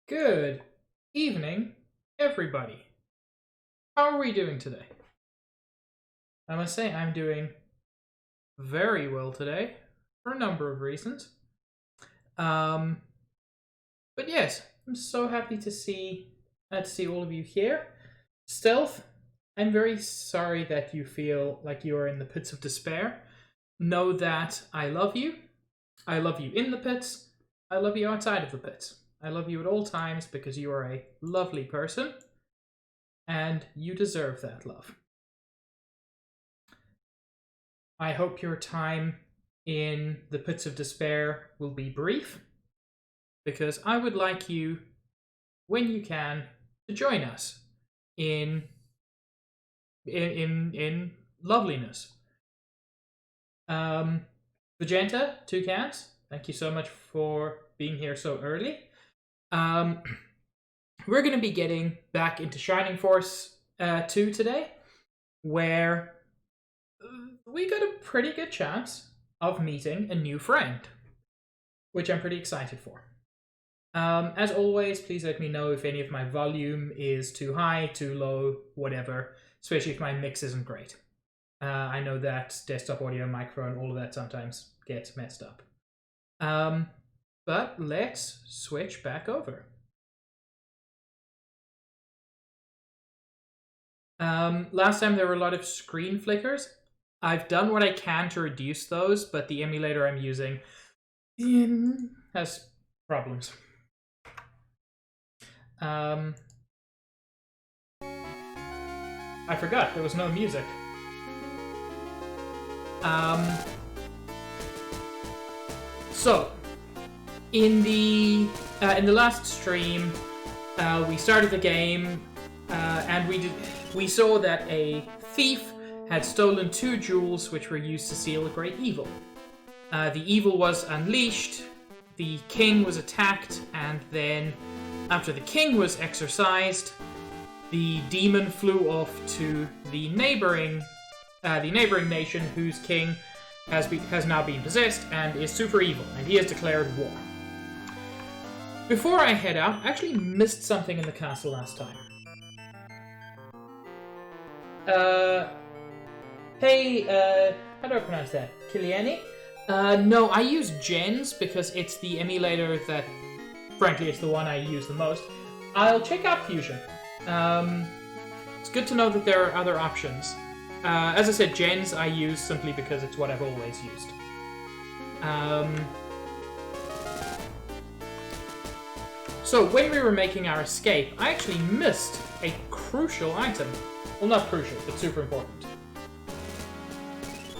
Good evening, everybody. How are we doing today? I must say I'm doing very well today for a number of reasons. But yes, I'm so happy to see all of you here. Stealth, I'm very sorry that you feel like you are in the pits of despair. Know that I love you. I love you in the pits. I love you outside of the pits. I love you at all times because you are a lovely person. And you deserve that love. I hope your time in the pits of despair will be brief, because I would like you, when you can, to join us in loveliness. Vegeta, Toucans, thank you so much for being here so early. We're going to be getting back into Shining Force 2 today, where we got a pretty good chance of meeting a new friend, which I'm pretty excited for. As always, please let me know if any of my volume is too high, too low, whatever, especially if my mix isn't great. I know that desktop audio, microphone, all of that sometimes gets messed up. But let's switch back over. Last time there were a lot of screen flickers. I've done what I can to reduce those, but the emulator I'm using has problems. I forgot there was no music. So in the last stream, we started the game, and we saw that a thief had stolen 2 jewels which were used to seal a great evil. The evil was unleashed, the king was attacked, and then after the king was exorcised, the demon flew off to the neighboring nation, whose king has now been possessed and is super evil, and he has declared war. Before I head out, I actually missed something in the castle last time. Hey, how do I pronounce that? Kiliani? No, I use Gens because it's the emulator that, frankly, it's the one I use the most. I'll check out Fusion. It's good to know that there are other options. As I said, Gens I use simply because it's what I've always used. So, when we were making our escape, I actually missed a crucial item. Well, not crucial, but super important.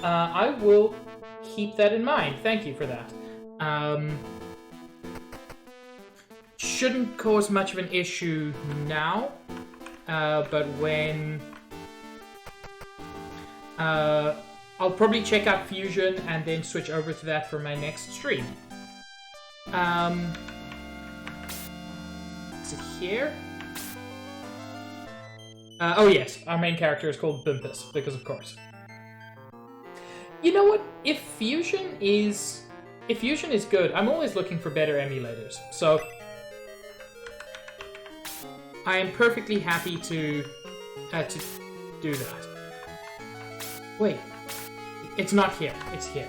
I will keep that in mind. Thank you for that. Shouldn't cause much of an issue now, but when... I'll probably check out Fusion and then switch over to that for my next stream. Is it here? Oh yes, our main character is called Bumpus, because of course. You know what? If Fusion is good, I'm always looking for better emulators. So I am perfectly happy to do that. Wait, it's not here. It's here.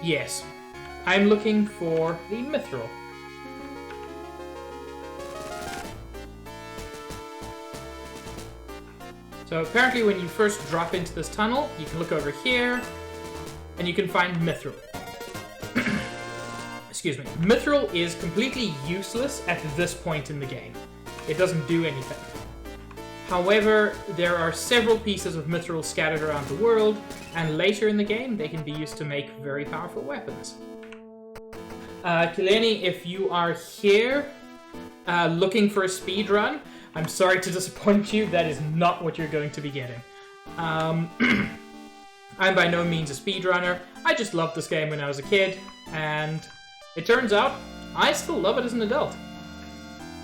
Yes, I'm looking for the Mithril. So apparently when you first drop into this tunnel, you can look over here, and you can find Mithril. Excuse me. Mithril is completely useless at this point in the game. It doesn't do anything. However, there are several pieces of Mithril scattered around the world, and later in the game, they can be used to make very powerful weapons. Kileni, if you are here looking for a speedrun, I'm sorry to disappoint you, that is not what you're going to be getting. I'm by no means a speedrunner. I just loved this game when I was a kid, and it turns out I still love it as an adult.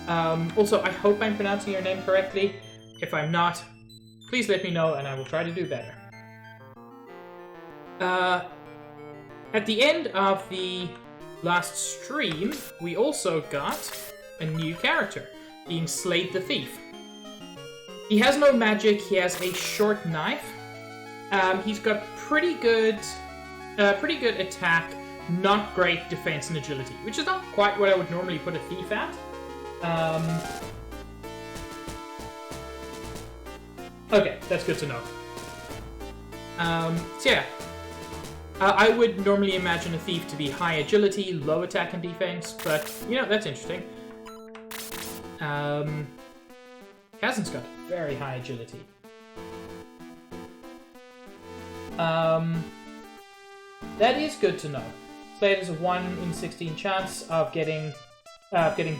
Also, I hope I'm pronouncing your name correctly. If I'm not, please let me know and I will try to do better. At the end of the last stream, we also got a new character, being Slade the Thief. He has no magic, he has a short knife. He's got pretty good attack, not great defense and agility, which is not quite what I would normally put a thief at. Okay, that's good to know. So yeah, I would normally imagine a thief to be high agility, low attack and defense, but, you know, that's interesting. Kazan's got very high agility. That is good to know. Slade has a 1 in 16 chance of getting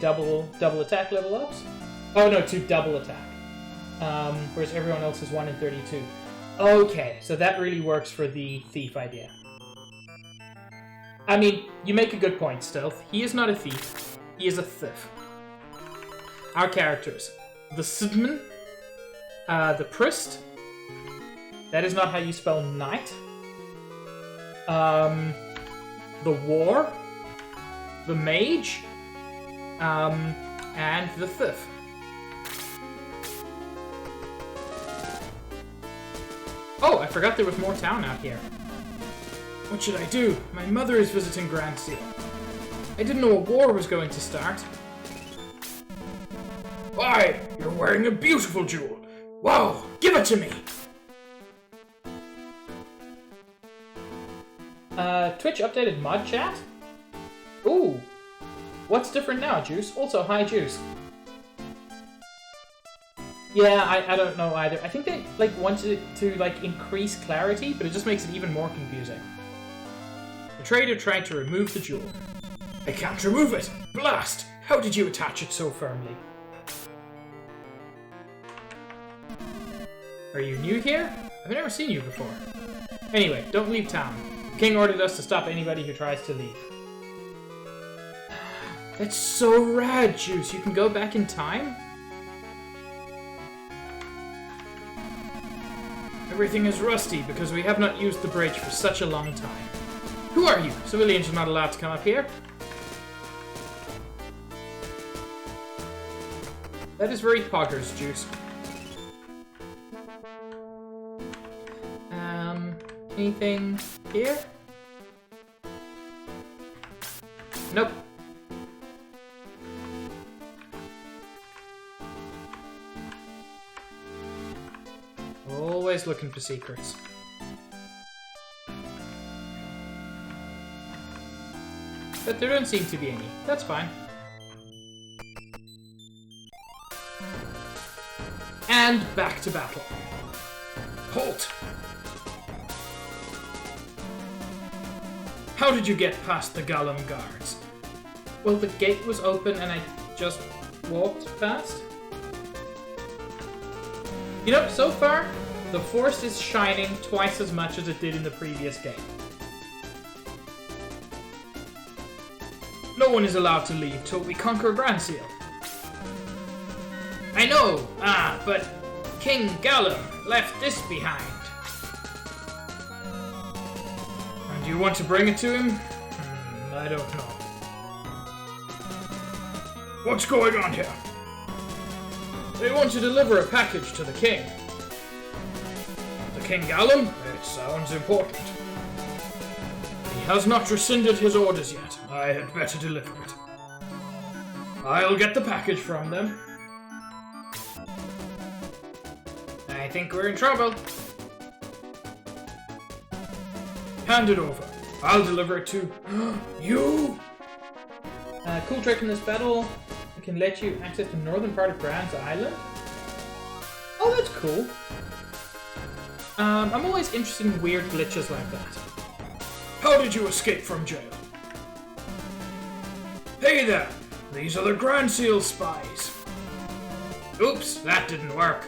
double attack level ups. Oh no, 2 double attack. Whereas everyone else is 1 in 32. Okay, so that really works for the thief idea. I mean, you make a good point, Stealth. He is not a thief. He is a thief. Our characters. The Sidman. The Priest. That is not how you spell knight. The War. The Mage. And the Thief. Oh, I forgot there was more town out here. What should I do? My mother is visiting Grand Seal. I didn't know a war was going to start. Why, you're wearing a beautiful jewel. Wow, give it to me. Twitch updated mod chat? Ooh. What's different now, Juice? Also, hi, Juice. Yeah, I don't know either. I think they wanted to increase clarity, but it just makes it even more confusing. The trader tried to remove the jewel. I can't remove it! Blast! How did you attach it so firmly? Are you new here? I've never seen you before. Anyway, don't leave town. The king ordered us to stop anybody who tries to leave. That's so rad, Juice. You can go back in time? Everything is rusty because we have not used the bridge for such a long time. Who are you? Civilians are not allowed to come up here. That is very poggers, Juice. Anything here? Nope. Always looking for secrets. But there don't seem to be any. That's fine. And back to battle. Halt! How did you get past the Gollum guards? Well, the gate was open and I just walked past. You know, so far, the Force is shining twice as much as it did in the previous game. No one is allowed to leave till we conquer Grand Seal. I know! But King Gollum left this behind. And you want to bring it to him? I don't know. What's going on here? They want to deliver a package to the king. The King Gollum? It sounds important. He has not rescinded his orders yet. I had better deliver it. I'll get the package from them. I think we're in trouble. Hand it over. I'll deliver it to you. Cool trick in this battle. It can let you access the northern part of Grand's Island. Oh, that's cool. I'm always interested in weird glitches like that. How did you escape from jail? Hey there! These are the Grand Seal spies. Oops, that didn't work.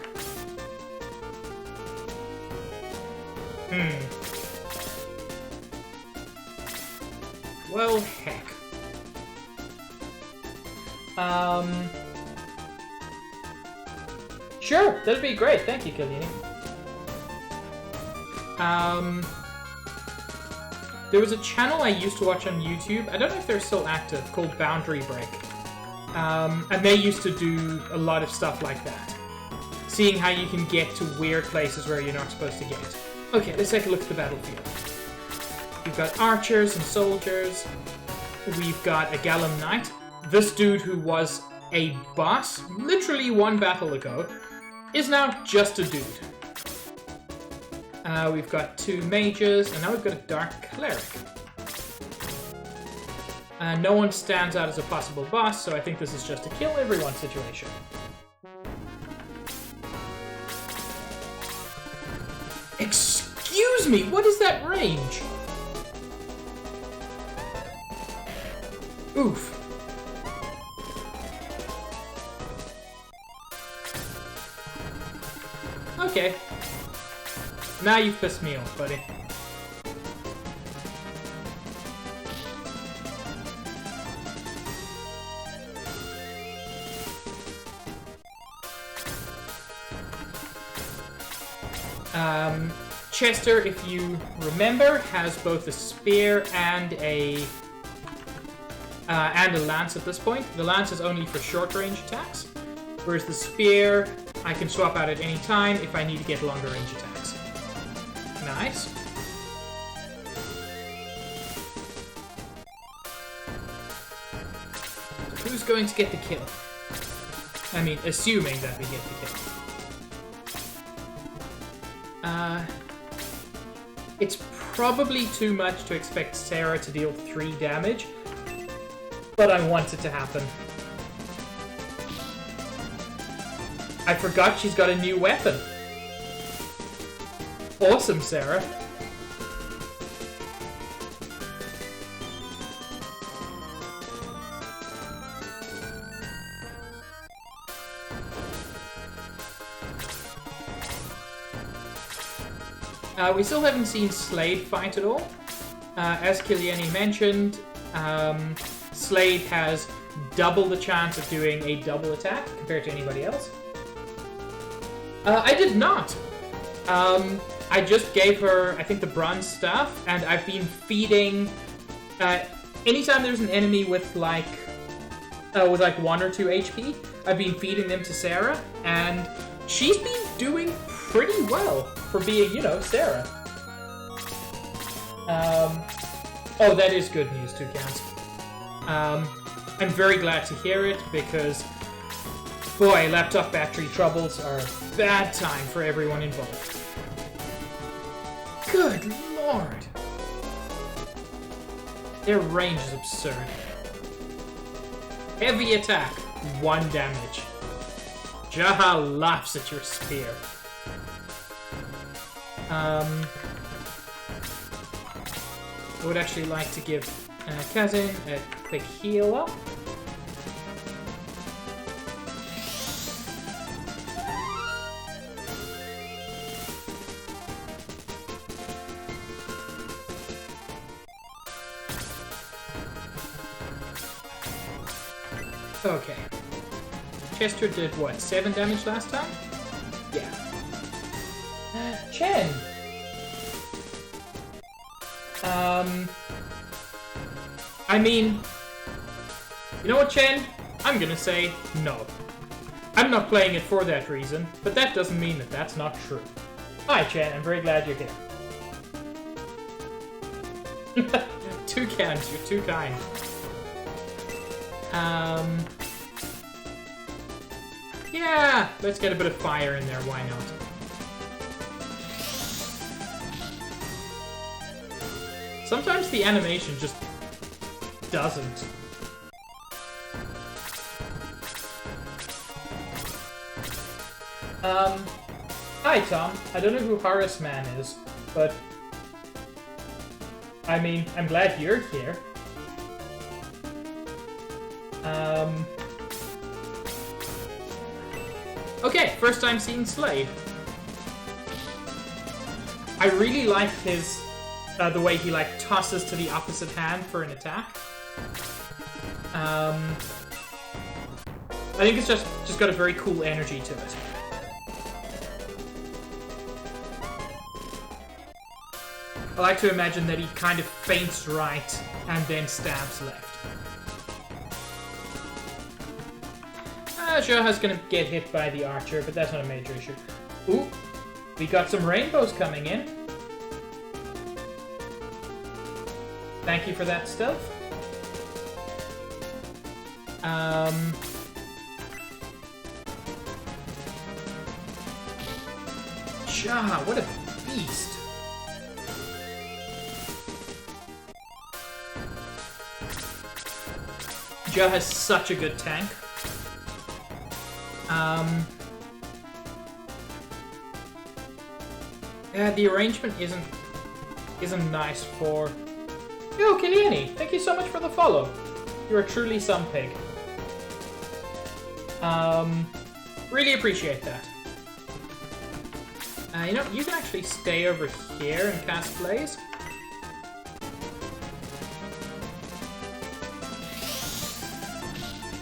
Well, heck. Sure, that'd be great. Thank you, Killini. There was a channel I used to watch on YouTube, I don't know if they're still active, called Boundary Break. And they used to do a lot of stuff like that. Seeing how you can get to weird places where you're not supposed to get. Okay, let's take a look at the battlefield. We've got archers and soldiers. We've got a Gallum Knight. This dude who was a boss literally one battle ago is now just a dude. We've got 2 mages, and now we've got a dark cleric. No one stands out as a possible boss, so I think this is just a kill everyone situation. Excuse me, what is that range? Oof. Okay. Now you've pissed me off, buddy. Chester, if you remember, has both a spear and a lance at this point. The lance is only for short-range attacks, whereas the spear I can swap out at any time if I need to get longer range attacks. Nice. So who's going to get the kill? I mean, assuming that we get the kill. It's probably too much to expect Sarah to deal 3 damage, but I want it to happen. I forgot she's got a new weapon. Awesome, Sarah. We still haven't seen Slade fight at all. As Kiliani mentioned, Slade has double the chance of doing a double attack compared to anybody else. I did not. I just gave her, I think, the bronze stuff, and I've been feeding... anytime there's an enemy with like 1 or 2 HP, I've been feeding them to Sarah, and she's been doing pretty well for being, you know, Sarah. Oh, that is good news, Toucans. I'm very glad to hear it, because, boy, laptop battery troubles are a bad time for everyone involved. Good lord! Their range is absurd. Heavy attack, 1 damage. Jaha laughs at your spear. I would actually like to give Kazin a quick heal up. Okay. Chester did what, 7 damage last time? Yeah. Chen! I mean, you know what, Chen? I'm gonna say no. I'm not playing it for that reason, but that doesn't mean that that's not true. Hi, Chen, I'm very glad you're here. Toucans, you're too kind. Yeah, let's get a bit of fire in there, why not? Sometimes the animation just doesn't. Hi Tom, I don't know who Horace Man is, but I mean, I'm glad you're here. Okay, first time seeing Slade. I really like his, the way he like tosses to the opposite hand for an attack. I think it's just got a very cool energy to it. I like to imagine that he kind of feints right and then stabs left. Jaha's gonna get hit by the archer, but that's not a major issue. Ooh, we got some rainbows coming in. Thank you for that stealth. Jaha, what a beast. Jaha has such a good tank. Yeah, the arrangement isn't nice for... Yo, Kiliani, thank you so much for the follow. You are truly some pig. Really appreciate that. You know, you can actually stay over here and cast Blaze.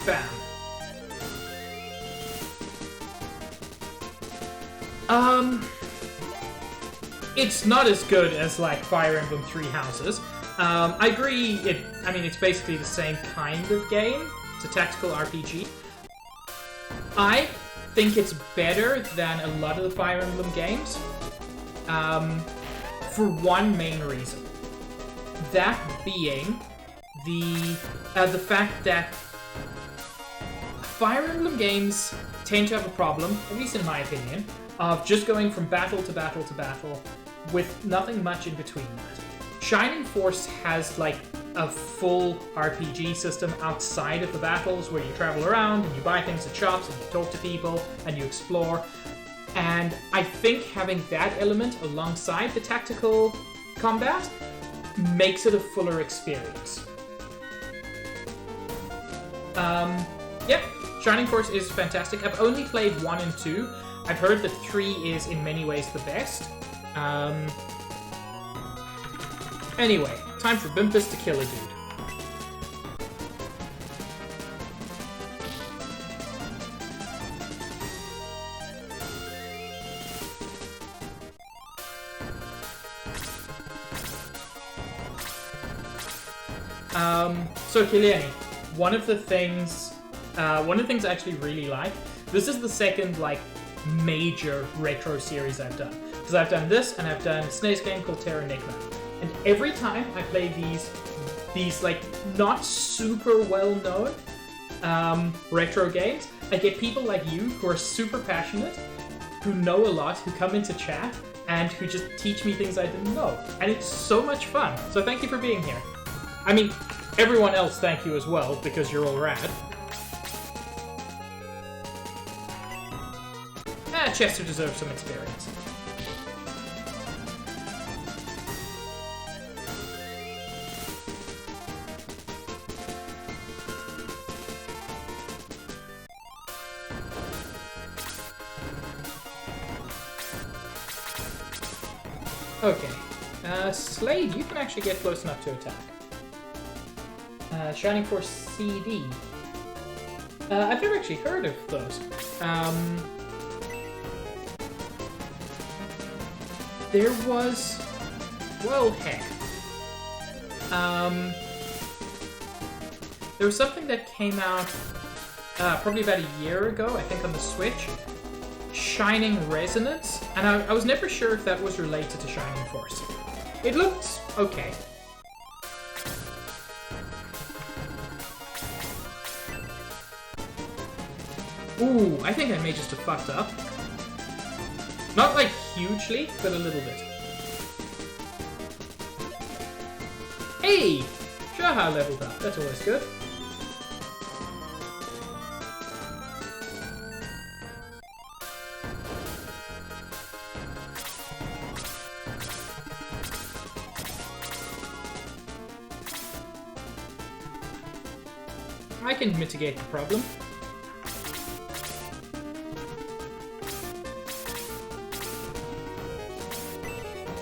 Bam. It's not as good as, like, Fire Emblem Three Houses. I agree, I mean, it's basically the same kind of game. It's a tactical RPG. I think it's better than a lot of the Fire Emblem games. For one main reason. That being the fact that Fire Emblem games tend to have a problem, at least in my opinion, of just going from battle to battle to battle with nothing much in between that. Shining Force has like a full RPG system outside of the battles where you travel around and you buy things at shops and you talk to people and you explore. And I think having that element alongside the tactical combat makes it a fuller experience. Yep, Shining Force is fantastic. I've only played 1 and 2. I've heard that 3 is in many ways the best. Anyway, time for Bimpus to kill a dude. So Kiliani, one of the things I actually really like, this is the second, like, major retro series I've done. Because I've done this, and I've done a SNES game called Terranigma. And every time I play these like, not super well-known retro games, I get people like you who are super passionate, who know a lot, who come into chat, and who just teach me things I didn't know. And it's so much fun. So thank you for being here. I mean, everyone else thank you as well, because you're all rad. Chester deserves some experience. Okay. Slade, you can actually get close enough to attack. Shining Force CD. I've never actually heard of those. There was... well, heck. There was something that came out probably about a year ago, I think on the Switch. Shining Resonance, and I was never sure if that was related to Shining Force. It looked okay. Ooh, I think I may just have fucked up. Not like hugely, but a little bit. Hey! Jaha leveled up, that's always good. I can mitigate the problem.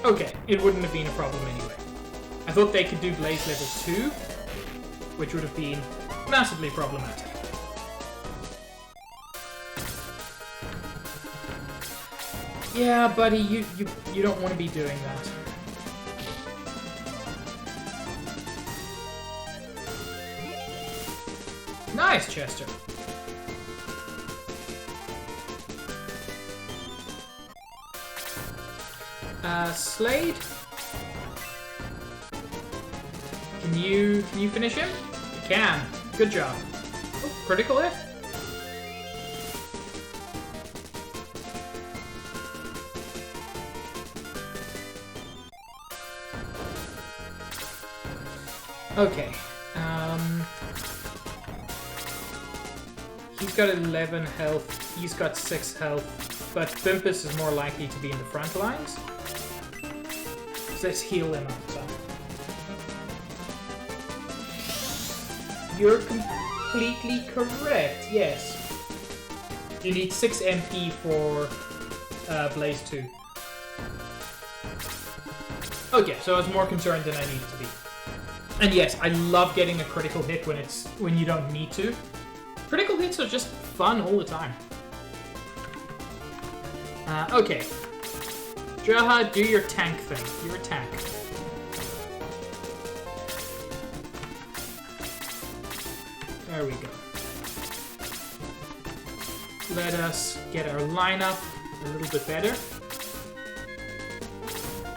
Okay, it wouldn't have been a problem anyway. I thought they could do Blaze level 2, which would have been massively problematic. Yeah, buddy, you don't want to be doing that. Nice, Chester. Slade. Can you finish him? You can. Good job. Oh, critical hit. Okay. He's got 11 health. He's got 6 health. But Bumpus is more likely to be in the front lines. So let's heal him up. So. You're completely correct. Yes. You need 6 MP for Blaze 2. Okay, so I was more concerned than I needed to be. And yes, I love getting a critical hit when you don't need to. Critical hits are just fun all the time. Okay. Jaha, do your tank thing. You're a tank. There we go. Let us get our lineup a little bit better.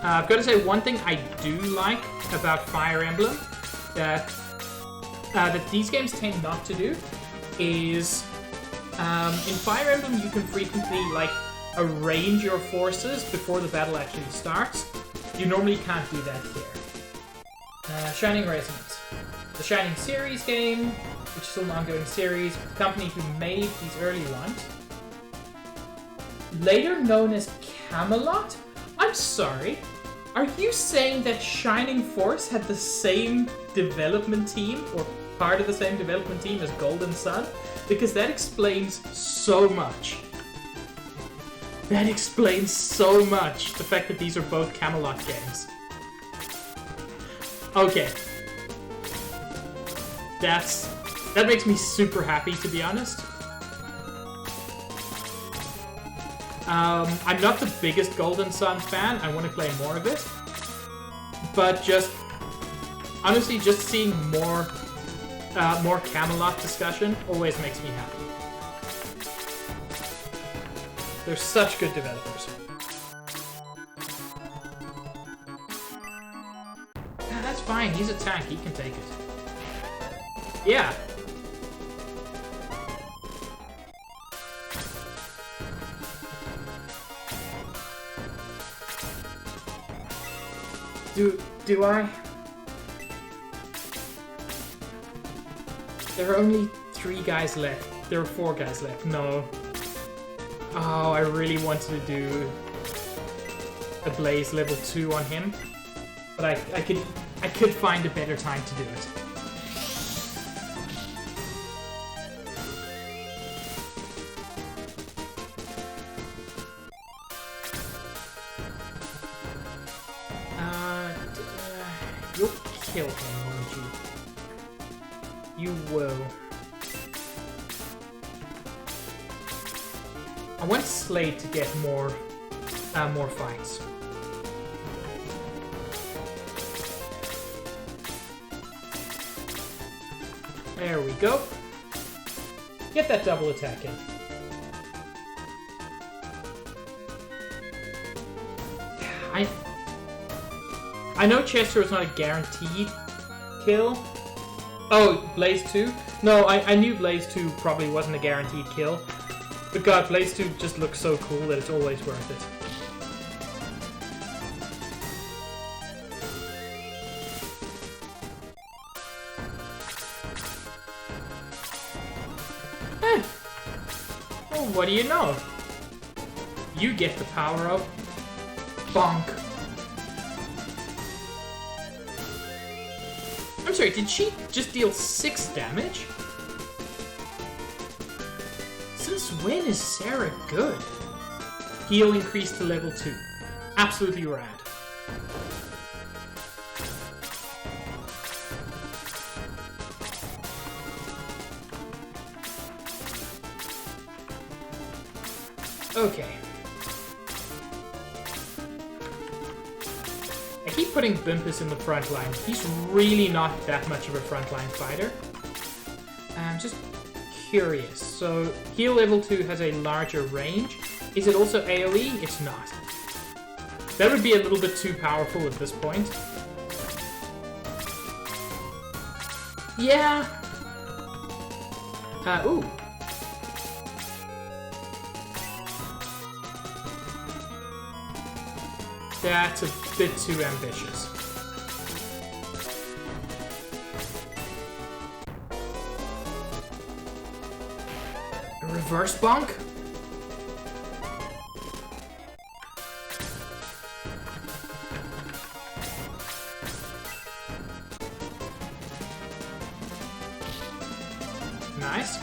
I've got to say, one thing I do like about Fire Emblem that these games tend not to do is in Fire Emblem you can frequently like arrange your forces before the battle actually starts. You normally can't do that here. Shining Resonance. The Shining series game, which is still an ongoing series, the company who made these early ones. Later known as Camelot? I'm sorry. Are you saying that Shining Force had the same development team, or part of the same development team as Golden Sun? Because that explains so much. That explains so much, the fact that these are both Camelot games. Okay. That makes me super happy, to be honest. I'm not the biggest Golden Sun fan. I want to play more of it. But honestly, just seeing more Camelot discussion always makes me happy. They're such good developers. Yeah, that's fine. He's a tank. He can take it. Yeah. Do I? There are only 3 guys left. There are 4 guys left. No. Oh, I really wanted to do a Blaze level 2 on him, but I could find a better time to do it. You'll kill him, won't you? You will. I want Slade to get more fights. There we go. Get that double attack in. I know Chester is not a guaranteed kill. Oh, Blaze 2? No, I knew Blaze 2 probably wasn't a guaranteed kill. But god, Blaze 2 just looks so cool that it's always worth it. Eh. Well, what do you know? You get the power of Bonk. I'm sorry, did she just deal 6 damage? Since when is Sarah good? Heal increased to level 2. Absolutely rad. Okay. I keep putting Bumpus in the front line. He's really not that much of a frontline fighter. I'm just curious. So, heal level 2 has a larger range. Is it also AoE? It's not. That would be a little bit too powerful at this point. Yeah. Ooh. That's a bit too ambitious. A reverse bonk? Nice.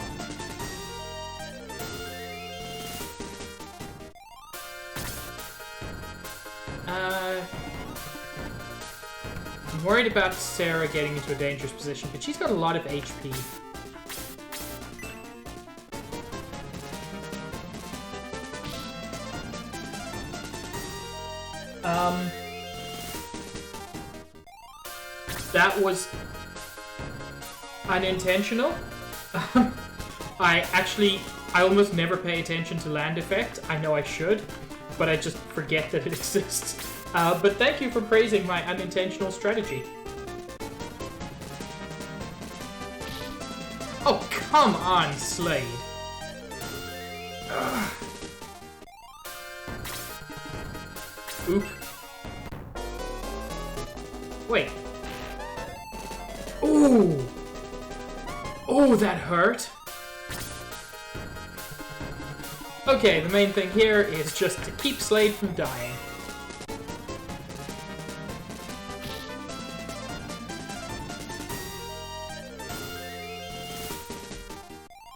I'm worried about Sarah getting into a dangerous position, but she's got a lot of HP. That was unintentional. I almost never pay attention to land effect. I know I should, but I just forget that it exists. But thank you for praising my unintentional strategy. Oh, come on, Slade. Ugh. Oop. Wait. Ooh! Oh, that hurt. Okay, the main thing here is just to keep Slade from dying.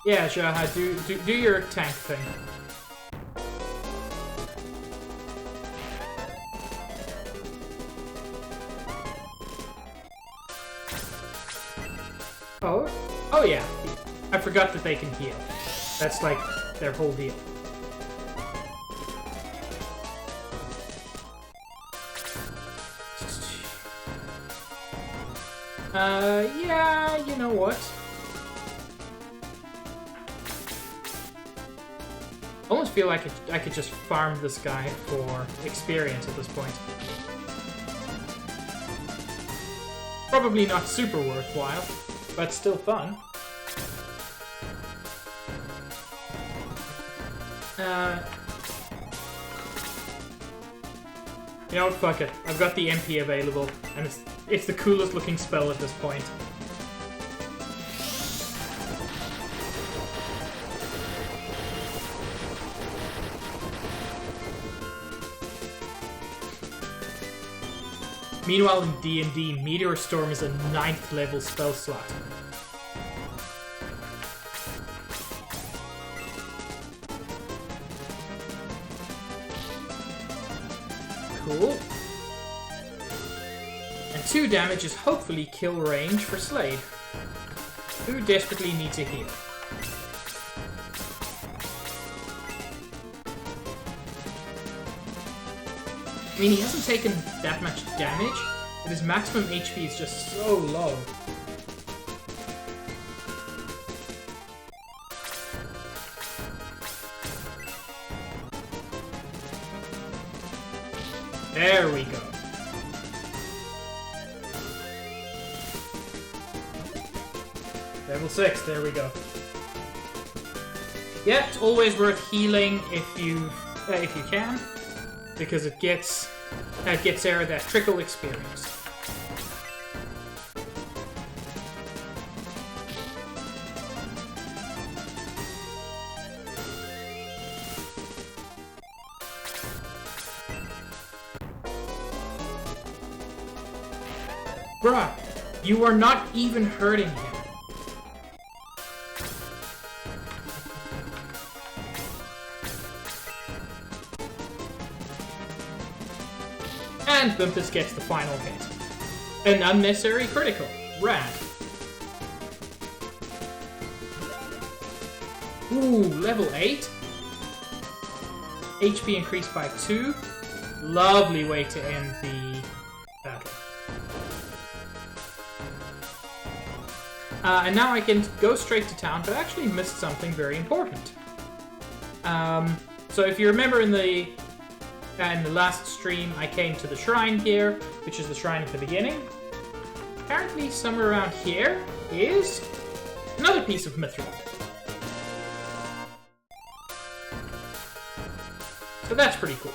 Yeah, Jaha, do your tank thing. Oh yeah. I forgot that they can heal. That's like their whole deal. Yeah, you know what? I almost feel like I could just farm this guy for experience at this point. Probably not super worthwhile, but still fun. You know what, fuck it. I've got the MP available, and it's the coolest looking spell at this point. Meanwhile in D&D, Meteor Storm is a 9th level spell slot. Cool. And 2 damage is hopefully kill range for Slade, who desperately needs a heal. I mean, he hasn't taken that much damage, but his maximum HP is just so low. There we go. Level 6, there we go. Yeah, it's always worth healing if you can, because it gets Sarah that trickle experience. Bruh, you are not even hurting him. And Bumpus gets the final hit. An unnecessary critical. Rad. Ooh, level 8. HP increased by 2. Lovely way to end the battle. And now I can go straight to town, but I actually missed something very important. So if you remember in the in the last stream, I came to the shrine here, which is the shrine at the beginning. Apparently, somewhere around here is another piece of mithril. So that's pretty cool.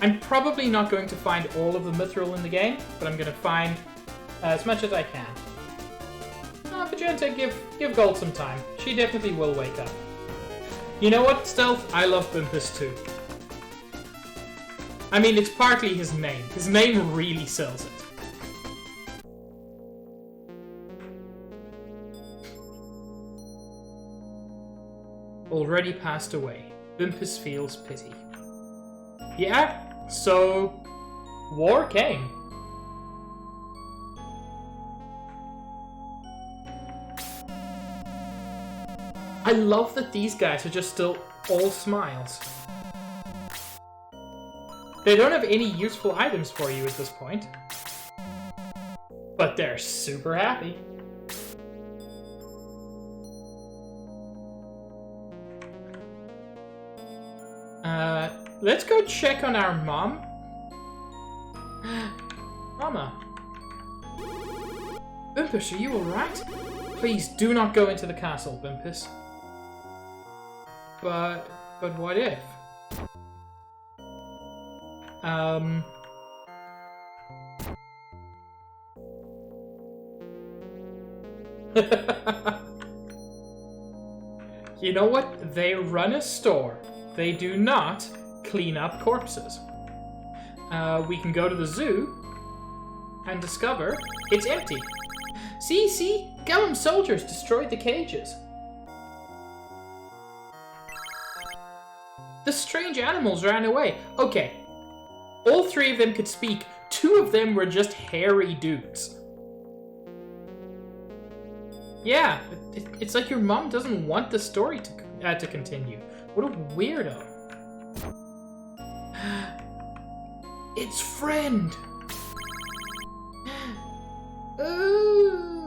I'm probably not going to find all of the mithril in the game, but I'm going to find as much as I can. Vegeta, give Gold some time. She definitely will wake up. You know what, Stealth? I love Bumpus too. I mean, it's partly his name. His name really sells it. Already passed away. Bumpus feels pity. Yeah, so war came. I love that these guys are just still all smiles. They don't have any useful items for you at this point. But they're super happy. Let's go check on our mom. Mama. Bumpus, are you alright? Please do not go into the castle, Bumpus. But what if? You know what? They run a store. They do not clean up corpses. We can go to the zoo and discover it's empty. See? Gellum soldiers destroyed the cages. The strange animals ran away. Okay. All three of them could speak. Two of them were just hairy dudes. Yeah, it's like your mom doesn't want the story to continue. What a weirdo. It's Friend. Ooh.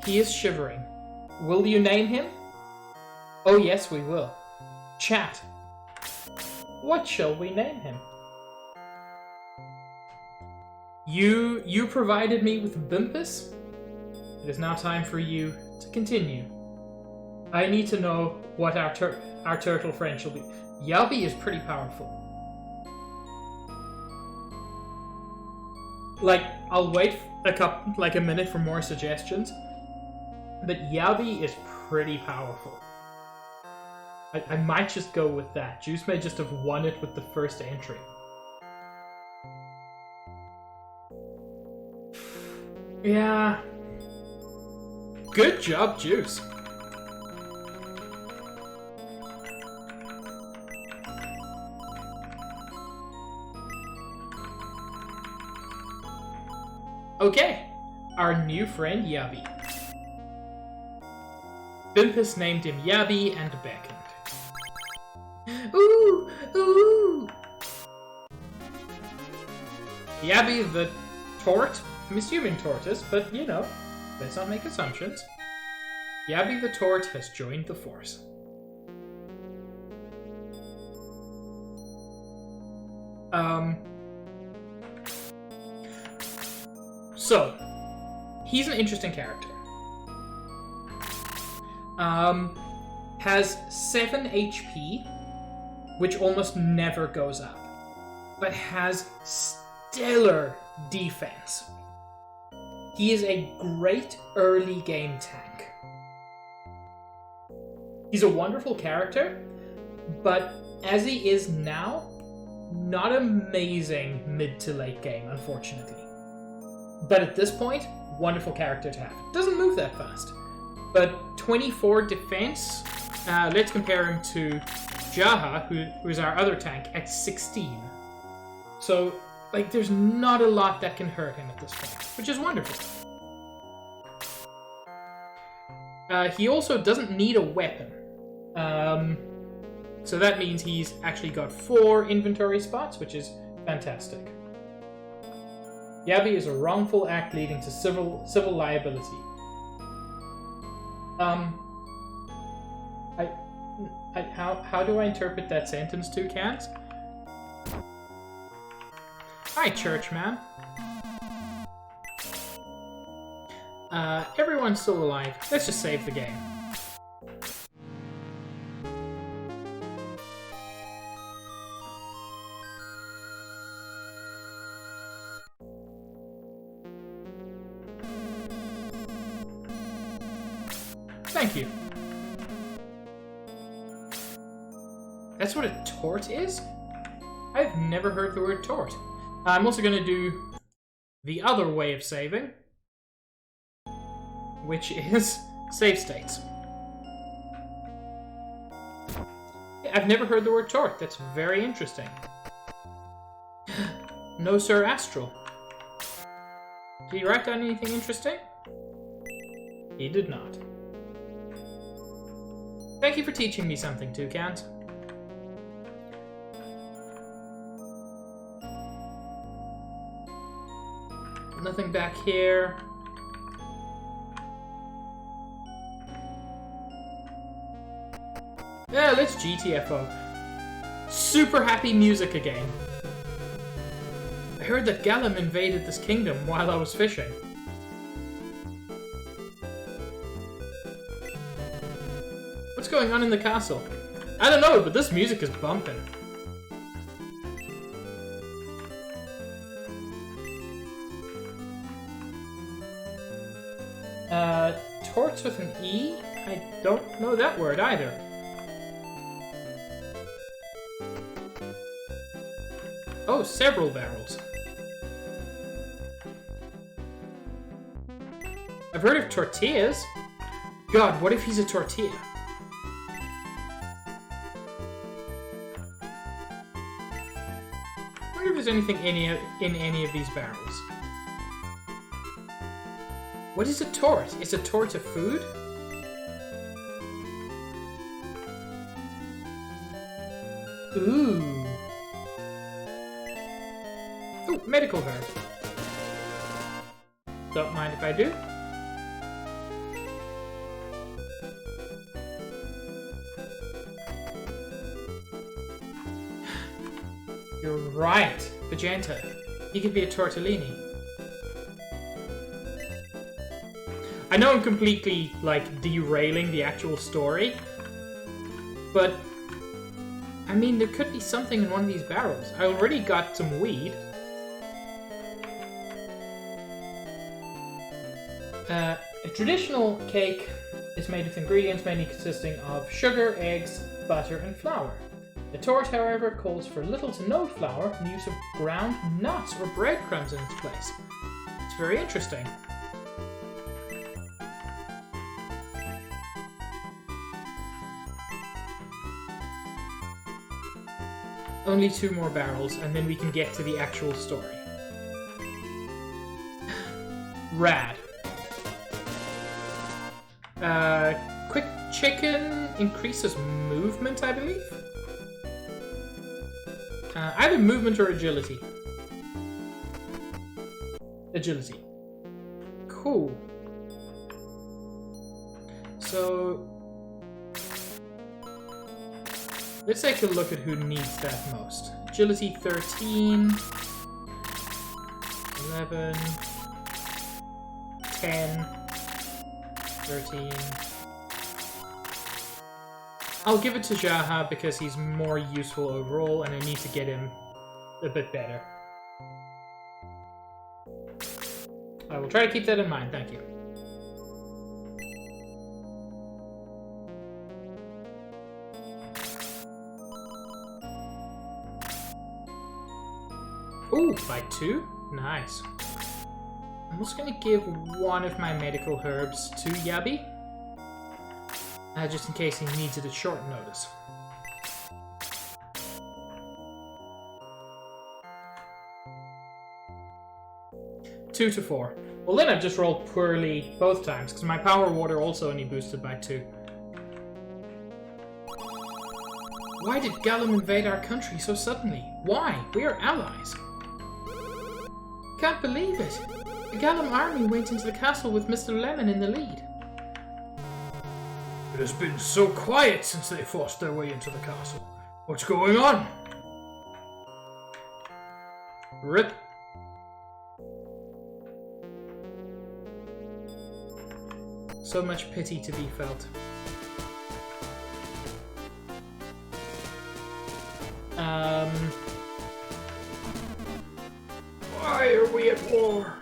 He is shivering. Will you name him? Oh yes, we will. Chat. What shall we name him? You provided me with Bumpus. It is now time for you to continue. I need to know what our turtle friend shall be. Yabi is pretty powerful. Like, I'll wait a minute for more suggestions, but Yabi is pretty powerful. I might just go with that. Juice may just have won it with the first entry. Yeah. Good job, Juice. Okay, our new friend Yabi. Bumpus named him Yabi and beckoned. Ooh, ooh. Yabi the tort? I'm assuming tortoise, but you know, let's not make assumptions. Yabi the tort has joined the force. So, he's an interesting character. Has 7 HP, which almost never goes up, but has stellar defense. He is a great early game tank. He's a wonderful character, but as he is now, not amazing mid to late game, unfortunately. But at this point, wonderful character to have. Doesn't move that fast, but 24 defense. Let's compare him to Jaha, who is our other tank, at 16. So, like, there's not a lot that can hurt him at this point, which is wonderful. He also doesn't need a weapon. So that means he's actually got 4 inventory spots, which is fantastic. Yabi is a wrongful act leading to civil liability. How do I interpret that sentence, Toucans? Hi, Churchman. Everyone's still alive. Let's just save the game. Thank you. That's what a tort is? I've never heard the word tort. I'm also going to do the other way of saving, which is save states. I've never heard the word tort. That's very interesting. No, Sir Astral. Did he write down anything interesting? He did not. Thank you for teaching me something, Toucans. Nothing back here. Yeah, let's GTFO. Super happy music again. I heard that Gallum invaded this kingdom while I was fishing. What's going on in the castle? I don't know, but this music is bumping. Torts with an E? I don't know that word either. Oh, several barrels. I've heard of tortillas. God, what if he's a tortilla? I wonder if there's anything in any of these barrels. What is a tort? Is a tort a food? Ooh. Ooh, medical herb. Don't mind if I do. You're right, Vegeta. He could be a tortellini. I know I'm completely, like, derailing the actual story, but, I mean, there could be something in one of these barrels. I already got some weed. A traditional cake is made with ingredients mainly consisting of sugar, eggs, butter, and flour. The tort, however, calls for little to no flour and the use of ground nuts or breadcrumbs in its place. It's very interesting. Only 2 more barrels, and then we can get to the actual story. Rad. Quick chicken increases movement, I believe? Either movement or agility. Agility. Cool. So... let's take a look at who needs that most. Agility 13, 11, 10, 13. I'll give it to Jaha because he's more useful overall and I need to get him a bit better. I will try to keep that in mind, thank you. Ooh, by 2? Nice. I'm also going to give one of my medical herbs to Yabi. Just in case he needs it at short notice. Two to 4. Well, then I've just rolled poorly both times, because my power water also only boosted by 2. Why did Gallum invade our country so suddenly? Why? We are allies. Can't believe it. The Gallum army went into the castle with Mr. Lemon in the lead. It has been so quiet since they forced their way into the castle. What's going on? Rip. So much pity to be felt. Why are we at war?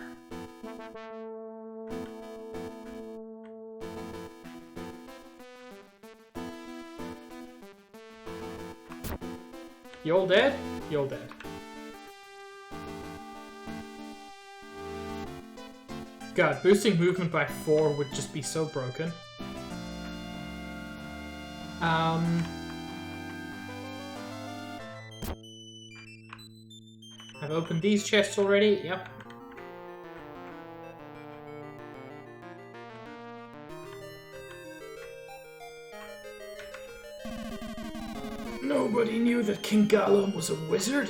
You all dead? You all dead. God, boosting movement by 4 would just be so broken. I've opened these chests already, yep. Nobody knew that King Gallum was a wizard.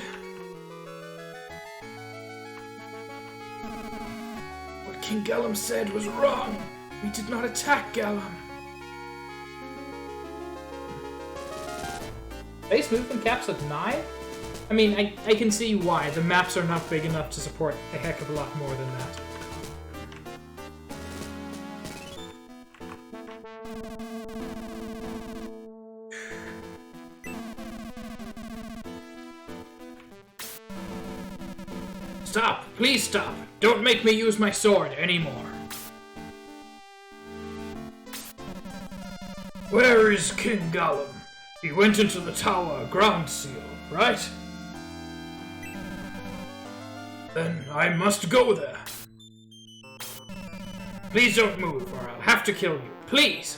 What King Gallum said was wrong. We did not attack Gallum. Base movement caps at 9? I mean, I can see why. The maps are not big enough to support a heck of a lot more than that. Stop! Please stop! Don't make me use my sword anymore. Where is King Gallum? He went into the tower, ground seal, right? Then I must go there. Please don't move, or I'll have to kill you. Please!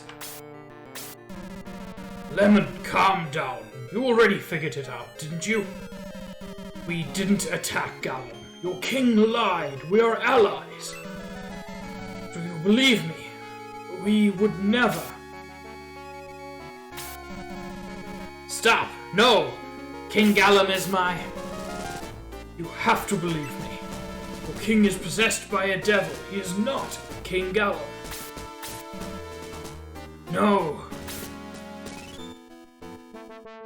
Lemon, calm down. You already figured it out, didn't you? We didn't attack Gallum. Your king lied. We are allies. Do you believe me? We would never. Stop! No! King Gallum is my... You have to believe me. Your king is possessed by a devil. He is not King Gallum. No.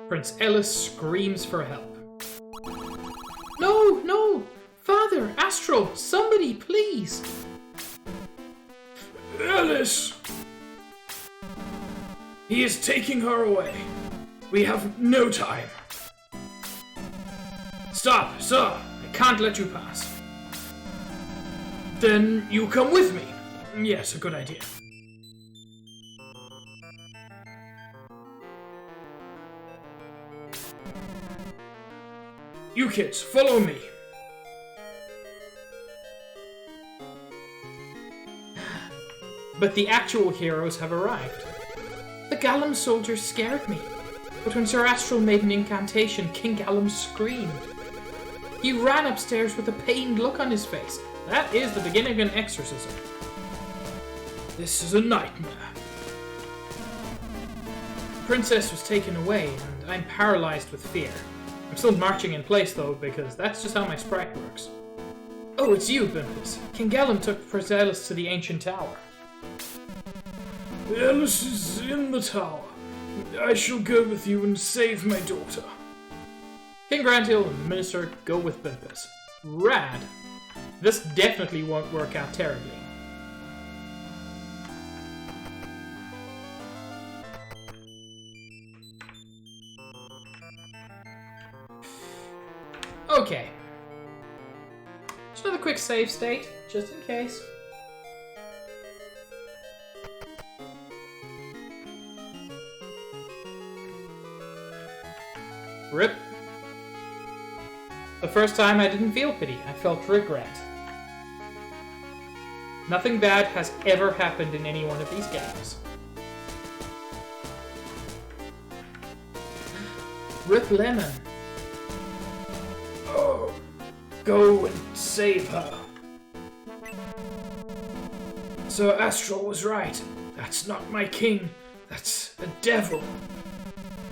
Prince Ellis screams for help. No, no! Father, Astral, somebody, please! Ellis! He is taking her away. We have no time. Stop, sir! I can't let you pass. Then you come with me. Yes, a good idea. You kids, follow me. But the actual heroes have arrived. The Gallum soldiers scared me. But when Sir Astral made an incantation, King Gallum screamed. He ran upstairs with a pained look on his face. That is the beginning of an exorcism. This is a nightmare. The princess was taken away, and I'm paralyzed with fear. I'm still marching in place, though, because that's just how my sprite works. Oh, it's you, Bimpus. King Gallum took Prince Ellis to the ancient tower. Ellis is in the tower. I shall go with you and save my daughter. King Grandhill and the minister go with Bimpus. Rad. This definitely won't work out terribly. Okay. Just another quick save state, just in case. Rip. The first time I didn't feel pity, I felt regret. Nothing bad has ever happened in any one of these games. Rip Lemon. Oh, go and save her. Sir Astral was right. That's not my king. That's a devil.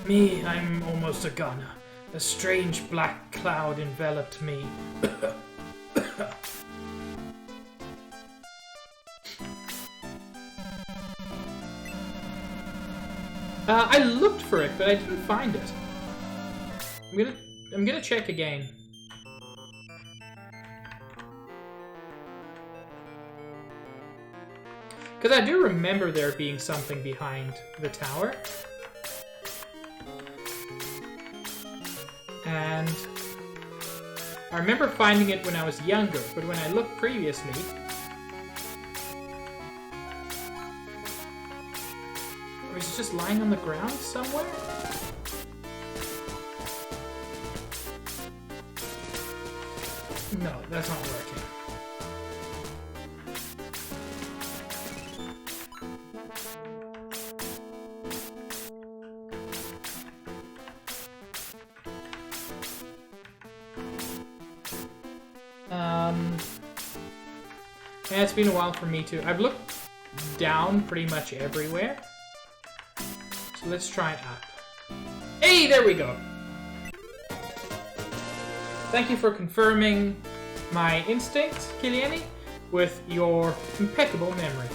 Me, I'm almost a gunner. A strange black cloud enveloped me. I looked for it, but I didn't find it. I'm gonna check again. Because I do remember there being something behind the tower. And I remember finding it when I was younger, but when I looked previously, or is it just lying on the ground somewhere? No, that's not working. Yeah, it's been a while for me too. I've looked down pretty much everywhere. So let's try up. Hey, there we go. Thank you for confirming my instincts, Kiliani, with your impeccable memory.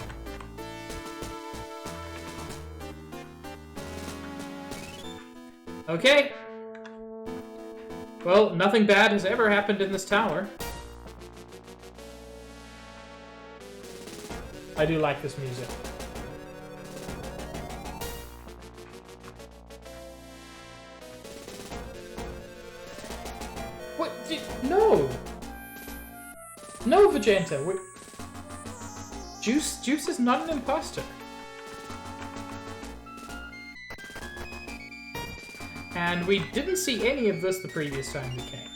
Okay. Well, nothing bad has ever happened in this tower. I do like this music. What? No! No, Vegeta! Juice is not an imposter. And we didn't see any of this the previous time we came.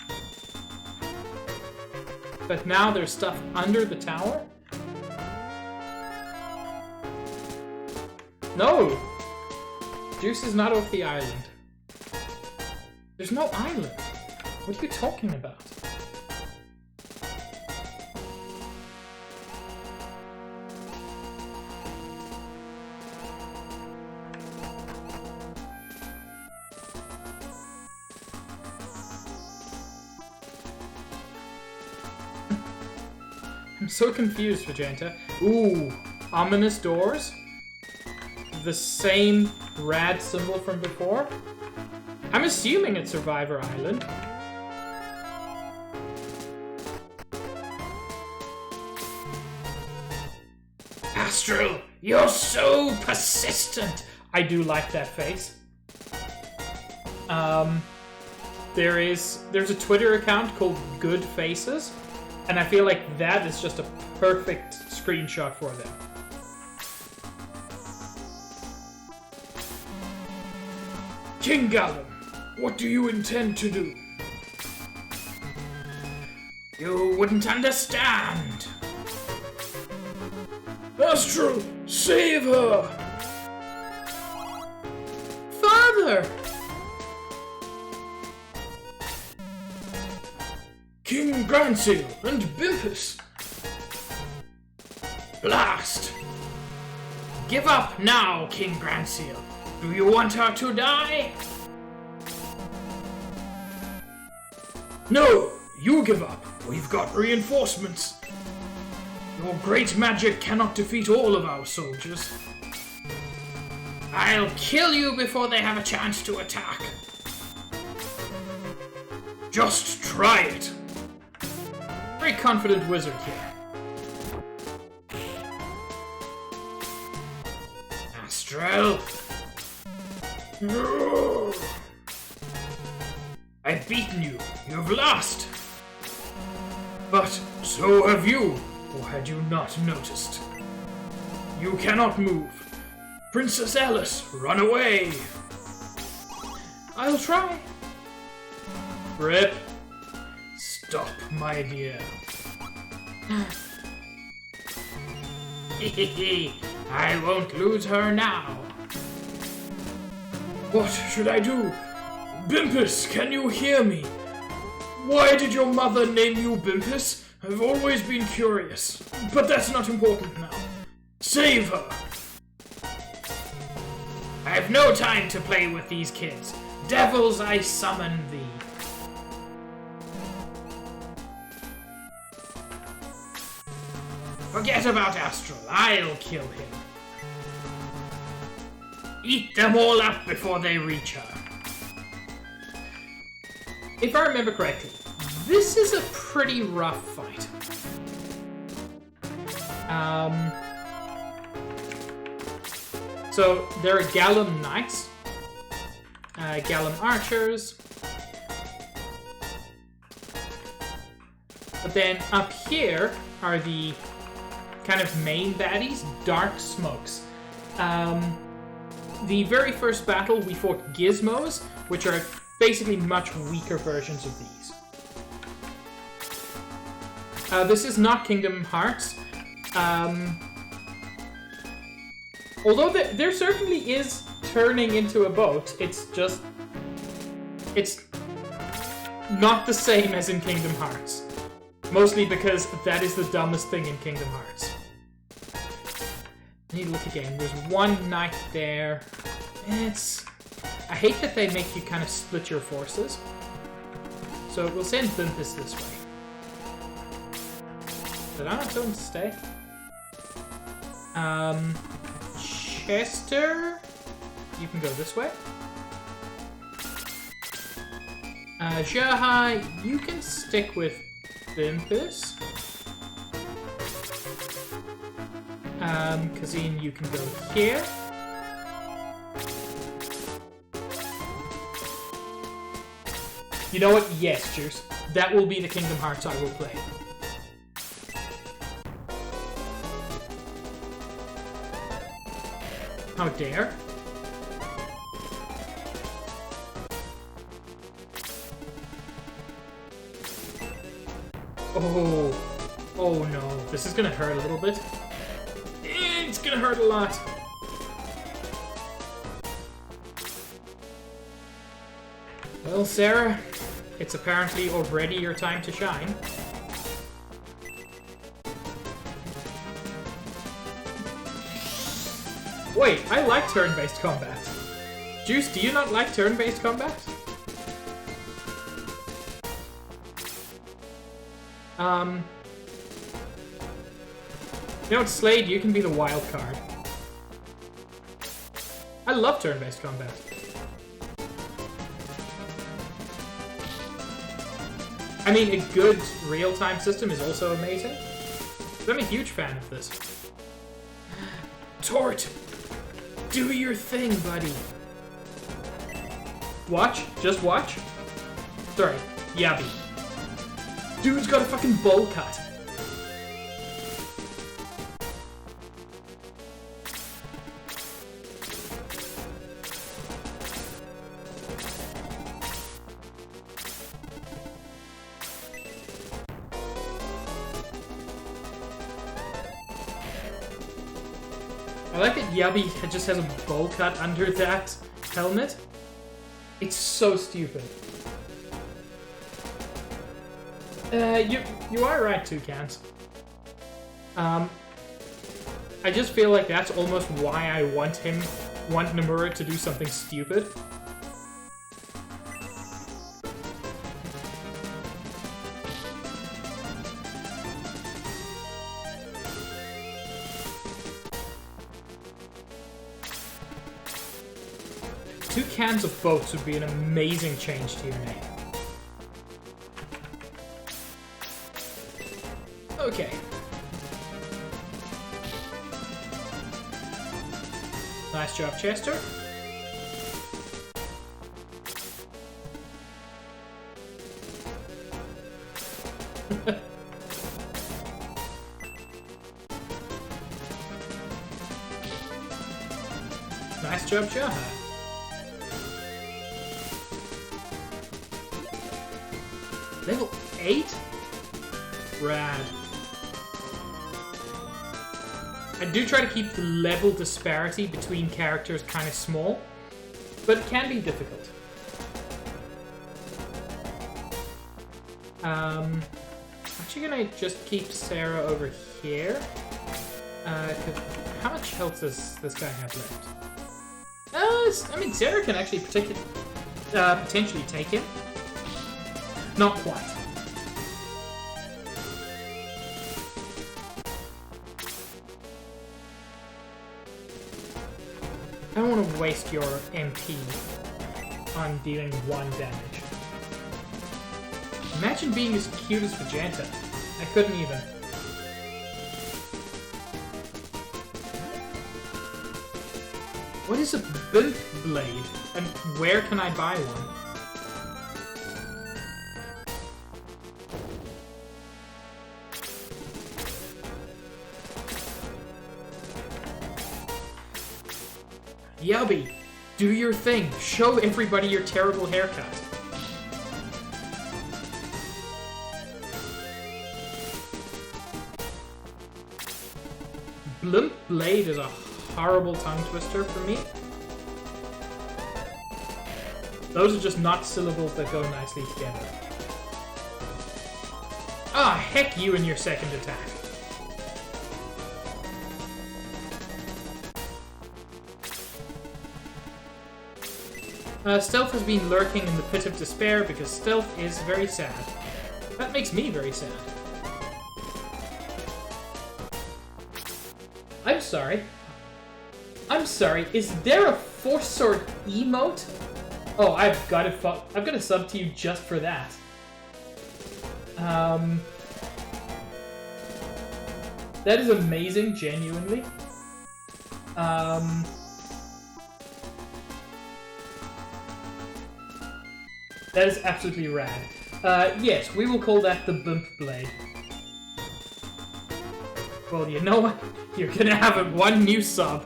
But now there's stuff under the tower? No! Juice is not off the island. There's no island. What are you talking about? I'm so confused, Vegeta. Ooh, ominous doors? The same rad symbol from before? I'm assuming it's Survivor Island. Astral, you're so persistent! I do like that face. There's a Twitter account called Good Faces, and I feel like that is just a perfect screenshot for them. King Gallum, what do you intend to do? You wouldn't understand. Astral, save her! Father! King Granseal and Bimpus! Blast! Give up now, King Granseal. Do you want her to die? No, you give up. We've got reinforcements. Your great magic cannot defeat all of our soldiers. I'll kill you before they have a chance to attack. Just try it. Very confident wizard here. Astral. No. I've beaten you. You've lost. But so have you, or had you not noticed? You cannot move. Princess Alice, run away. I'll try. Rip. Stop, my dear. I won't lose her now. What should I do? Bimpus, can you hear me? Why did your mother name you Bimpus? I've always been curious. But that's not important now. Save her! I have no time to play with these kids. Devils, I summon thee. Forget about Astral. I'll kill him. Eat them all up before they reach her. If I remember correctly, this is a pretty rough fight. So there are Gallum Knights, Gallum Archers, but then up here are the kind of main baddies, Dark Smokes. The very first battle we fought Gizmos, which are basically much weaker versions of these. This is not Kingdom Hearts. Although there certainly is turning into a boat, it's not the same as in Kingdom Hearts. Mostly because that is the dumbest thing in Kingdom Hearts. I need to look again. There's one knight there. I hate that they make you kind of split your forces. So we'll send Bumpus this way. Did I not tell him to stay? Chester, you can go this way. Jaha, you can stick with Bumpus. Kazin, you can go here. You know what? Yes, Juice. That will be the Kingdom Hearts I will play. How dare? Oh no. This is gonna hurt a little bit. It's gonna hurt a lot. Well, Sarah, it's apparently already your time to shine. Wait, I like turn-based combat. Juice, do you not like turn-based combat? You know what, Slade, you can be the wild card. I love turn-based combat. I mean, a good real-time system is also amazing. But I'm a huge fan of this. Tort! Do your thing, buddy! Watch. Just watch. Sorry. Yabby. Dude's got a fucking bowl cut. I like that Yabby just has a bowl cut under that helmet. It's so stupid. You are right, Toucans. I just feel like that's almost why I want Nomura to do something stupid. Two cans of boats would be an amazing change to your name. Okay. Nice job, Chester. Nice job, Jaha. Level 8? Rad. I do try to keep the level disparity between characters kind of small, but it can be difficult. Actually gonna just keep Sarah over here. How much health does this guy have left? I mean, Sarah can actually potentially take him. Not quite. I don't want to waste your MP on dealing 1 damage. Imagine being as cute as Vegeta. I couldn't even. What is a Blimp Blade? And where can I buy one? Yubby, do your thing. Show everybody your terrible haircut. Blimp Blade is a horrible tongue twister for me. Those are just not syllables that go nicely together. Ah, heck you and your second attack. Stealth has been lurking in the pit of despair because stealth is very sad. That makes me very sad. I'm sorry. I'm sorry. Is there a Force Sword emote? Oh, I've got to sub to you just for that. That is amazing, genuinely. That is absolutely rad. Yes, we will call that the Blimp Blade. Well, you know what? You're gonna have one new sub.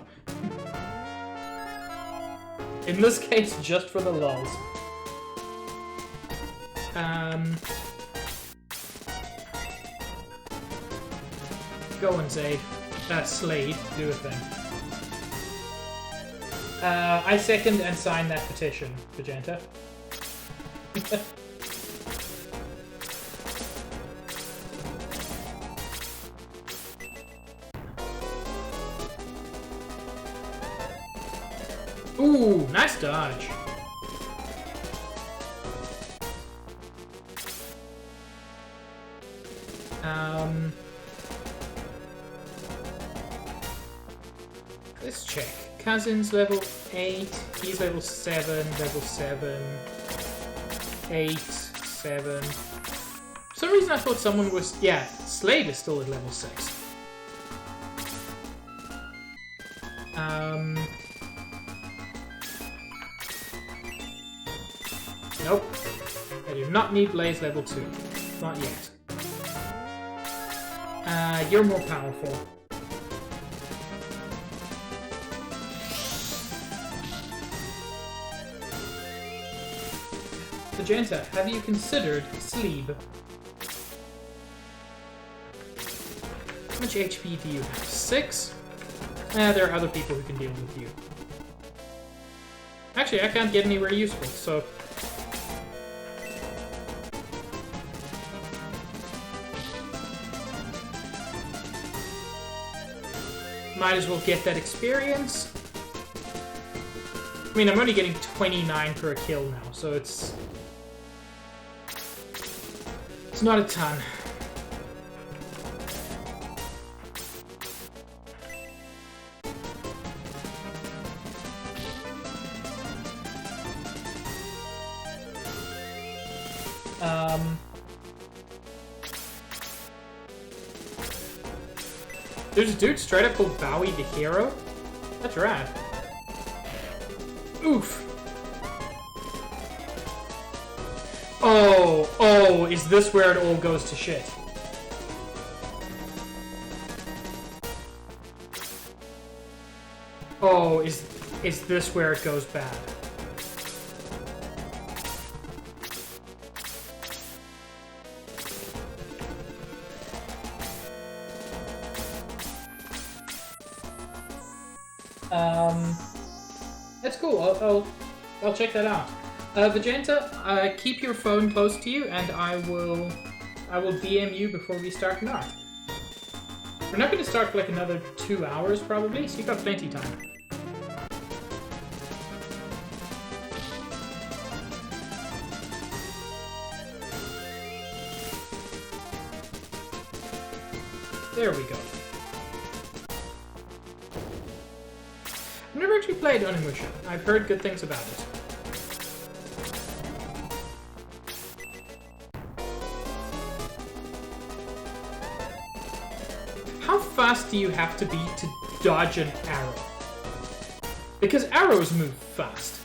In this case, just for the lulz. Go on, Zaid. Slade, do a thing. I second and sign that petition, Vegeta. Ooh, nice dodge. Let's check. Cousin's level 8, he's level 7, 8, 7. For some reason I thought someone was... Yeah, Slade is still at level 6. Nope. I do not need Blaze level 2. Not yet. You're more powerful. Vegeta, have you considered sleep? How much HP do you have? 6? There are other people who can deal with you. Actually, I can't get anywhere useful, so... Might as well get that experience. I mean, I'm only getting 29 per kill now, so it's not a ton. There's a dude straight up called Bowie the Hero? That's rad. Oof. Oh, is this where it all goes to shit? Oh, is this where it goes bad? That's cool. I'll check that out. Vegeta, keep your phone close to you, and I will DM you before we start not. We're not going to start for like another 2 hours probably, so you got plenty time. There we go. I've never actually played Onimusha. I've heard good things about it. How fast do you have to be to dodge an arrow? Because arrows move fast.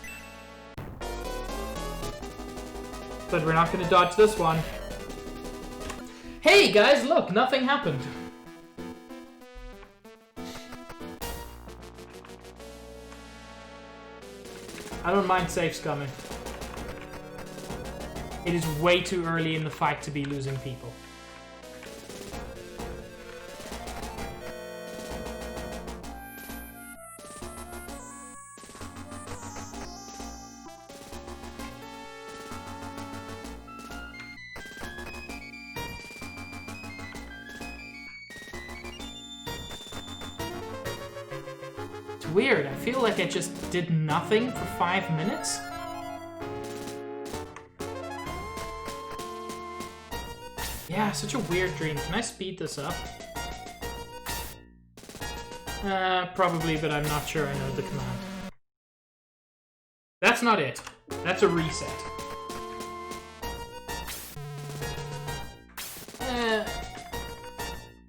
But we're not going to dodge this one. Hey guys, look, nothing happened. I don't mind safes coming. It is way too early in the fight to be losing people. Weird, I feel like I just did nothing for 5 minutes. Yeah, such a weird dream. Can I speed this up? Probably, but I'm not sure I know the command. That's not it. That's a reset.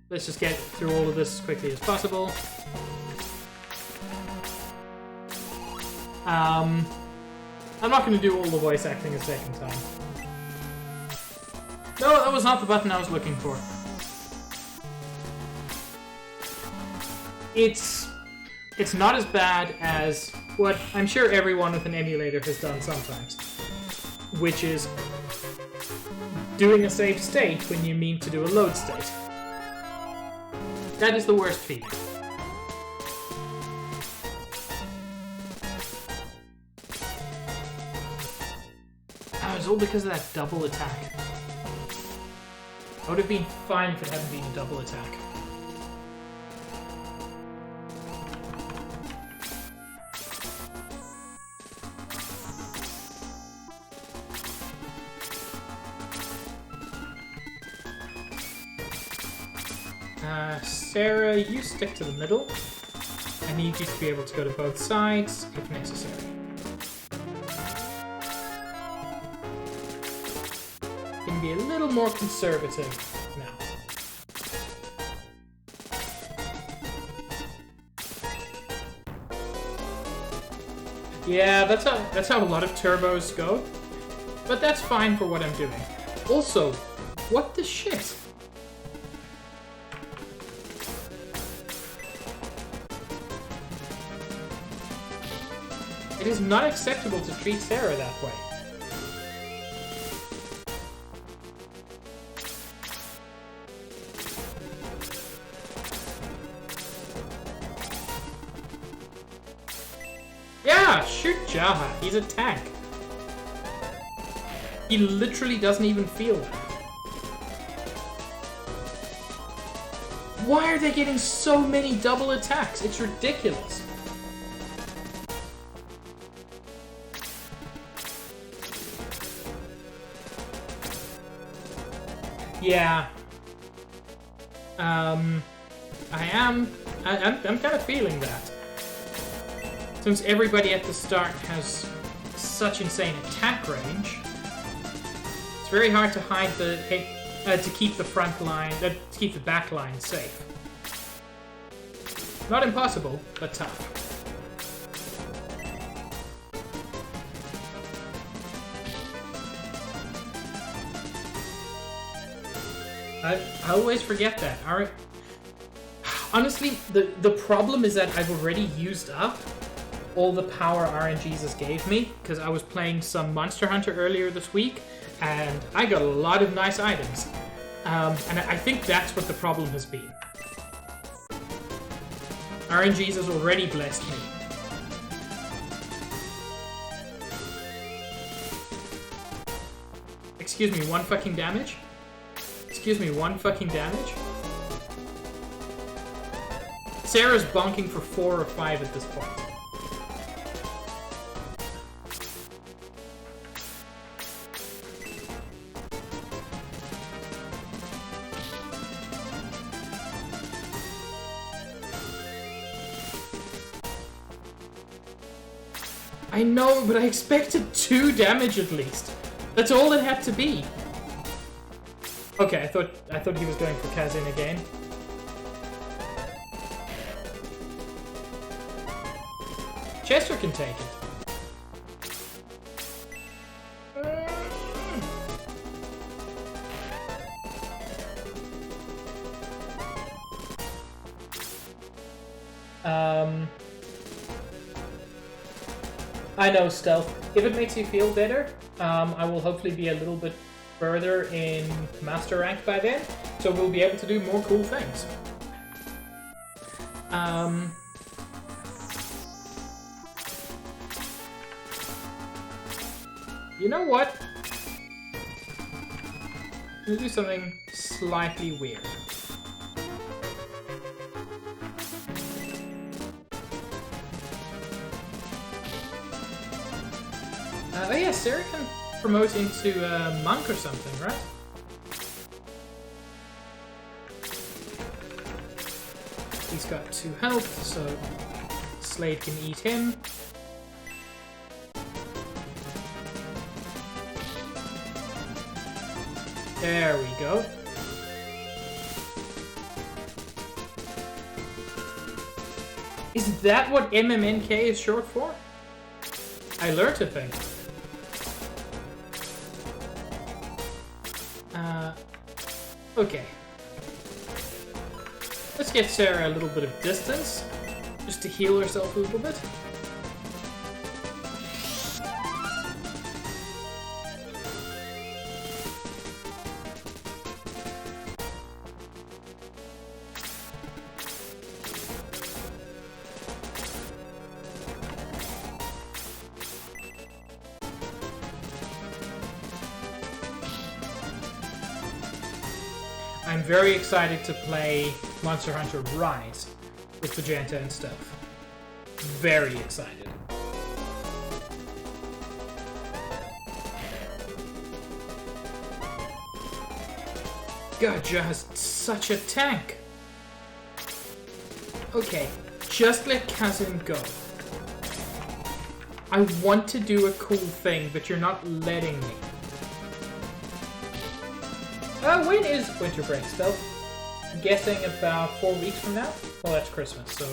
Let's just get through all of this as quickly as possible. I'm not going to do all the voice acting a second time. No, that was not the button I was looking for. It's not as bad as what I'm sure everyone with an emulator has done sometimes, which is doing a save state when you mean to do a load state. That is the worst feeling. It's all because of that double attack. I would have been fine if it hadn't been a double attack. Sarah, you stick to the middle. I need you to be able to go to both sides if necessary. Be a little more conservative now. Yeah, that's how a lot of turbos go. But that's fine for what I'm doing. Also, what the shit? It is not acceptable to treat Sarah that way. Shoot Jaha, he's a tank. He literally doesn't even feel that. Why are they getting so many double attacks? It's ridiculous. Yeah. I'm kind of feeling that. Since everybody at the start has such insane attack range, it's very hard to hide the to keep the front line, to keep the back line safe. Not impossible, but tough. I always forget that. Honestly, the problem is that I've already used up all the power RNGesus gave me, because I was playing some Monster Hunter earlier this week, and I got a lot of nice items. And I think that's what the problem has been. RNGesus already blessed me. Excuse me, 1 fucking damage? Excuse me, 1 fucking damage? Sarah's bonking for 4 or 5 at this point. I know, but I expected 2 damage at least. That's all it had to be. Okay, I thought he was going for Kazin again. Chester can take it. I know, Stealth. If it makes you feel better, I will hopefully be a little bit further in Master Rank by then, so we'll be able to do more cool things. You know what? I'm gonna do something slightly weird. Oh yeah, Sarah can promote into monk or something, right? He's got 2 health, so Slade can eat him. There we go. Is that what MMNK is short for? I learned a thing. Okay. Let's get Sarah a little bit of distance, just to heal herself a little bit. I'm very excited to play Monster Hunter Rise with Magenta and stuff. Very excited. God, just such a tank. Okay, just let Kazin go. I want to do a cool thing, but you're not letting me. When is winter break, Stealth? I'm guessing about 4 weeks from now? Well, that's Christmas, so...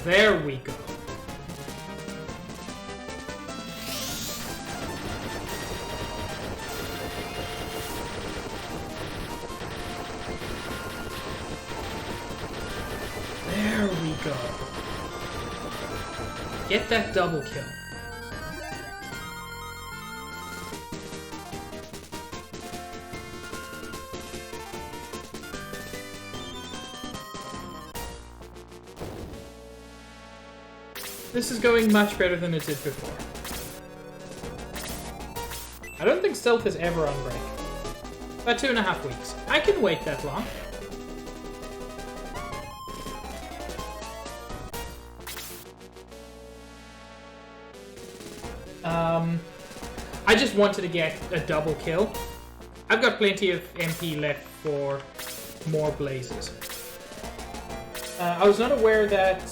There we go. There we go. Get that double kill. This is going much better than it did before. I don't think Stealth is ever on break. About 2.5 weeks. I can wait that long. I just wanted to get a double kill. I've got plenty of MP left for more blazes. I was not aware that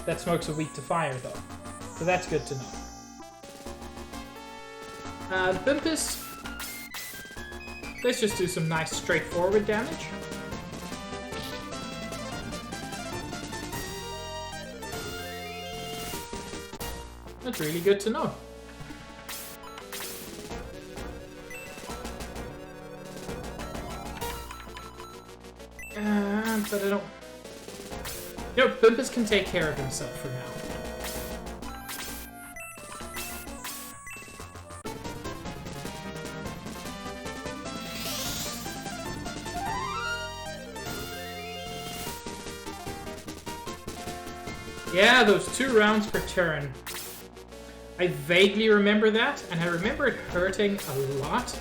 that smokes are weak to fire, though. So that's good to know. Bumpus. Let's just do some nice straightforward damage. That's really good to know. But I don't... You know, Bumpus can take care of himself for now. Yeah, those 2 rounds per turn. I vaguely remember that, and I remember it hurting a lot.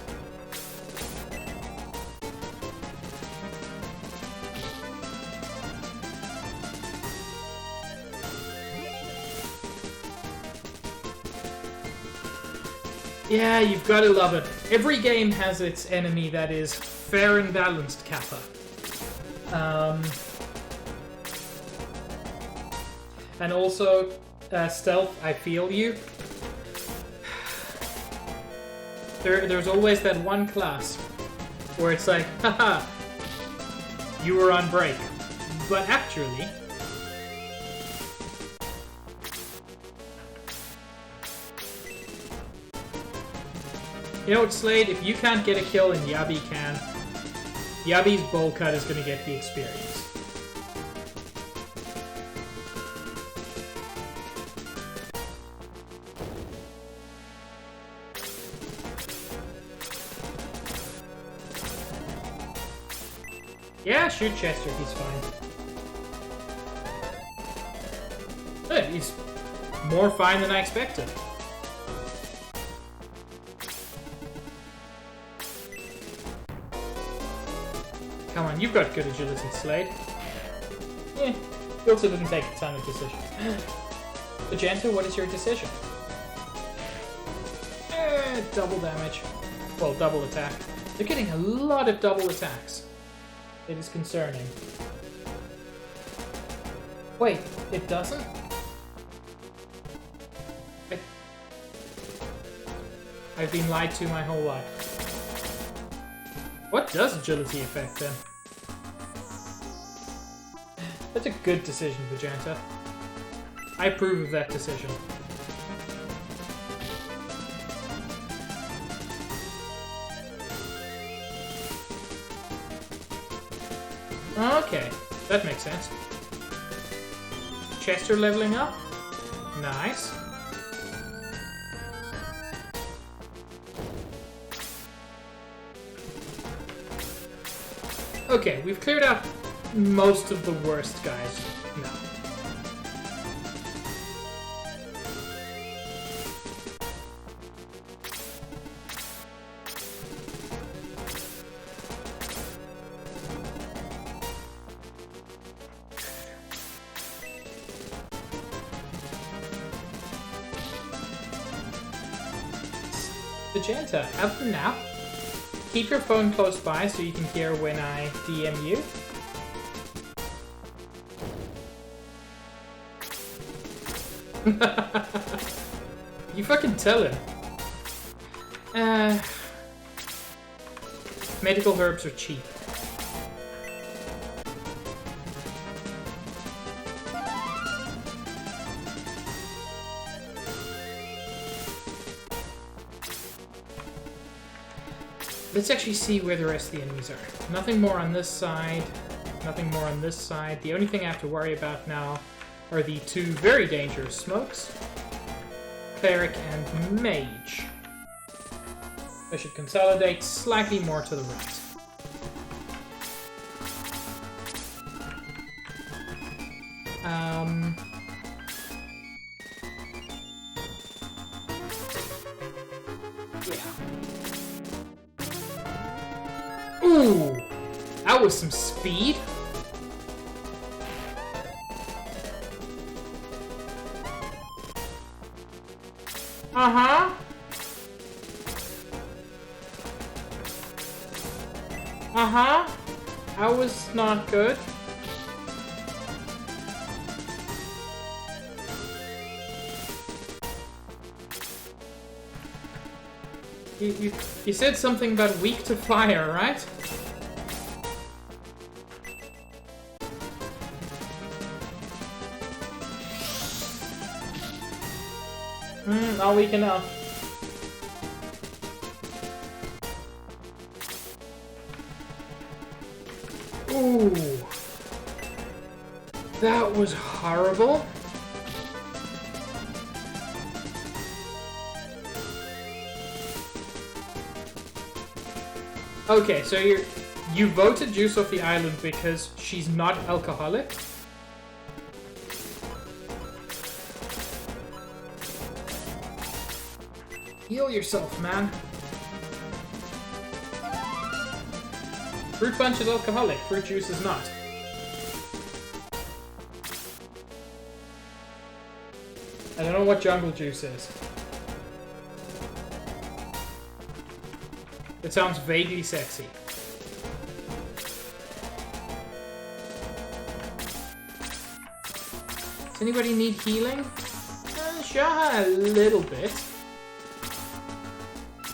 Yeah, you've got to love it. Every game has its enemy that is fair and balanced, Kappa. And also, Stealth, I feel you. There's always that one class where it's like, haha, you were on break. But actually, you know what, Slade? If you can't get a kill and Yabi can, Yabi's bowl cut is going to get the experience. Yeah, shoot Chester, he's fine. Good, he's more fine than I expected. Come on, you've got good agility, Slade. Yeah, you also didn't take a ton of decisions. Magenta, what is your decision? Double damage. Well, double attack. They're getting a lot of double attacks. It is concerning. Wait, it doesn't? I've been lied to my whole life. What does agility affect then? That's a good decision, Vegeta. I approve of that decision. Okay, that makes sense. Chester leveling up. Nice. Okay, we've cleared out most of the worst guys now. Vegeta, have the nap. Keep your phone close by so you can hear when I DM you. You fucking tell him. Medical herbs are cheap. Let's actually see where the rest of the enemies are. Nothing more on this side. Nothing more on this side. The only thing I have to worry about now are the two very dangerous smokes. Cleric and Mage. I should consolidate slightly more to the right. Ooh, that was some speed. Uh-huh. Uh-huh. That was not good. You said something about weak to fire, right? Not weak enough. Ooh. That was horrible. Okay, so you voted Juice off the island because she's not alcoholic? Heal yourself, man. Fruit Punch is alcoholic, Fruit Juice is not. I don't know what Jungle Juice is. It sounds vaguely sexy. Anybody need healing? Shaha a little bit.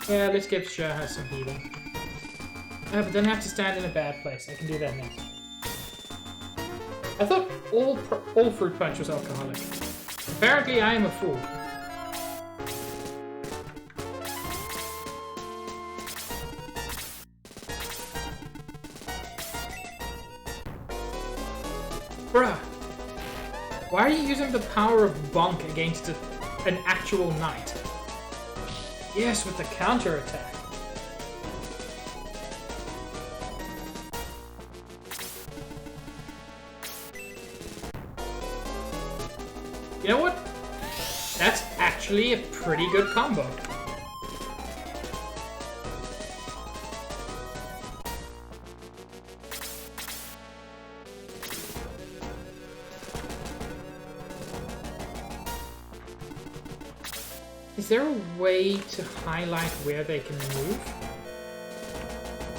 Yeah, let's give Shaha some healing. But then I have to stand in a bad place. I can do that next. I thought all fruit punch was alcoholic. Apparently I am a fool. Bruh. Why are you using the power of Bonk against an actual knight? Yes, with the counterattack. You know what? That's actually a pretty good combo. Is there a way to highlight where they can move?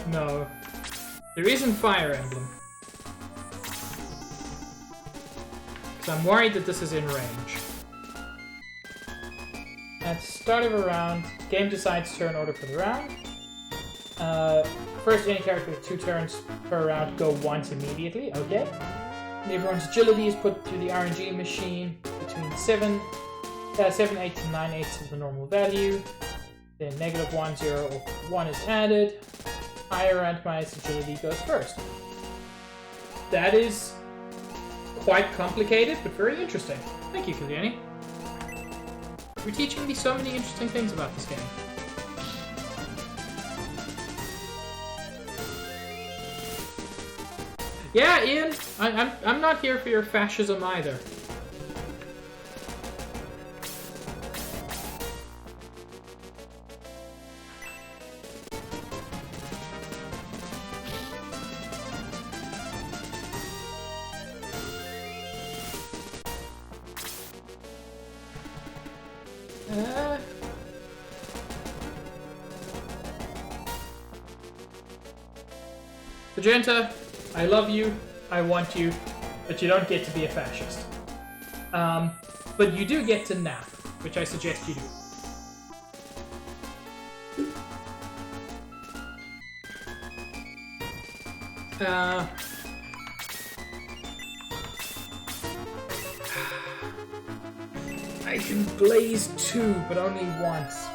No. There isn't Fire Emblem. Because I'm worried that this is in range. At the start of a round, game decides turn order for the round. First, any character with 2 turns per round go once immediately. Okay. And everyone's agility is put through the RNG machine between 7/8 to 9/8 of the normal value. Then -1, 0, or 1 is added. Higher randomized agility goes first. That is quite complicated, but very interesting. Thank you, Kiliani. You're teaching me so many interesting things about this game. Yeah, Ian, I'm not here for your fascism either. Magenta, I love you, I want you, but you don't get to be a fascist. But you do get to nap, which I suggest you do. I can blaze 2, but only once.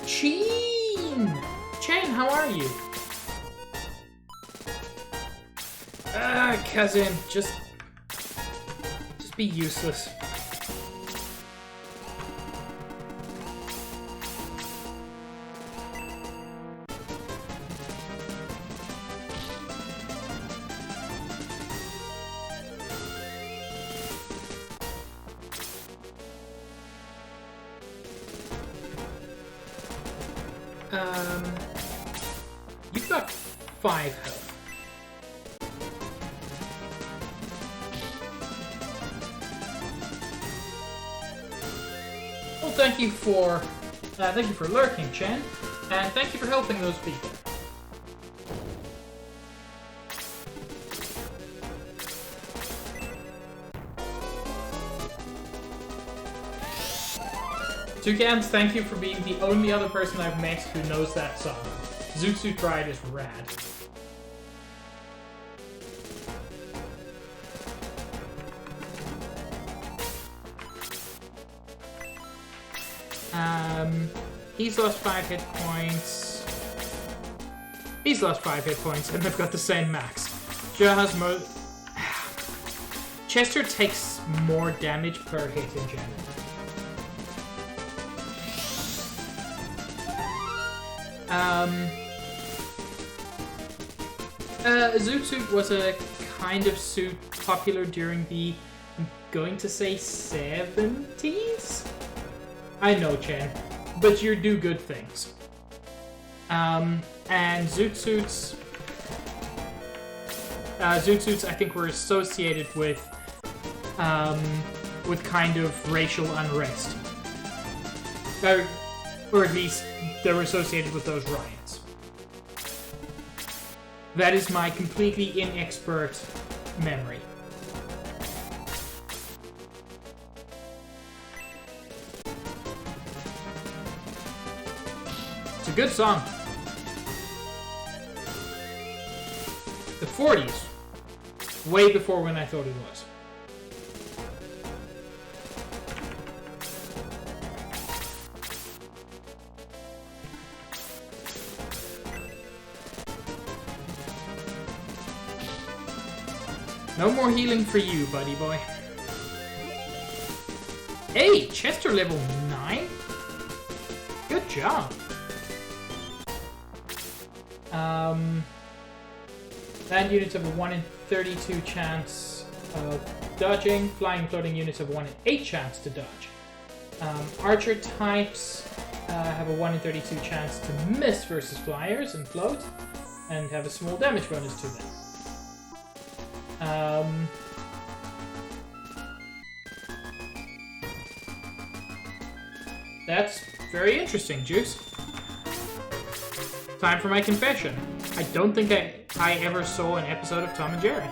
Chain! Chain, how are you? Kazin, just be useless. You've got 5 health. Well, thank you for lurking, Chen, and thank you for helping those people. Toucans, thank you for being the only other person I've met who knows that song. Zoot Suit Ride is rad. He's lost 5 hit points. He's lost 5 hit points, and they've got the same max. Jaha's Chester takes more damage per hit in general. Zoot Suit was a kind of suit popular during the, I'm going to say 70s? I know, Chen, but you do good things. And Zoot Suits, I think, were associated with kind of racial unrest. Or at least they were associated with those riots. That is my completely inexpert memory. good song. The 40s. Way before when I thought it was. No more healing for you, buddy boy. Hey, Chester level 9? Good job. Land units have a 1 in 32 chance of dodging. Flying floating units have a 1 in 8 chance to dodge. Archer types have a 1 in 32 chance to miss versus flyers and float, and have a small damage bonus to them. That's very interesting, Juice. Time for my confession. I don't think I ever saw an episode of Tom and Jerry.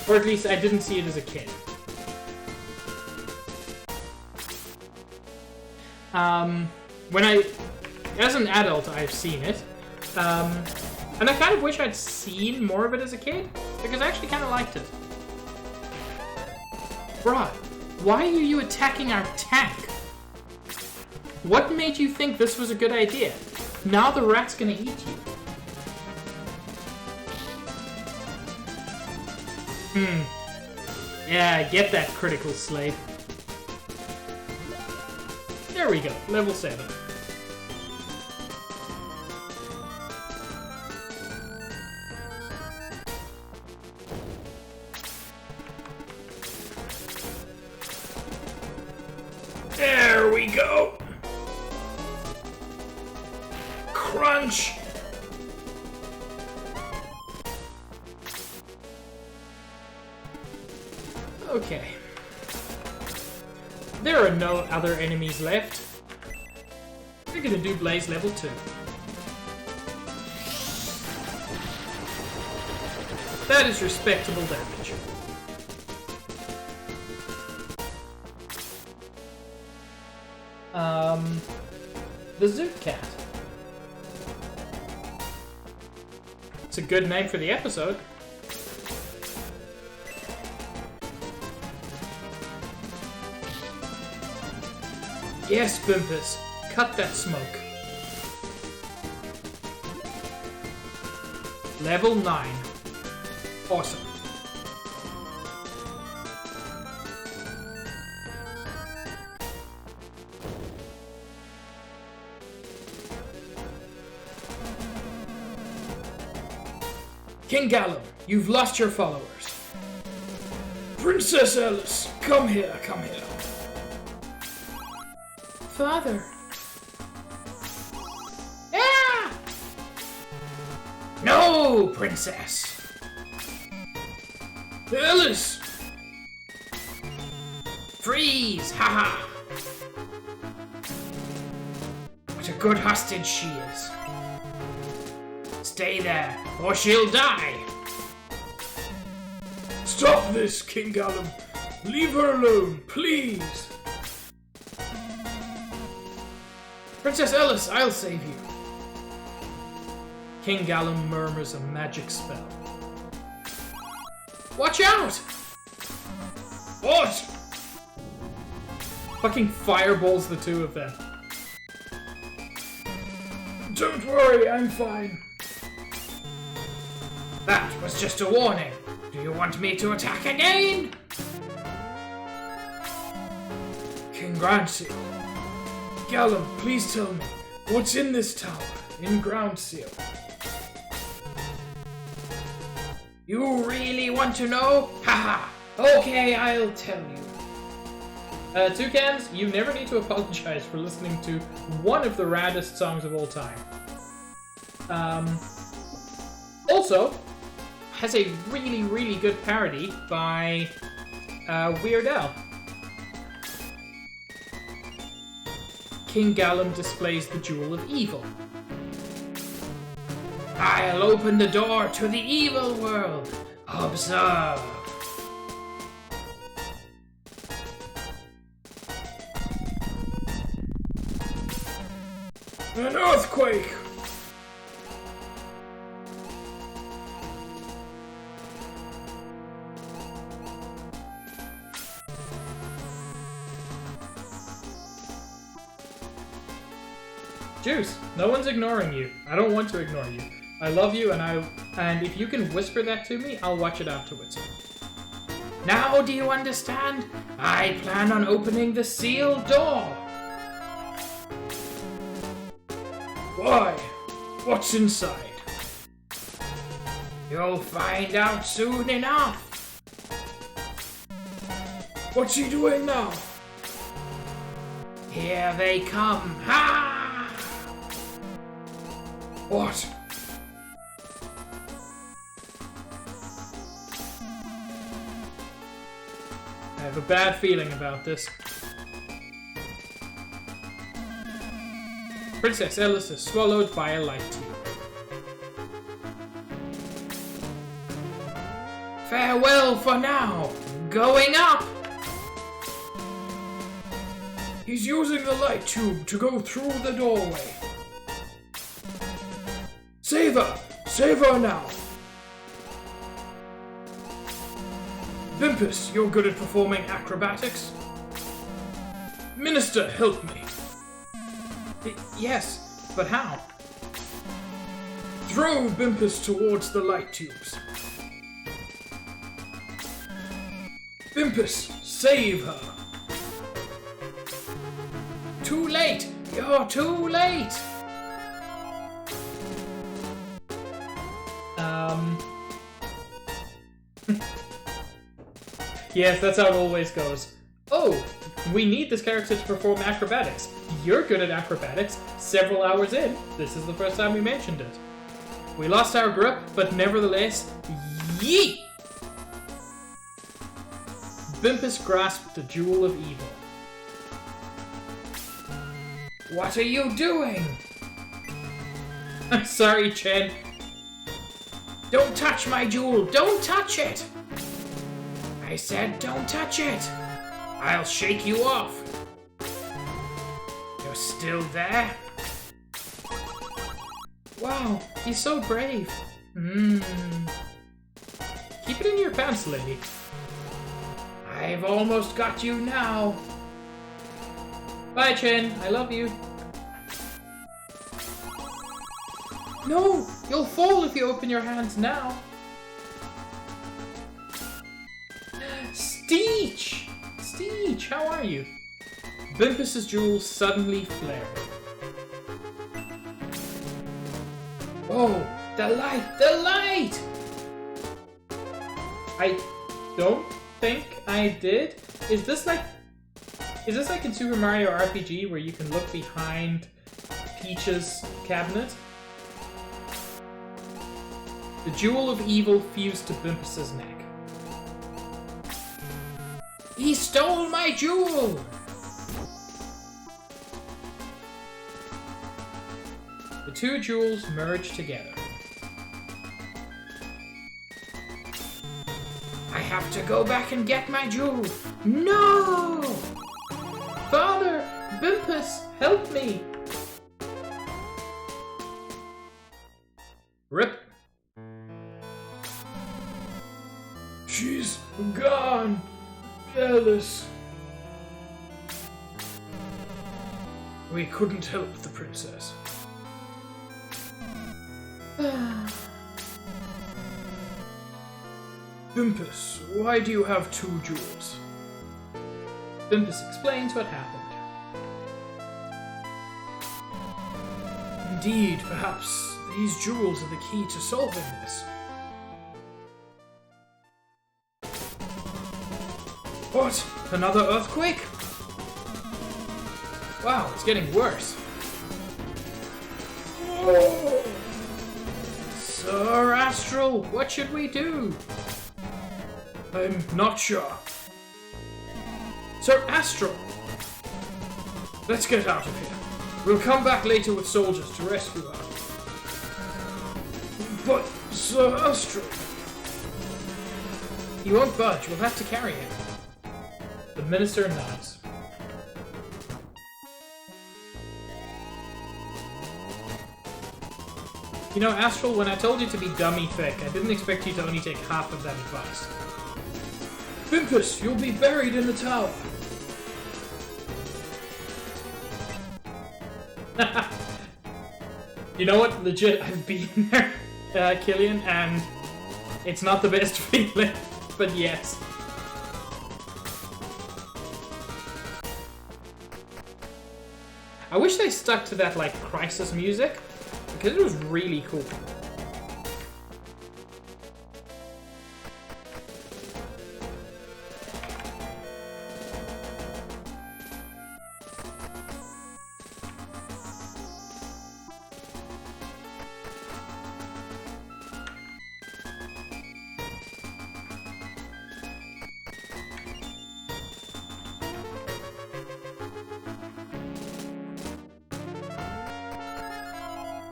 Or at least I didn't see it as a kid. As an adult, I've seen it. And I kind of wish I'd seen more of it as a kid, because I actually kind of liked it. Bruh, why are you attacking our tank? What made you think this was a good idea? Now the rat's gonna eat you. Yeah, I get that, critical slave. There we go, level 7. There we go! Crunch! Okay. There are no other enemies left. We're gonna do Blaze level 2. That is respectable damage. The Zoot Cat. It's a good name for the episode. Yes, Bumpus. Cut that smoke. Level 9. Awesome. King Gallum, you've lost your followers. Princess Alice, come here, come here. Father. Ah! No, Princess. Alice. Freeze, haha. What a good hostage she is. Stay there, or she'll die! Stop this, King Gallum! Leave her alone, please! Princess Alice, I'll save you. King Gallum murmurs a magic spell. Watch out! What? Fucking fireballs the two of them. Don't worry, I'm fine. That was just a warning. Do you want me to attack again? King Groundseal. Gallum, please tell me, what's in this tower, in Groundseal? You really want to know? Haha! Okay, I'll tell you. Toucans, you never need to apologize for listening to one of the raddest songs of all time. Also, has a really, really good parody by Weird Al. King Gallum displays the Jewel of Evil. I'll open the door to the evil world. Observe. An earthquake! Juice, no one's ignoring you. I don't want to ignore you. I love you, and if you can whisper that to me, I'll watch it afterwards. Now do you understand? I plan on opening the sealed door. Why? What's inside? You'll find out soon enough. What's he doing now? Here they come. Ha! What? I have a bad feeling about this. Princess Ellis is swallowed by a light tube. Farewell for now. Going up! He's using the light tube to go through the doorway. Save her! Save her now! Bimpus, you're good at performing acrobatics. Minister, help me. Yes, but how? Throw Bimpus towards the light tubes. Bimpus, save her! Too late! You're too late! Yes, that's how it always goes. Oh, we need this character to perform acrobatics. You're good at acrobatics. Several hours in, this is the first time we mentioned it. We lost our grip, but nevertheless, yeet! Bimpus grasped the Jewel of Evil. What are you doing? I'm sorry, Chen. Don't touch my jewel! Don't touch it! I said don't touch it! I'll shake you off. You're still there? Wow, he's so brave. Keep it in your pants, lady. I've almost got you now. Bye, Chen. I love you. No! You'll fall if you open your hands now. Stitch! Stitch, how are you? Bimpus's jewel suddenly flared. Oh, the light! The light! I don't think I did. Is this like in Super Mario RPG where you can look behind Peach's cabinet? The Jewel of Evil fused to Bimpus's neck. He stole my jewel! The two jewels merged together. I have to go back and get my jewel. No! Father! Bimpus, help me! Rip. She's gone. Alice. We couldn't help the princess. Bimpus, why do you have two jewels? Bimpus explains what happened. Indeed, perhaps these jewels are the key to solving this. What? Another earthquake? Wow, it's getting worse. Oh. Sir Astral, what should we do? I'm not sure. Sir Astral! Let's get out of here. We'll come back later with soldiers to rescue her. But, Sir Astral... He won't budge. We'll have to carry him. The minister nods. You know, Astral, when I told you to be dummy thick, I didn't expect you to only take half of that advice. Pimpus, you'll be buried in the tower. You know what? Legit, I've been there, Killian, and it's not the best feeling, but yes. I wish they stuck to that, like, Crisis music, because it was really cool.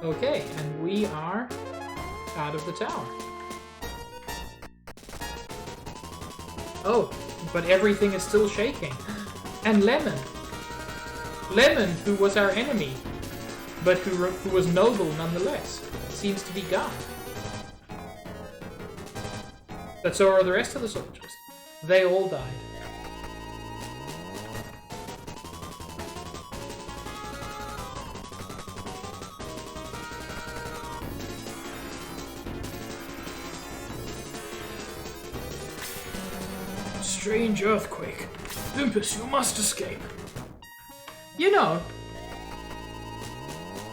Okay, and we are out of the tower. Oh, but everything is still shaking. And Lemon! Lemon, who was our enemy, but who was noble nonetheless, seems to be gone. But so are the rest of the soldiers. They all died. Strange earthquake. Pimpus, you must escape. You know.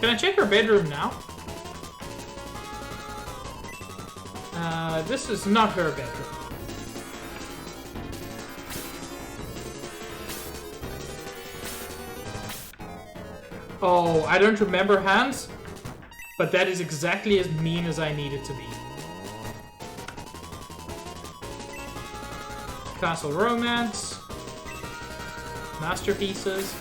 Can I check her bedroom now? This is not her bedroom. Oh, I don't remember Hans, but that is exactly as mean as I need it to be. Castle Romance, Masterpieces.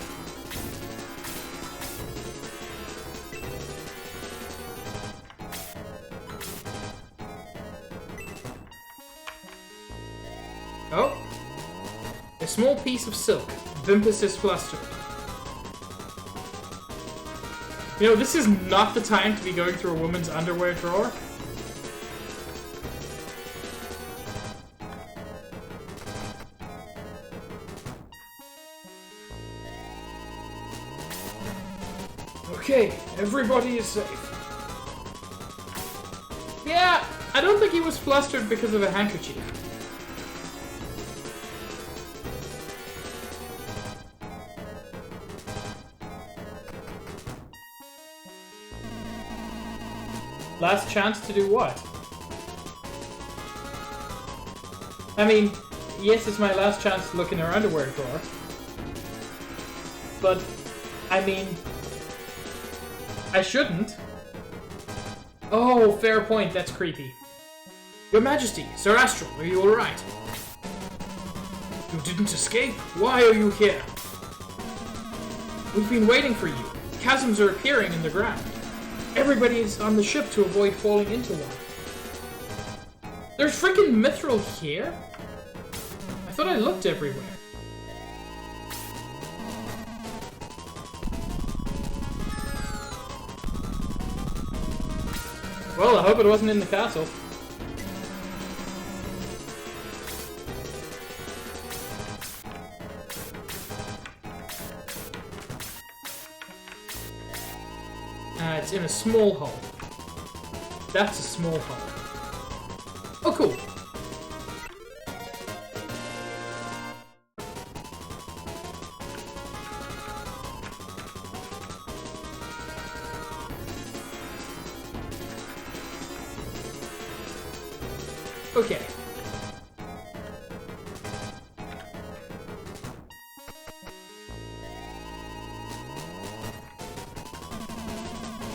Oh, a small piece of silk. Vimpus is flustered. You know, this is not the time to be going through a woman's underwear drawer. Okay, everybody is safe. Yeah, I don't think he was flustered because of a handkerchief. Last chance to do what? I mean, yes, it's my last chance to look in her underwear drawer. But, I mean, I shouldn't. Oh, fair point, that's creepy. Your Majesty, Sir Astral, are you alright? You didn't escape? Why are you here? We've been waiting for you. Chasms are appearing in the ground. Everybody is on the ship to avoid falling into one. There's freaking mithril here? I thought I looked everywhere. Well, I hope it wasn't in the castle. It's in a small hole. That's a small hole. Oh, cool. Okay.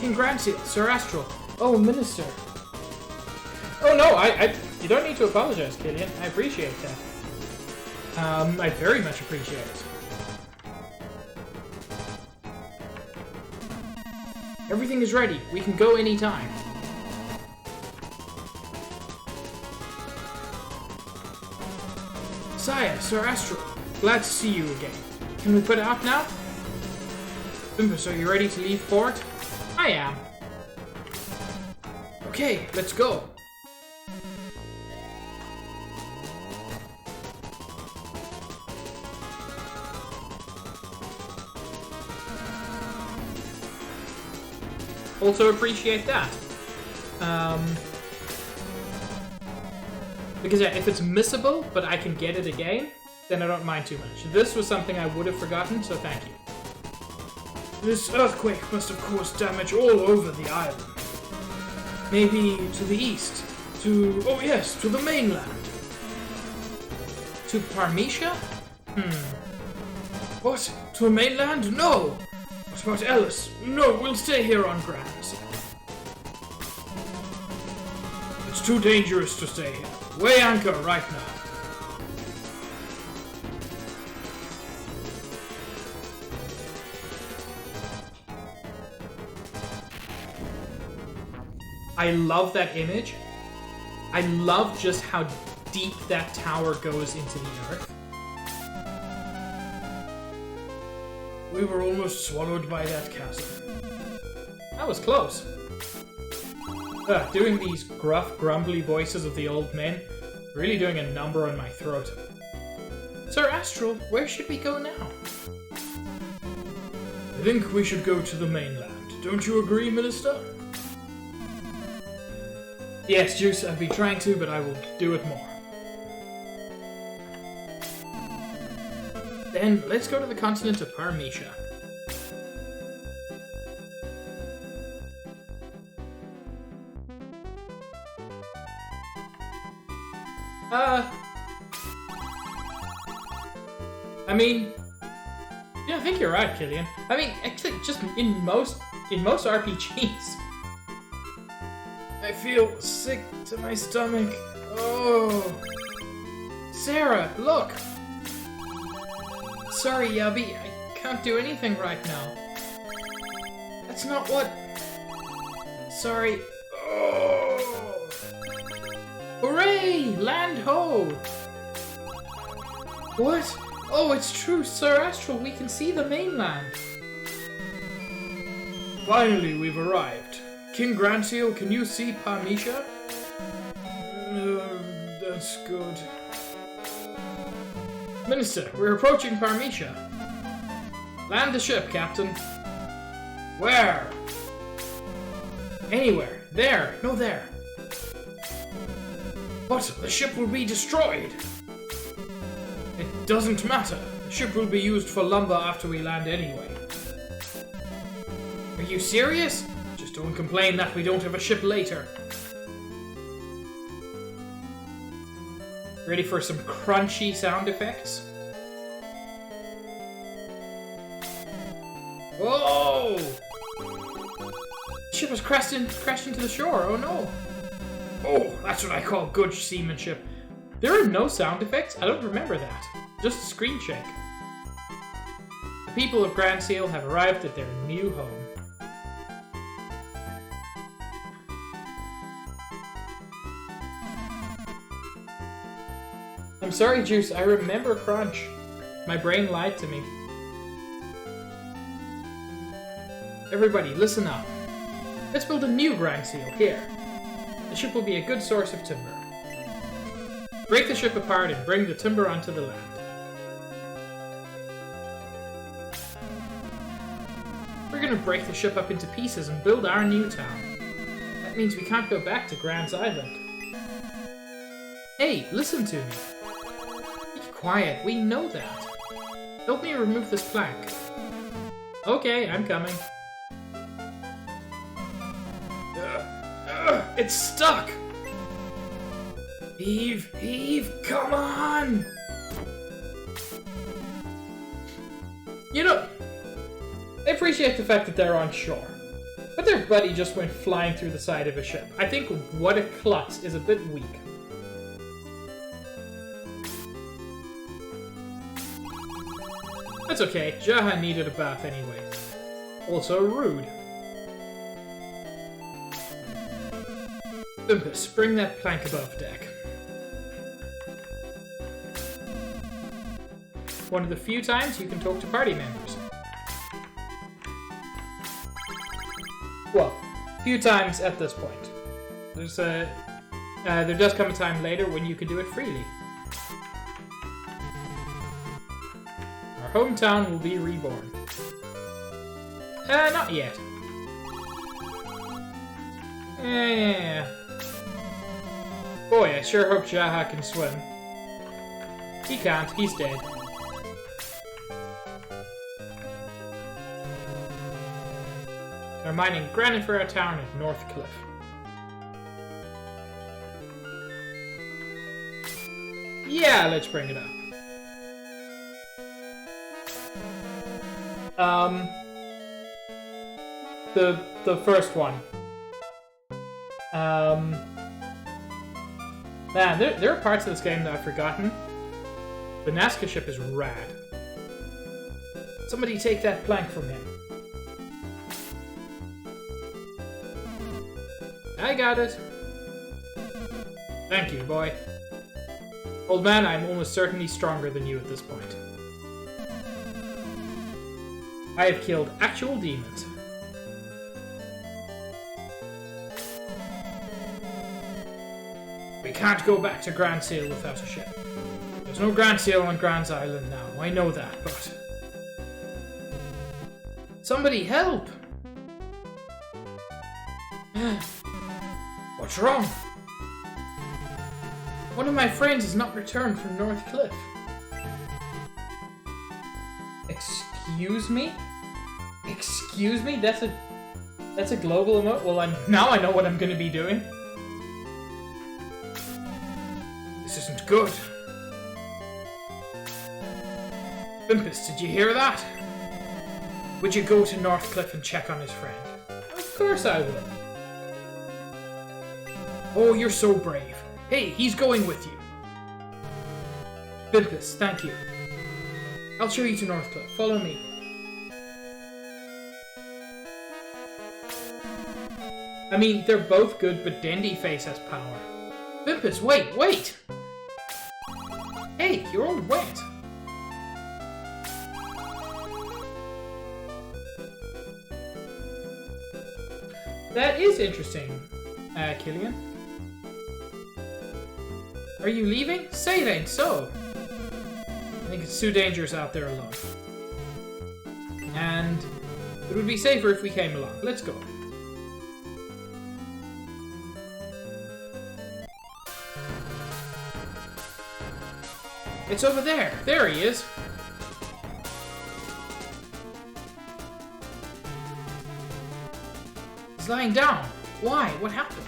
Congrats, Sir Astral. Oh, Minister. Oh no, you don't need to apologize, Killian. I appreciate that. I very much appreciate it. Everything is ready. We can go anytime. Saya, Sir Astral, glad to see you again. Can we put out now? Bimbus, are you ready to leave port? I am. Okay, let's go. Also appreciate that. Because yeah, if it's missable, but I can get it again, then I don't mind too much. This was something I would have forgotten, so thank you. This earthquake must have caused damage all over the island. Maybe to the east, oh yes, to the mainland. To Parmesia? What? To the mainland? No! What about Ellis? No, we'll stay here on Grams. It's too dangerous to stay here. Weigh anchor right now. I love that image. I love just how deep that tower goes into the earth. We were almost swallowed by that chasm. That was close. Doing these gruff, grumbly voices of the old men, really doing a number on my throat. Sir Astral, where should we go now? I think we should go to the mainland. Don't you agree, Minister? Yes, Juice, I've been trying to, but I will do it more. Then, let's go to the continent of Parmesia. I mean, yeah, I think you're right, Killian. I mean, actually, just in most RPGs, I feel sick to my stomach. Oh, Sarah, look. Sorry, Yubby, I can't do anything right now. That's not what. Sorry. Oh. Hooray! Land ho! What? Oh, it's true, Sir Astral, we can see the mainland. Finally, we've arrived. King Granseal, can you see Parmesia? That's good. Minister, we're approaching Parmesia. Land the ship, Captain. Where? Anywhere. There. No, there. What? The ship will be destroyed. It doesn't matter. The ship will be used for lumber after we land anyway. Are you serious? Just don't complain that we don't have a ship later. Ready for some crunchy sound effects? Whoa! The ship has crashed into the shore, oh no! Oh, that's what I call good seamanship. There are no sound effects? I don't remember that. Just a screen shake. The people of Granseal have arrived at their new home. I'm sorry, Juice, I remember Crunch. My brain lied to me. Everybody, listen up. Let's build a new Granseal here. The ship will be a good source of timber. Break the ship apart and bring the timber onto the land. We're gonna break the ship up into pieces and build our new town. That means we can't go back to Grand's Island. Hey, listen to me. Be quiet, we know that. Help me remove this plank. Okay, I'm coming. It's stuck! Heave, come on! You know, I appreciate the fact that they're on shore, but their buddy just went flying through the side of a ship. I think what a klutz is a bit weak. That's okay, Jahan needed a bath anyway. Also rude. Bimbus, bring that plank above deck. one of the few times you can talk to party members. Well, few times at this point. There does come a time later when you can do it freely. Our hometown will be reborn. Not yet. Yeah. Boy, I sure hope Jaha can swim. He can't, he's dead. They're mining granite for our town at North Cliff. Yeah, let's bring it up. The first one. Man, there are parts of this game that I've forgotten. The Nazca ship is rad. Somebody take that plank from him. I got it. Thank you, boy. Old man, I'm almost certainly stronger than you at this point. I have killed actual demons. We can't go back to Grand Sail without a ship. There's no Grand Sail on Grand's Island now, I know that, but... Somebody help! What's wrong? One of my friends has not returned from North Cliff. Excuse me? Excuse me? That's a global emote? Well, now I know what I'm gonna be doing. This isn't good. Bimpus, did you hear that? Would you go to North Cliff and check on his friend? Of course I will. Oh, you're so brave. Hey, he's going with you. Bimpus, thank you. I'll show you to North Cliff. Follow me. I mean, they're both good, but Dendyface has power. Bimpus, wait! Hey, you're all wet. That is interesting, Killian. Are you leaving? Say it ain't so. I think it's too dangerous out there alone. And it would be safer if we came along. Let's go. It's over there. There he is. He's lying down. Why? What happened?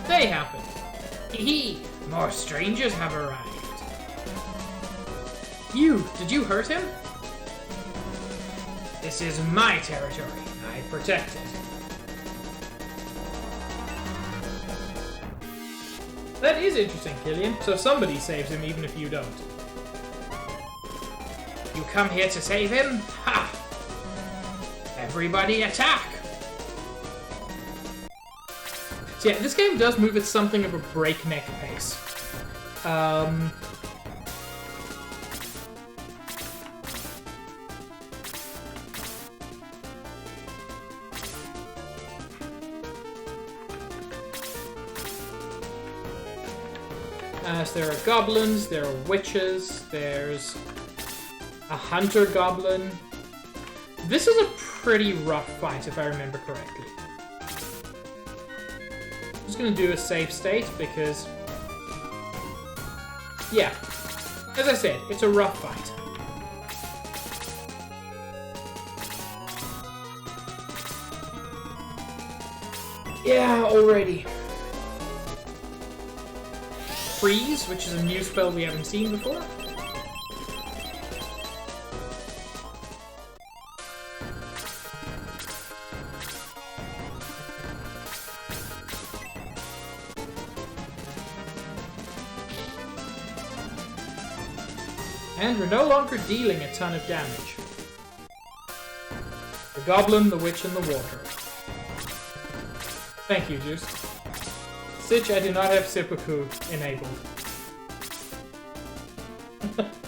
They happened. Hee. More strangers have arrived. Did you hurt him? This is my territory. I protect it. That is interesting, Killian. So somebody saves him even if you don't. You come here to save him? Ha! Everybody attack! So yeah, this game does move at something of a breakneck pace. So there are goblins, there are witches, there's a hunter goblin. This is a pretty rough fight, if I remember correctly. I'm just going to do a save state because, yeah, as I said, it's a rough fight. Yeah, already. Freeze, which is a new spell we haven't seen before. And we're no longer dealing a ton of damage. The goblin, the witch, and the water. Thank you, Juice. Stitch, I do not have seppuku enabled.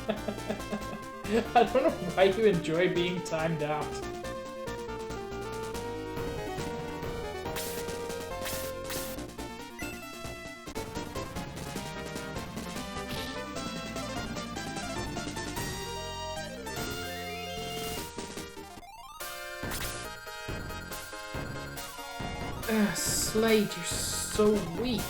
I don't know why you enjoy being timed out. Slade, you're so weak.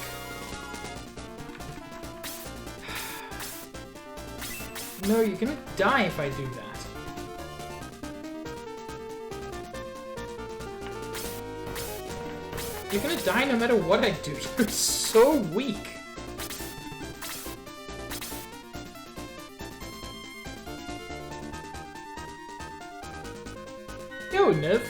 No, you're gonna die if I do that. You're gonna die no matter what I do. You're so weak. Yo, Niv.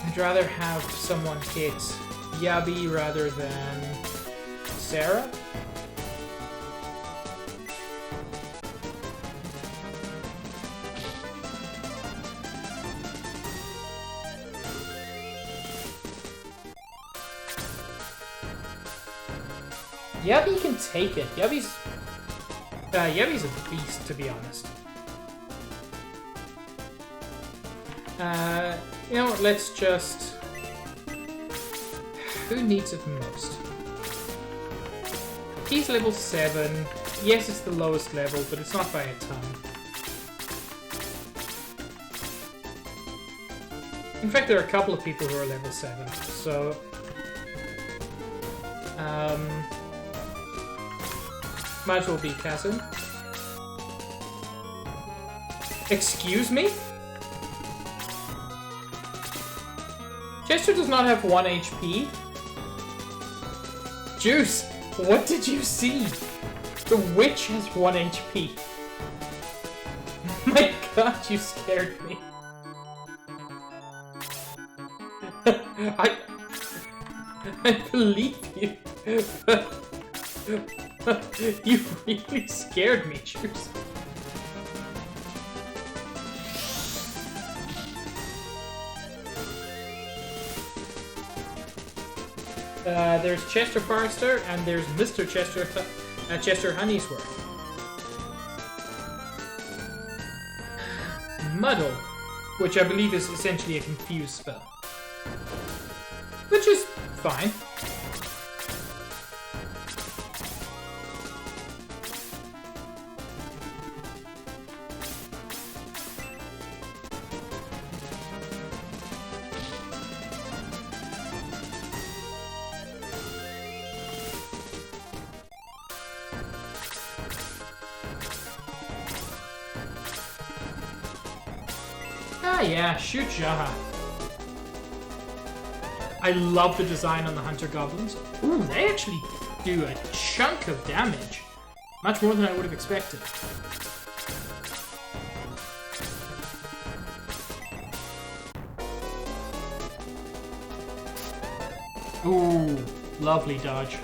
I'd rather have someone hit Yabi rather than Sarah. Yabi can take it. Yabi's a beast, to be honest. You know, let's just... Who needs it most? He's level 7. Yes, it's the lowest level, but it's not by a ton. In fact, there are a couple of people who are level 7, so... Might as well be Kasim. Excuse me? Chester does not have 1 HP. Juice, what did you see? The witch has 1 HP. My god, you scared me. I believe you. You really scared me, Juice. There's Chester Forrester and there's Mr. Chester Honeyworth. Muddle, which I believe is essentially a confuse spell. Which is fine. Yeah, shoot Jaha. I love the design on the Hunter Goblins. Ooh, they actually do a chunk of damage. Much more than I would have expected. Ooh, lovely dodge.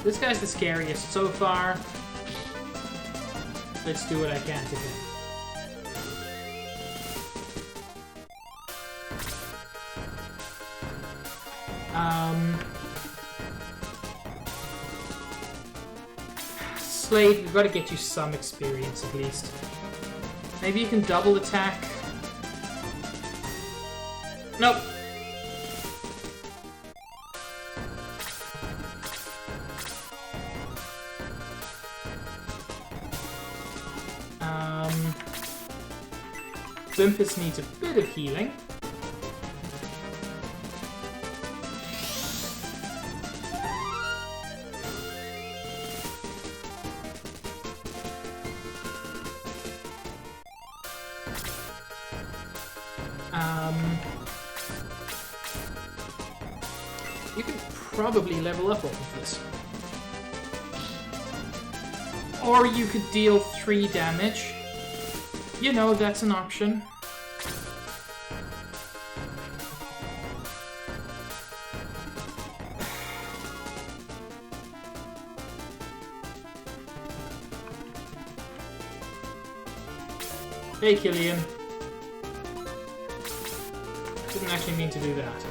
This guy's the scariest so far. Let's do what I can to him. Slade, we've got to get you some experience at least. Maybe you can double attack. Nope. Bumpus needs a bit of healing. You can probably level up off of this. Or you could deal 3 damage. You know, that's an option. Hey, Killian. Didn't actually mean to do that.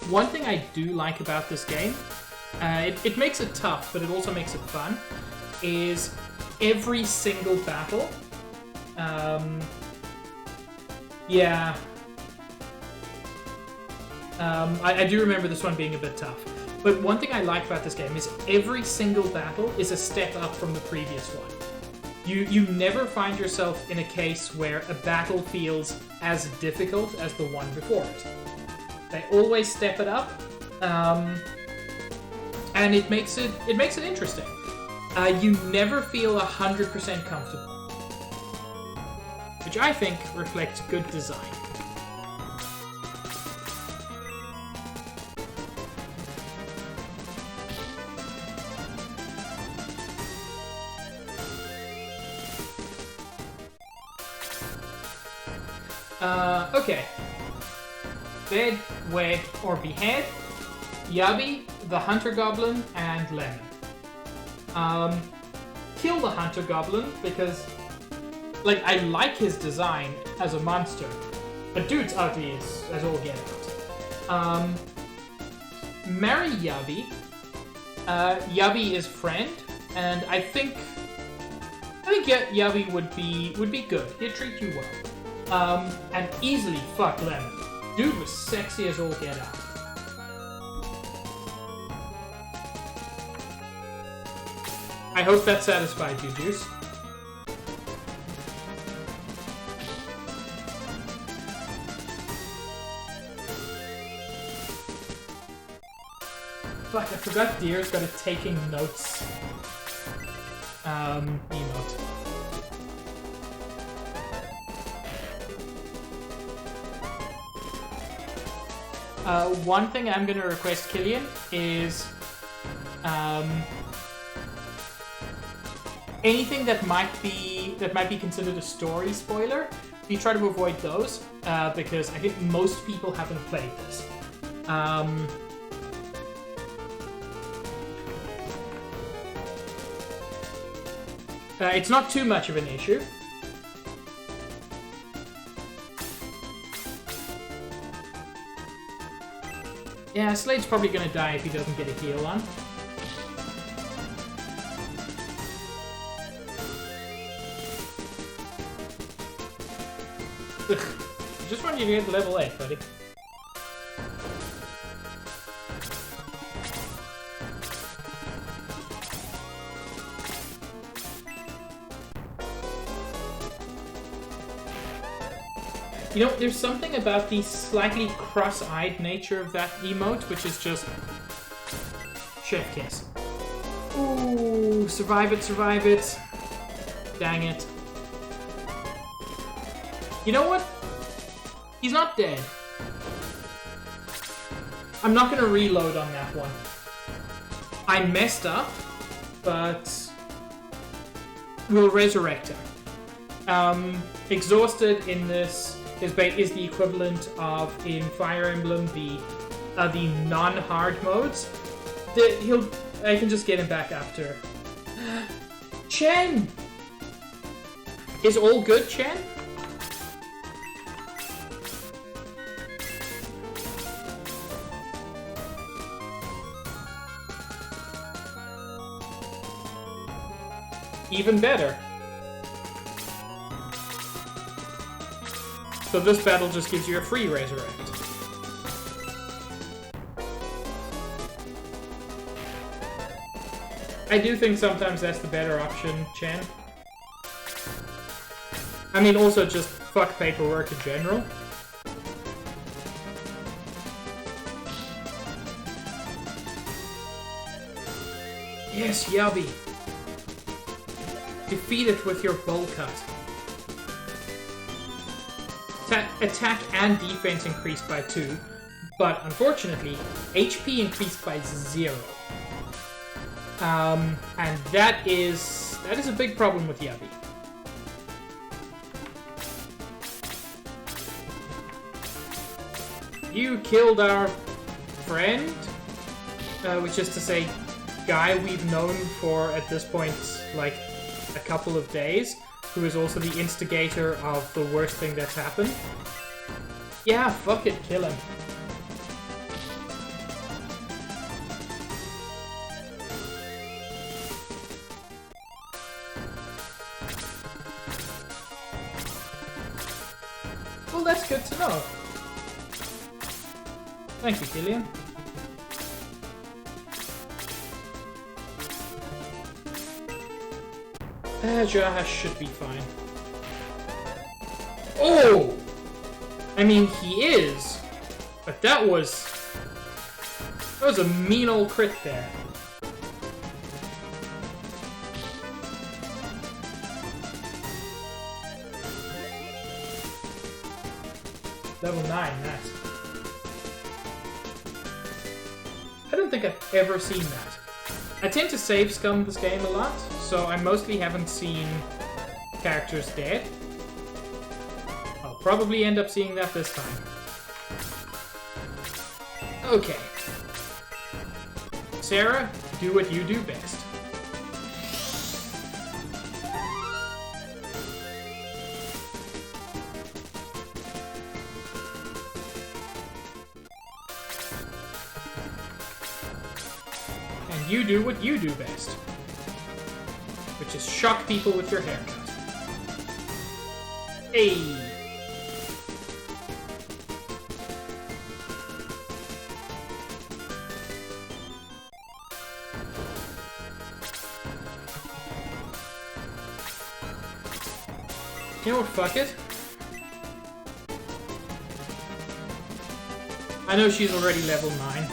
One thing I do like about this game, it makes it tough, but it also makes it fun, is every single battle. Yeah. I do remember this one being a bit tough. But one thing I like about this game is every single battle is a step up from the previous one. You never find yourself in a case where a battle feels as difficult as the one before it. They always step it up, and it makes it interesting. You never feel 100% comfortable, which I think reflects good design. Okay. Bed, Wed, or Behead, Yubby, the Hunter Goblin, and Lemon. Kill the Hunter Goblin because, like, I like his design as a monster, but dude's ugly as all get out. Marry Yubby. Yubby is friend, and I think Yubby would be good. He'd treat you well. And easily fuck Lemon. Dude was sexy as all get out. I hope that satisfied you, Juice. Fuck, I forgot Deer's got a taking notes emote. One thing I'm gonna request Killian is anything that might be considered a story spoiler. You try to avoid those because I think most people haven't played this. It's not too much of an issue. Yeah, Slade's probably gonna die if he doesn't get a heal on. Ugh. Just want you to get to level 8, buddy. You know, there's something about the slightly cross-eyed nature of that emote, which is just... chef kiss. Ooh, survive it, survive it. Dang it. You know what? He's not dead. I'm not gonna reload on that one. I messed up, but we'll resurrect him. Exhausted in this is the equivalent of in Fire Emblem the non-hard modes. I can just get him back after. Chen! Is all good, Chen? Even better. So this battle just gives you a free resurrect. I do think sometimes that's the better option, Chen. I mean, also just fuck paperwork in general. Yes, Yubby. Defeat it with your bowl cut. Attack and defense increased by 2, but unfortunately, HP increased by 0. And that is a big problem with Yubby. You killed our friend? Which is to say, guy we've known for, at this point, like, a couple of days, who is also the instigator of the worst thing that's happened. Yeah, fuck it, kill him. Well, that's good to know. Thank you, Killian. Jaha should be fine. Oh! I mean, he is, but that was a mean old crit there. Level 9, nice. I don't think I've ever seen that. I tend to save scum this game a lot, so I mostly haven't seen characters dead. I'll probably end up seeing that this time. Okay. Sarah, do what you do best. You do what you do best, which is shock people with your haircut. Hey! You know what, fuck it. I know she's already level 9.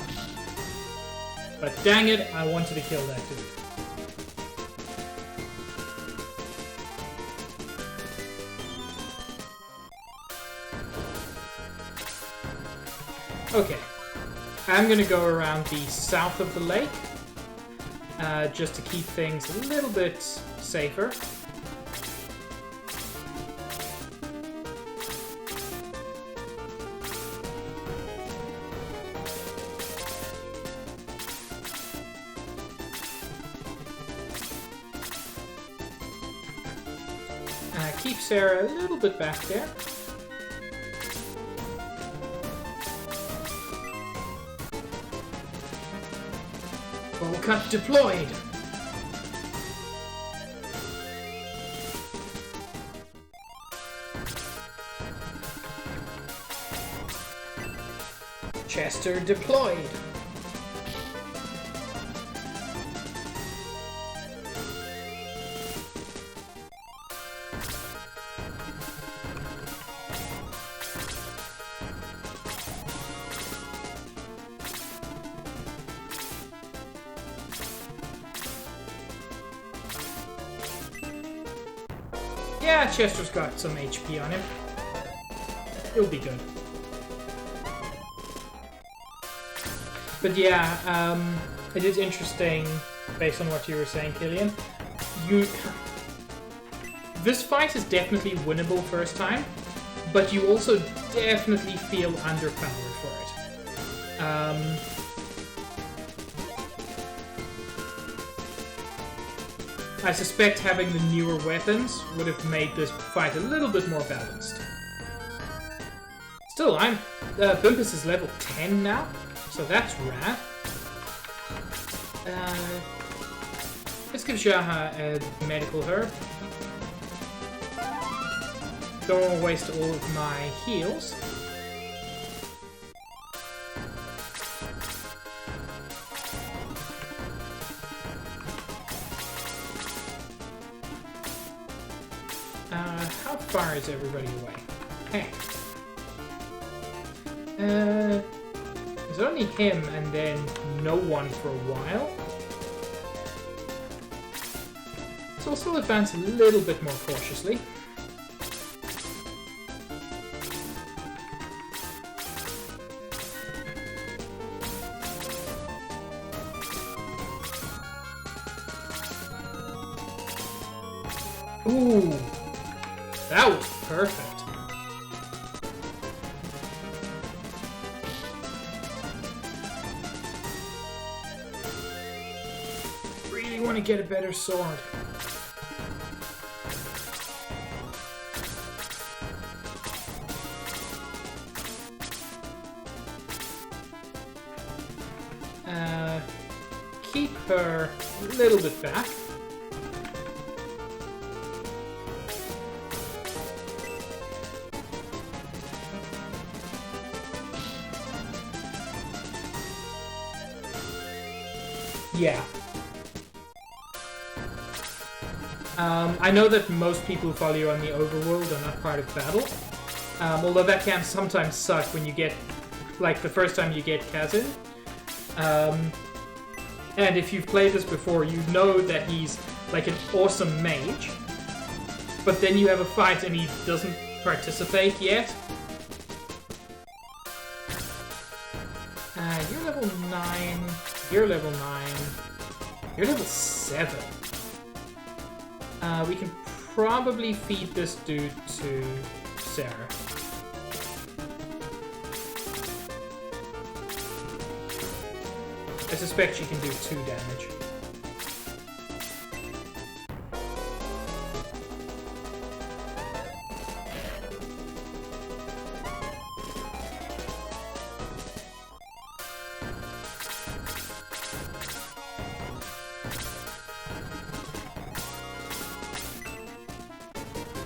But dang it, I wanted to kill that dude. Okay. I'm gonna go around the south of the lake, just to keep things a little bit safer. Keep Sarah a little bit back there. Bowl cut deployed. Chester deployed. Yeah, Chester's got some HP on him. He'll be good. But yeah, it is interesting, based on what you were saying, Killian. This fight is definitely winnable first time, but you also definitely feel underpowered for it. I suspect having the newer weapons would have made this fight a little bit more balanced. Still, Bumpus is level 10 now, so that's rad. Let's give Jaha a medical herb. Don't want to waste all of my heals. How far is everybody away? Hey. There's only him and then no one for a while. So we'll still advance a little bit more cautiously. Ooh, that was perfect. really want to get a better sword. Keep her a little bit back. Yeah. I know that most people who follow you on the overworld are not part of battle. Although that can sometimes suck when you get, like, the first time you get Kazin. And if you've played this before, you know that he's, like, an awesome mage. But then you have a fight and he doesn't participate yet. You're level 9. You're level 9. You're level 7. We can probably feed this dude to Sarah. I suspect she can do 2 damage.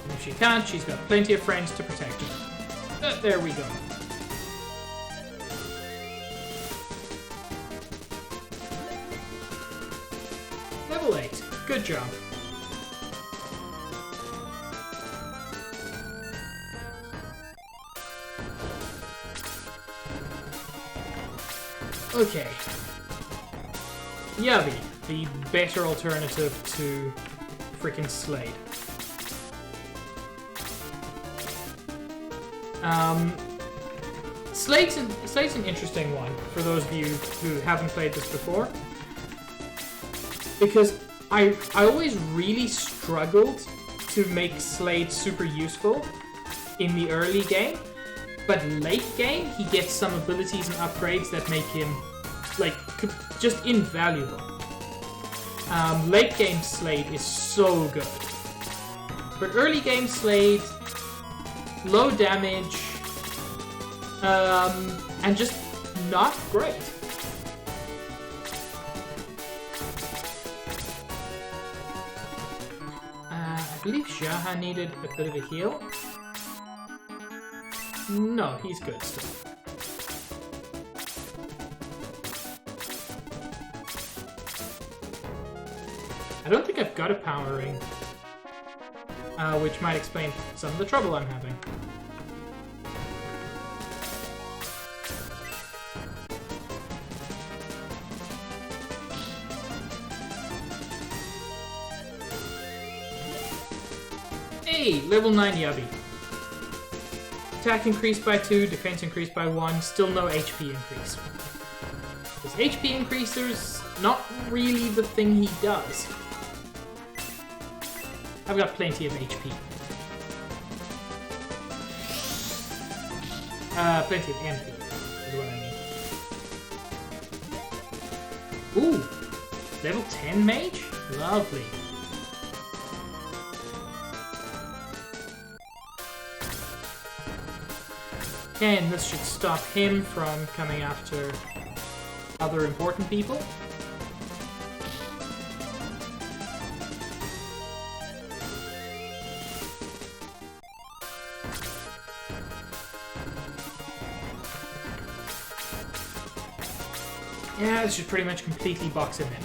And if she can't, she's got plenty of friends to protect her. There we go. Level 8. Good job. Okay. Yavi, the better alternative to freaking Slade. Slade's an interesting one for those of you who haven't played this before. Because I always really struggled to make Slade super useful in the early game, but late game he gets some abilities and upgrades that make him like just invaluable. Late game Slade is so good, but early game Slade, low damage, and just not great. I believe Jaha needed a bit of a heal. No, he's good still. I don't think I've got a power ring, which might explain some of the trouble I'm having. Hey, level 9 Yabi. Attack increased by 2, defense increased by 1, still no HP increase. His HP increaser's not really the thing he does. I've got plenty of HP. Plenty of MP is what I mean. Ooh, level 10 mage? Lovely. And this should stop him from coming after other important people. Yeah, this should pretty much completely box him in.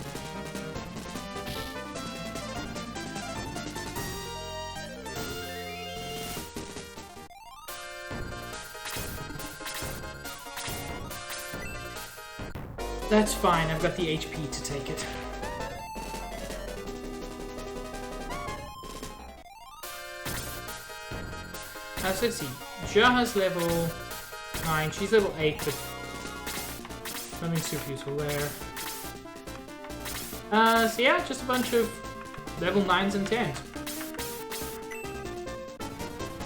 That's fine, I've got the HP to take it. So let's see. Jaha's level 9, she's level 8, but nothing super useful there. So yeah, just a bunch of level 9s and 10s.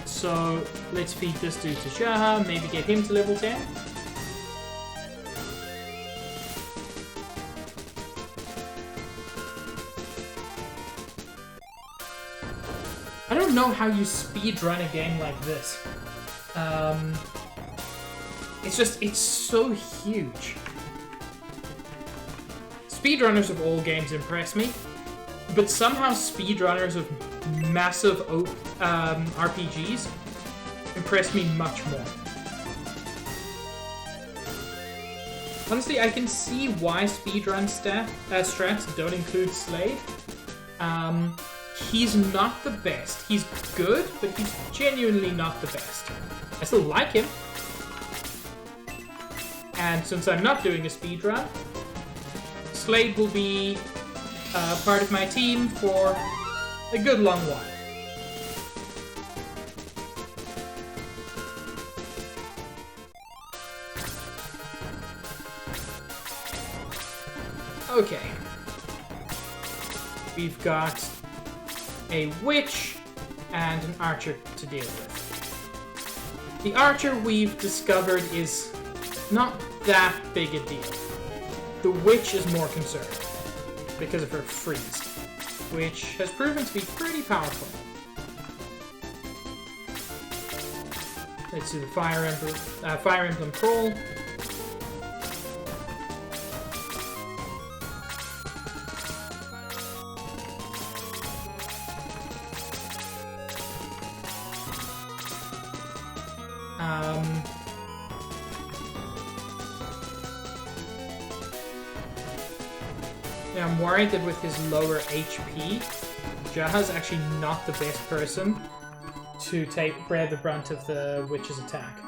So let's feed this dude to Jaha, maybe get him to level 10. know how you speedrun a game like this. It's so huge. Speedrunners of all games impress me, but somehow speedrunners of massive RPGs impress me much more. Honestly, I can see why speedrun strats don't include Slade. He's not the best. He's good, but he's genuinely not the best. I still like him. And since I'm not doing a speedrun, Slade will be part of my team for a good long while. Okay. We've got a witch and an archer to deal with. The archer we've discovered is not that big a deal. The witch is more concerned because of her freeze, which has proven to be pretty powerful. Let's do the Fire Emblem Crawl. Yeah, I'm worried that with his lower HP, Jaha's actually not the best person to bear the brunt of the witch's attack.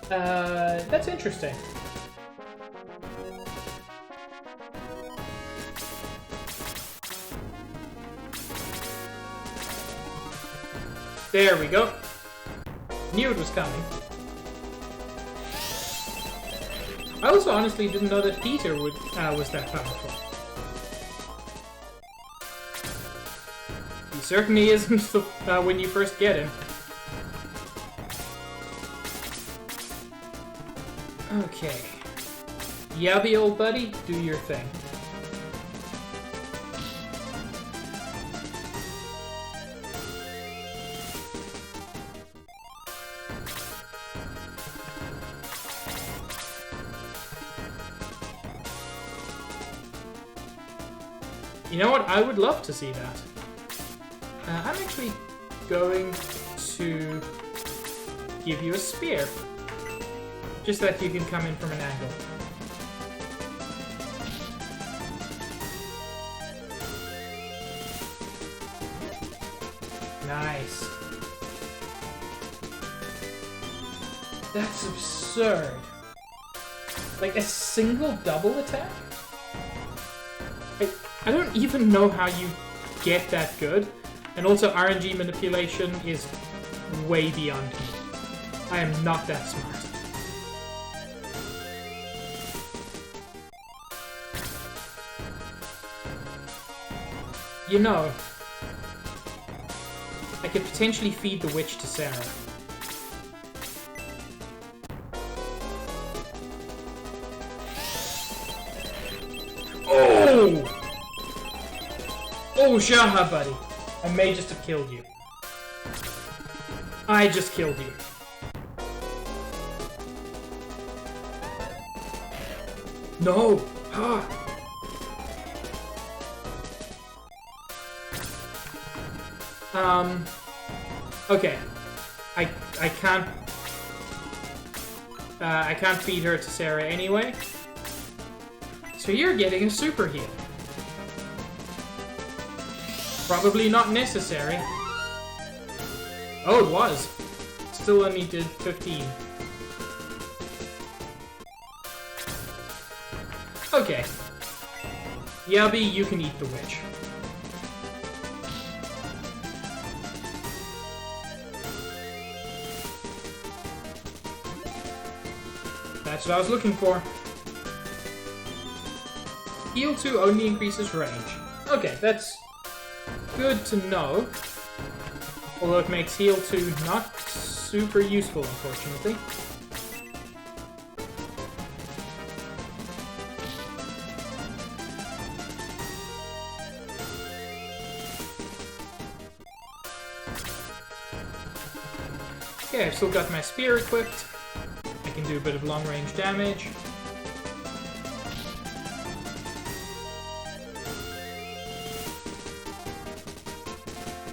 That's interesting. There we go. Knew it was coming. I also honestly didn't know that Peter was that powerful. He certainly isn't when you first get him. Okay. Yabby, old buddy, do your thing. You know what? I would love to see that. I'm actually going to give you a spear. Just that you can come in from an angle. Nice. That's absurd. Like a single double attack? I don't even know how you get that good. And also RNG manipulation is way beyond me. I am not that smart. You know, I could potentially feed the witch to Sarah. Oh! Oh, Jaha, buddy. I may just have killed you. I just killed you. No! Ah! Okay. I can't... I can't feed her to Sarah anyway. So you're getting a super heal. Probably not necessary. Oh, it was. Still only did 15. Okay. Yabby, you can eat the witch. That's what I was looking for. Heal 2 only increases range. Okay, that's good to know. Although it makes heal 2 not super useful, unfortunately. Okay, I've still got my spear equipped. I can do a bit of long-range damage.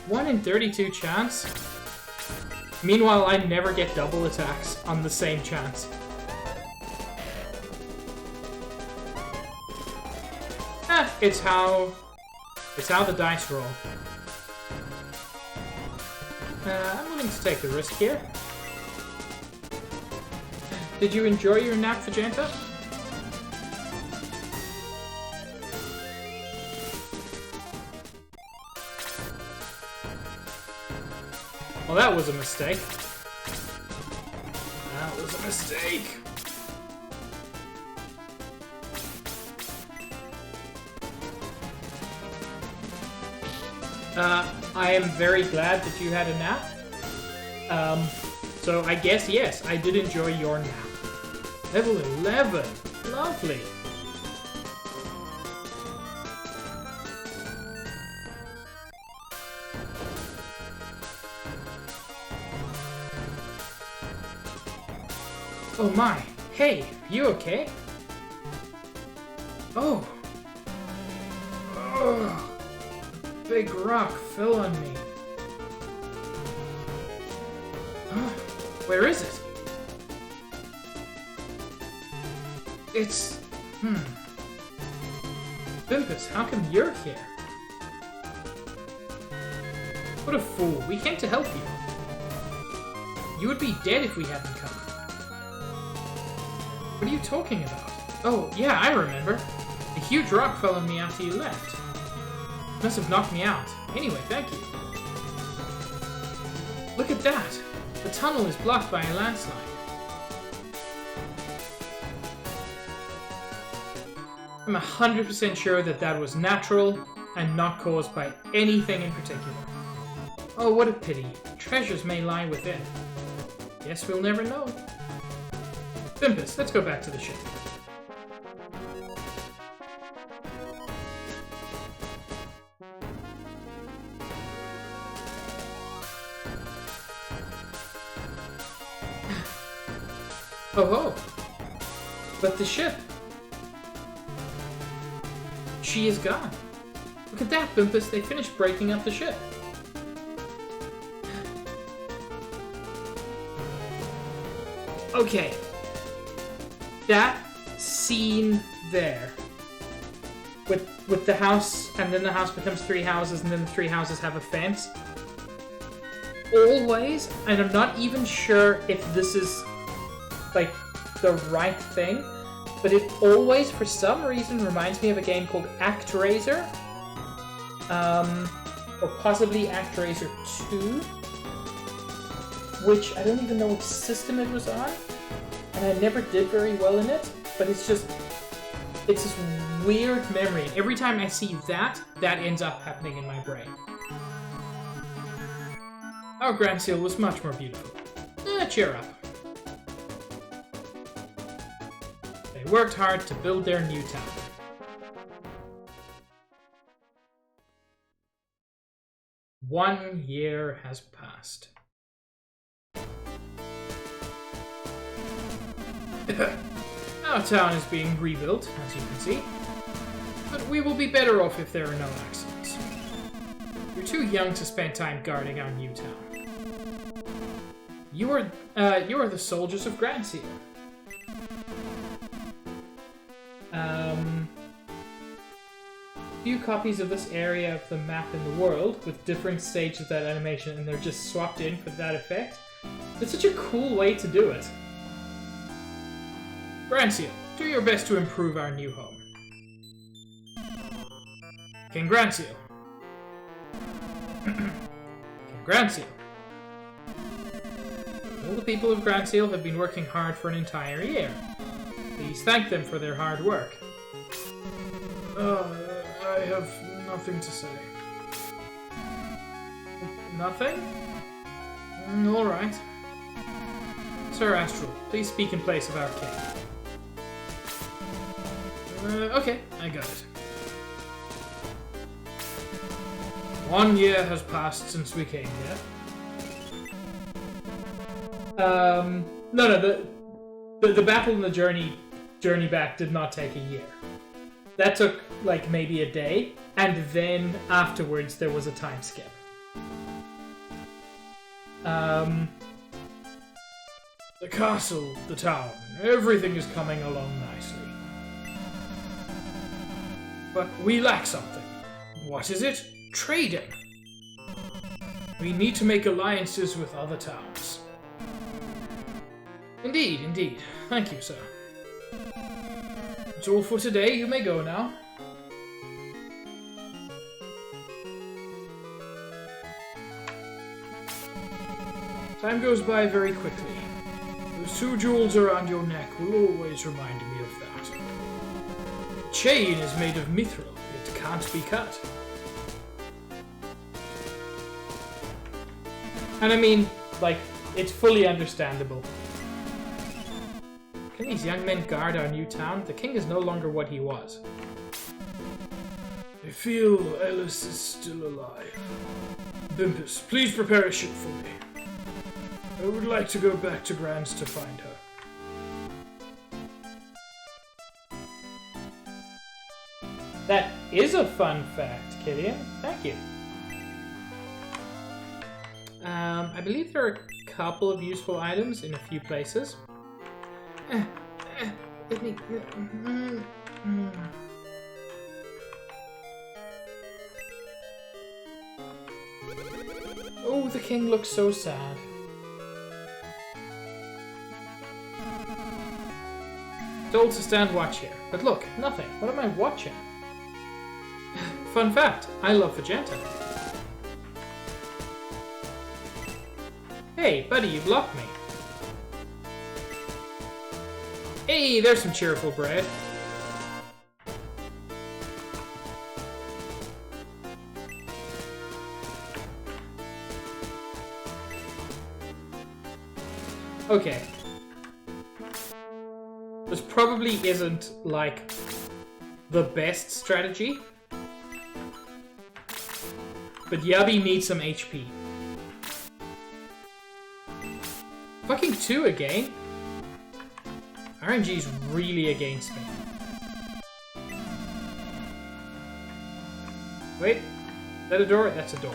One in 32 chance. Meanwhile, I never get double attacks on the same chance. It's how the dice roll. I'm willing to take the risk here. Did you enjoy your nap, Vegeta? Well, that was a mistake. That was a mistake. I am very glad that you had a nap. So I guess, yes, I did enjoy your nap. Level 11. Lovely. Oh my. Hey, you okay? Oh. Ugh. Big rock fell on me. Where is it? It's... Bimpus, how come you're here? What a fool. We came to help you. You would be dead if we hadn't come. What are you talking about? Oh, yeah, I remember. A huge rock fell on me after you left. Must have knocked me out. Anyway, thank you. Look at that! The tunnel is blocked by a landslide. I'm 100% sure that that was natural and not caused by anything in particular. Oh, what a pity. Treasures may lie within. Guess we'll never know. Bimpus, let's go back to the ship. Oh ho! But the ship! She is gone. Look at that, Bimpus. They finished breaking up the ship. Okay. That scene there. With the house, and then the house becomes 3 houses, and then the 3 houses have a fence. Always, and I'm not even sure if this is like the right thing, but it always, for some reason, reminds me of a game called ActRaiser, or possibly ActRaiser 2, which I don't even know which system it was on, and I never did very well in it, but it's this weird memory. Every time I see that ends up happening in my brain. Our Grand Seal was much more beautiful. Cheer up. They worked hard to build their new town. One year has passed. Our town is being rebuilt, as you can see. But we will be better off if there are no accidents. You're too young to spend time guarding our new town. You are the soldiers of Grand Seal. Few copies of this area of the map in the world with different stages of that animation, and they're just swapped in for that effect. It's such a cool way to do it. Grand Seal, do your best to improve our new home. King Grand Seal. King Grand Seal. All the people of Grand Seal have been working hard for an entire year. Please thank them for their hard work. I have nothing to say. Nothing? Alright. Sir Astral, please speak in place of our king. Okay, I got it. 1 year has passed since we came here. No, the battle and the journey back did not take a year. That took like maybe a day, and then afterwards there was a time skip. The castle, the town, everything is coming along nicely. But we lack something. What is it? Trading. We need to make alliances with other towns. Indeed. Thank you, sir. That's all for today. You may go now. Time goes by very quickly. Those 2 jewels around your neck will always remind me of that. The chain is made of mithril. It can't be cut. And I mean, like, it's fully understandable. Can these young men guard our new town? The king is no longer what he was. I feel Alice is still alive. Bimpus, please prepare a ship for me. I would like to go back to Grants to find her. That is a fun fact, Killian. Thank you. I believe there are a couple of useful items in a few places. Let me... Oh, the king looks so sad. Told to stand watch here. But look, nothing. What am I watching? Fun fact, I love Vegeta. Hey, buddy, you blocked me. Hey, there's some cheerful bread. Okay. This probably isn't, like, the best strategy. But Yabi needs some HP. Fucking 2 again? RNG's really against me. Wait. Is that a door? That's a door.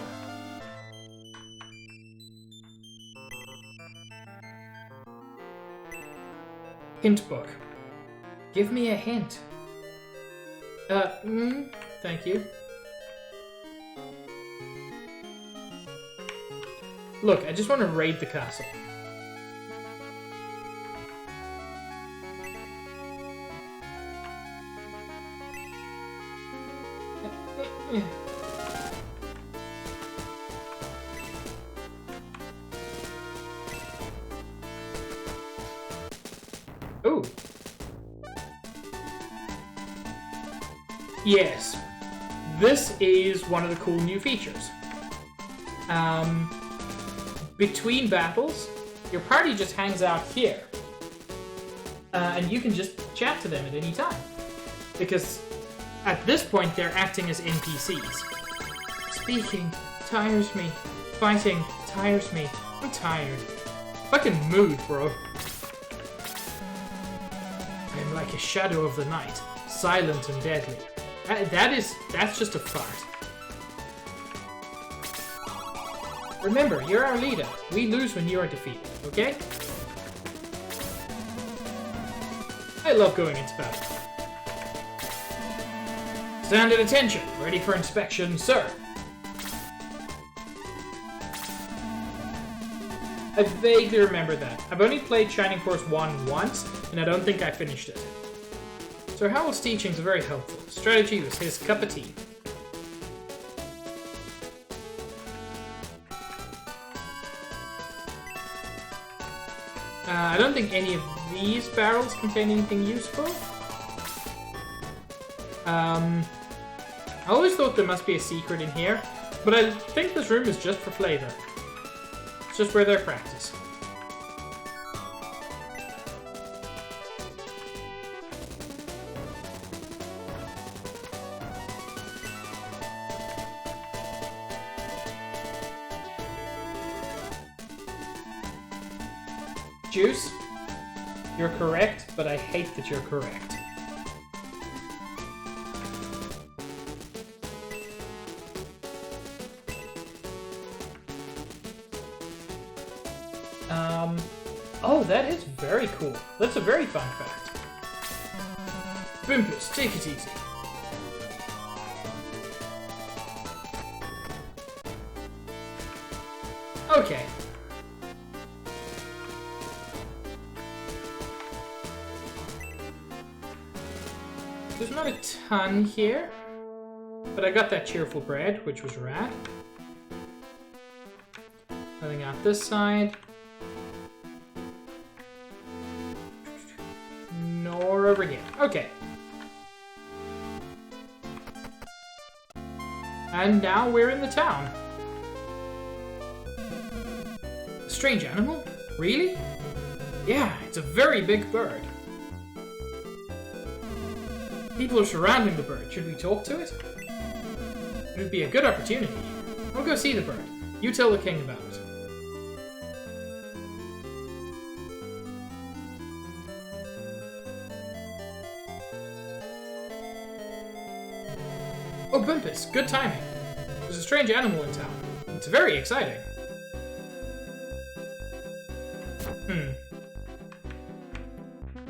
Hint book. Give me a hint. Thank you. Look, I just want to raid the castle. Ooh. Yes. This is one of the cool new features. Between battles, your party just hangs out here. And you can just chat to them at any time. Because at this point, they're acting as NPCs. Speaking tires me. Fighting tires me. I'm tired. Fucking mood, bro. I am like a shadow of the night, silent and deadly. That's just a fart. Remember, you're our leader. We lose when you are defeated, okay? I love going into battle. Stand at attention. Ready for inspection, sir. I vaguely remember that. I've only played Shining Force 1 once, and I don't think I finished it. Sir Howell's teachings are very helpful. Strategy was his cup of tea. I don't think any of these barrels contain anything useful. I always thought there must be a secret in here, but I think this room is just for flavor. It's just where they're practice. juice. You're correct, but I hate that you're correct. Oh, that is very cool. That's a very fun fact. Bumpus, take it easy. Okay. There's not a ton here, but I got that cheerful bread, which was rad. Nothing out this side. Nor over here. Okay. And now we're in the town. A strange animal? Really? Yeah, it's a very big bird. People are surrounding the bird. Should we talk to it? It would be a good opportunity. I'll go see the bird. You tell the king about it. Oh, Bumpus, good timing. There's a strange animal in town. It's very exciting.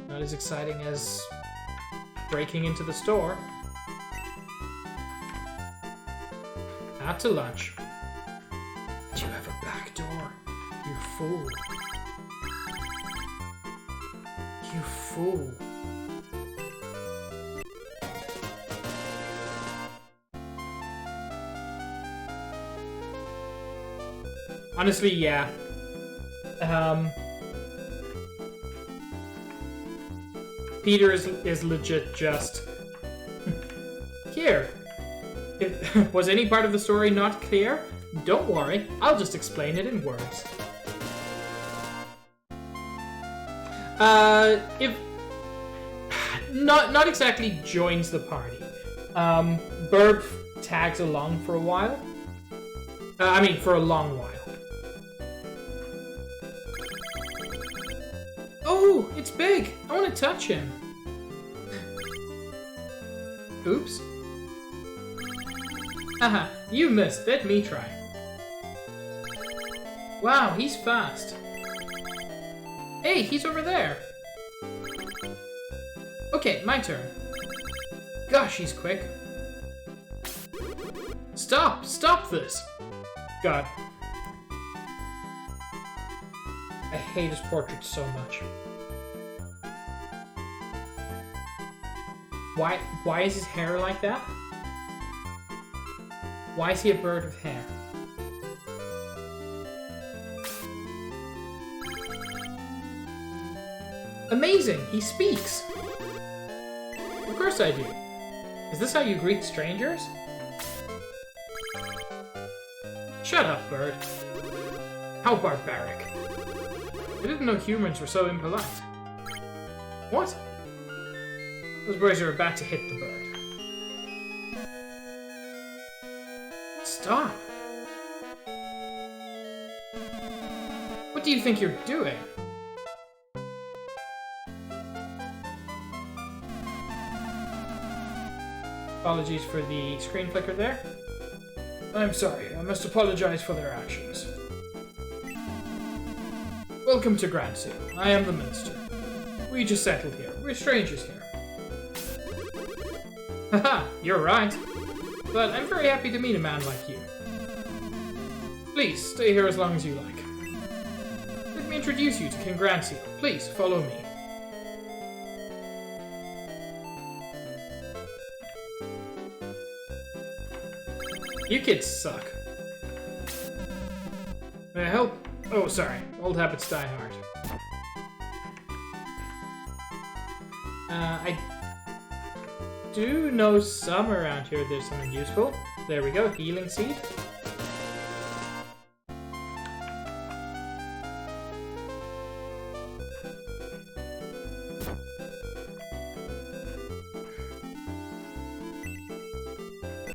Not as exciting as breaking into the store. Out to lunch. But you have a back door. You fool. You fool. Honestly, yeah. Peter is legit just... Here. Was any part of the story not clear? Don't worry, I'll just explain it in words. If... Not exactly joins the party. Burb tags along for a while. For a long while. Oh, it's big! I want to touch him. Oops. Haha, you missed. Let me try. Wow, he's fast. Hey, he's over there. Okay, my turn. Gosh, he's quick. Stop! Stop this! God. I hate his portrait so much. Why is his hair like that? Why is he a bird with hair? Amazing! He speaks! Of course I do. Is this how you greet strangers? Shut up, bird. How barbaric. I didn't know humans were so impolite. What? Those boys are about to hit the bird. Stop! What do you think you're doing? Apologies for the screen flicker there. I'm sorry, I must apologize for their actions. Welcome to Grandseal. I am the minister. We just settled here. We're strangers here. Haha, you're right. But I'm very happy to meet a man like you. Please, stay here as long as you like. Let me introduce you to King Grandseal. Please, follow me. You kids suck. May I help? Oh, sorry. Old habits die hard. I do know some around here there's something useful. There we go, healing seed.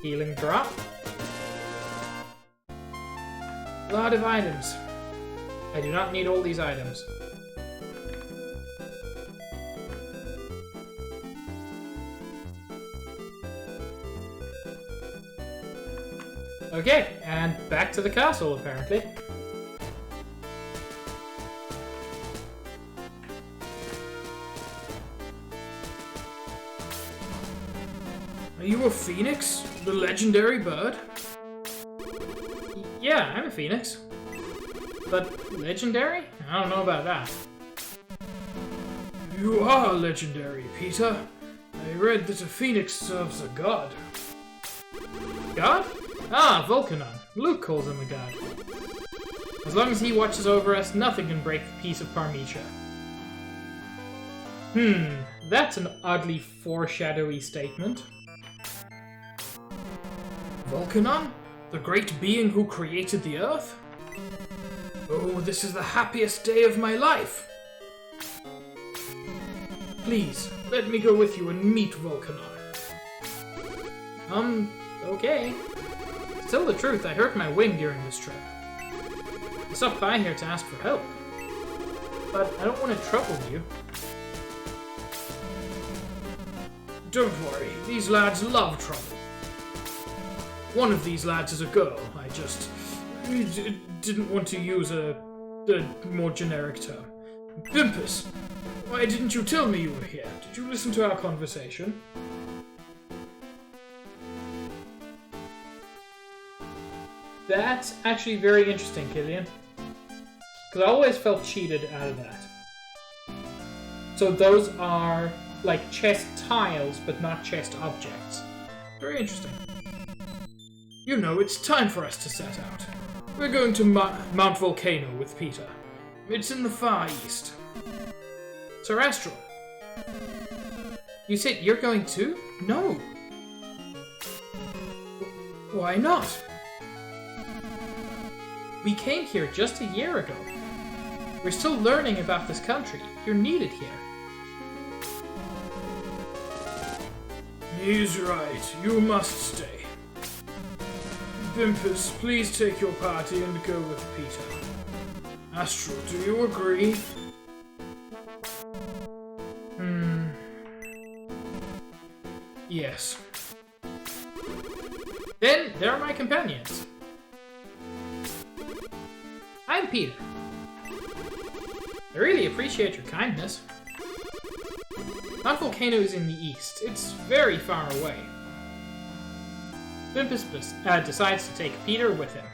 Healing drop. A lot of items. I do not need all these items. Okay, and back to the castle, apparently. Are you a phoenix? The legendary bird? Yeah, I'm a phoenix. But legendary? I don't know about that. You are legendary, Peter. I read that a phoenix serves a god. God? Ah, Volcanon. Luke calls him a god. As long as he watches over us, nothing can break the peace of Parmetia. That's an oddly foreshadowy statement. Volcanon? The great being who created the Earth? Oh, this is the happiest day of my life! Please, let me go with you and meet Volcanon. Okay. To tell the truth, I hurt my wing during this trip. I stopped by here to ask for help. But I don't want to trouble you. Don't worry, these lads love trouble. One of these lads is a girl. I just didn't want to use a more generic term. Pimpus, why didn't you tell me you were here? Did you listen to our conversation? That's actually very interesting, Killian. Because I always felt cheated out of that. So those are like chest tiles, but not chest objects. Very interesting. You know, it's time for us to set out. We're going to Mount Volcano with Peter. It's in the far east. Sir Astral. You said you're going too? No. Why not? We came here just a year ago. We're still learning about this country. You're needed here. He's right. You must stay. Pimpus, please take your party and go with Peter. Astral, do you agree? Yes. Then, there are my companions. I'm Peter. I really appreciate your kindness. Mount Volcano is in the east. It's very far away. Pimpus decides to take Peter with him.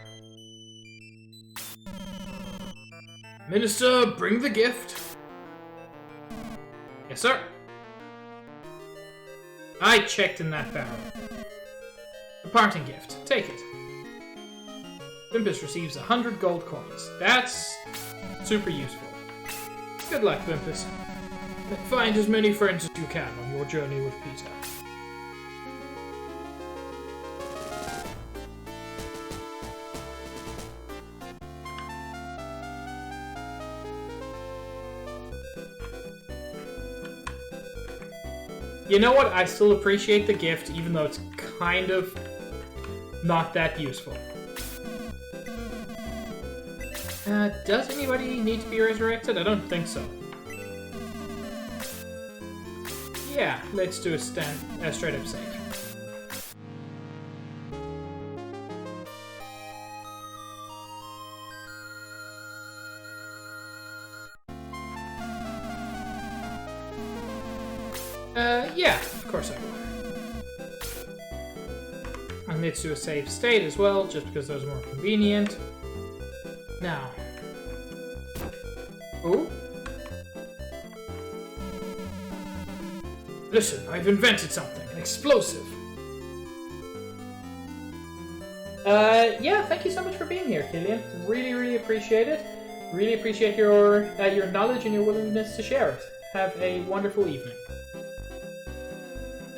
Minister, bring the gift. Yes, sir. I checked in that barrel. A parting gift. Take it. Pimpus receives 100 gold coins. That's super useful. Good luck, Pimpus. Find as many friends as you can on your journey with Peter. You know what? I still appreciate the gift, even though it's kind of not that useful. Does anybody need to be resurrected? I don't think so. Yeah, let's do a straight up save. Yeah, of course I will. And let's do a save state as well, just because those are more convenient. Now. Oh? Listen, I've invented something. An explosive. Yeah, thank you so much for being here, Killian. Really, really appreciate it. Really appreciate your knowledge and your willingness to share it. Have a wonderful evening.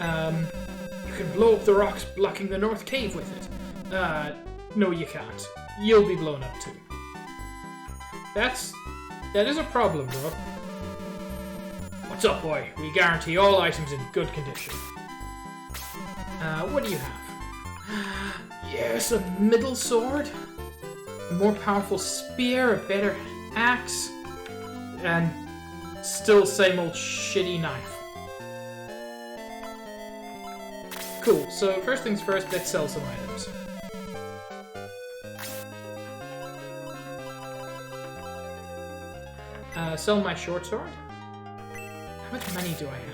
You can blow up the rocks blocking the North Cave with it. No you can't. You'll be blown up too. That is a problem, bro. What's up, boy? We guarantee all items in good condition. What do you have? Yes, a middle sword. A more powerful spear, a better axe, and still same old shitty knife. Cool, so first things first, let's sell some items. Sell my short sword. How much money do I have?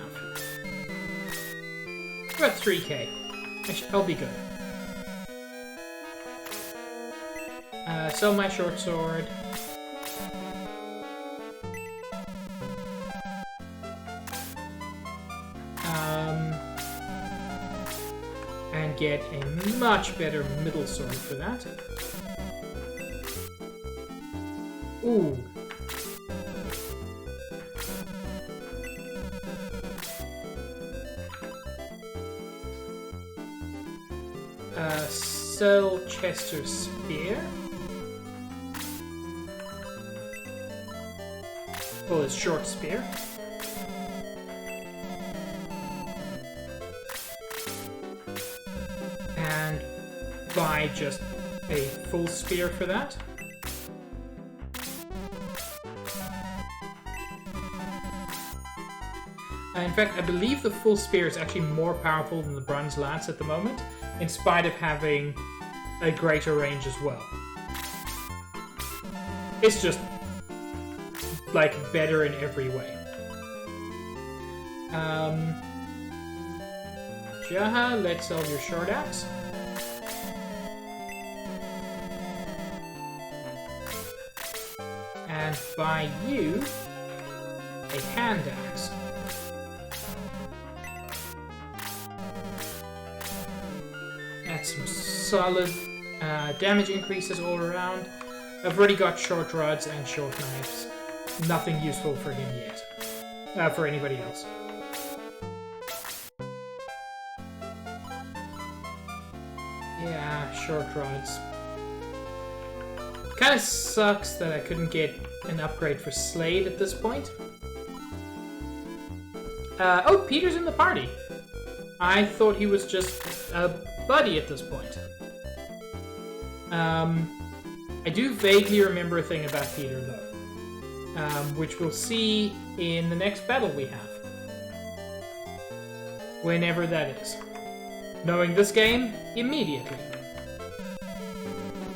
About 3k. I'll be good. Sell my short sword. And get a much better middle sword for that. Ooh. Sell Chester's spear. Well, his short spear. And buy just a full spear for that. In fact, I believe the full spear is actually more powerful than the bronze lance at the moment, in spite of having a greater range as well. It's just, like, better in every way. Jaha, let's sell your short axe. And buy you a hand axe. That's some solid damage increases all around. I've already got short rods and short knives. Nothing useful for him yet. For anybody else. Yeah, short rods. Kinda sucks that I couldn't get an upgrade for Slade at this point. Oh, Peter's in the party. I thought he was just a buddy at this point. I do vaguely remember a thing about Peter, though. Which we'll see in the next battle we have. Whenever that is. Knowing this game, immediately.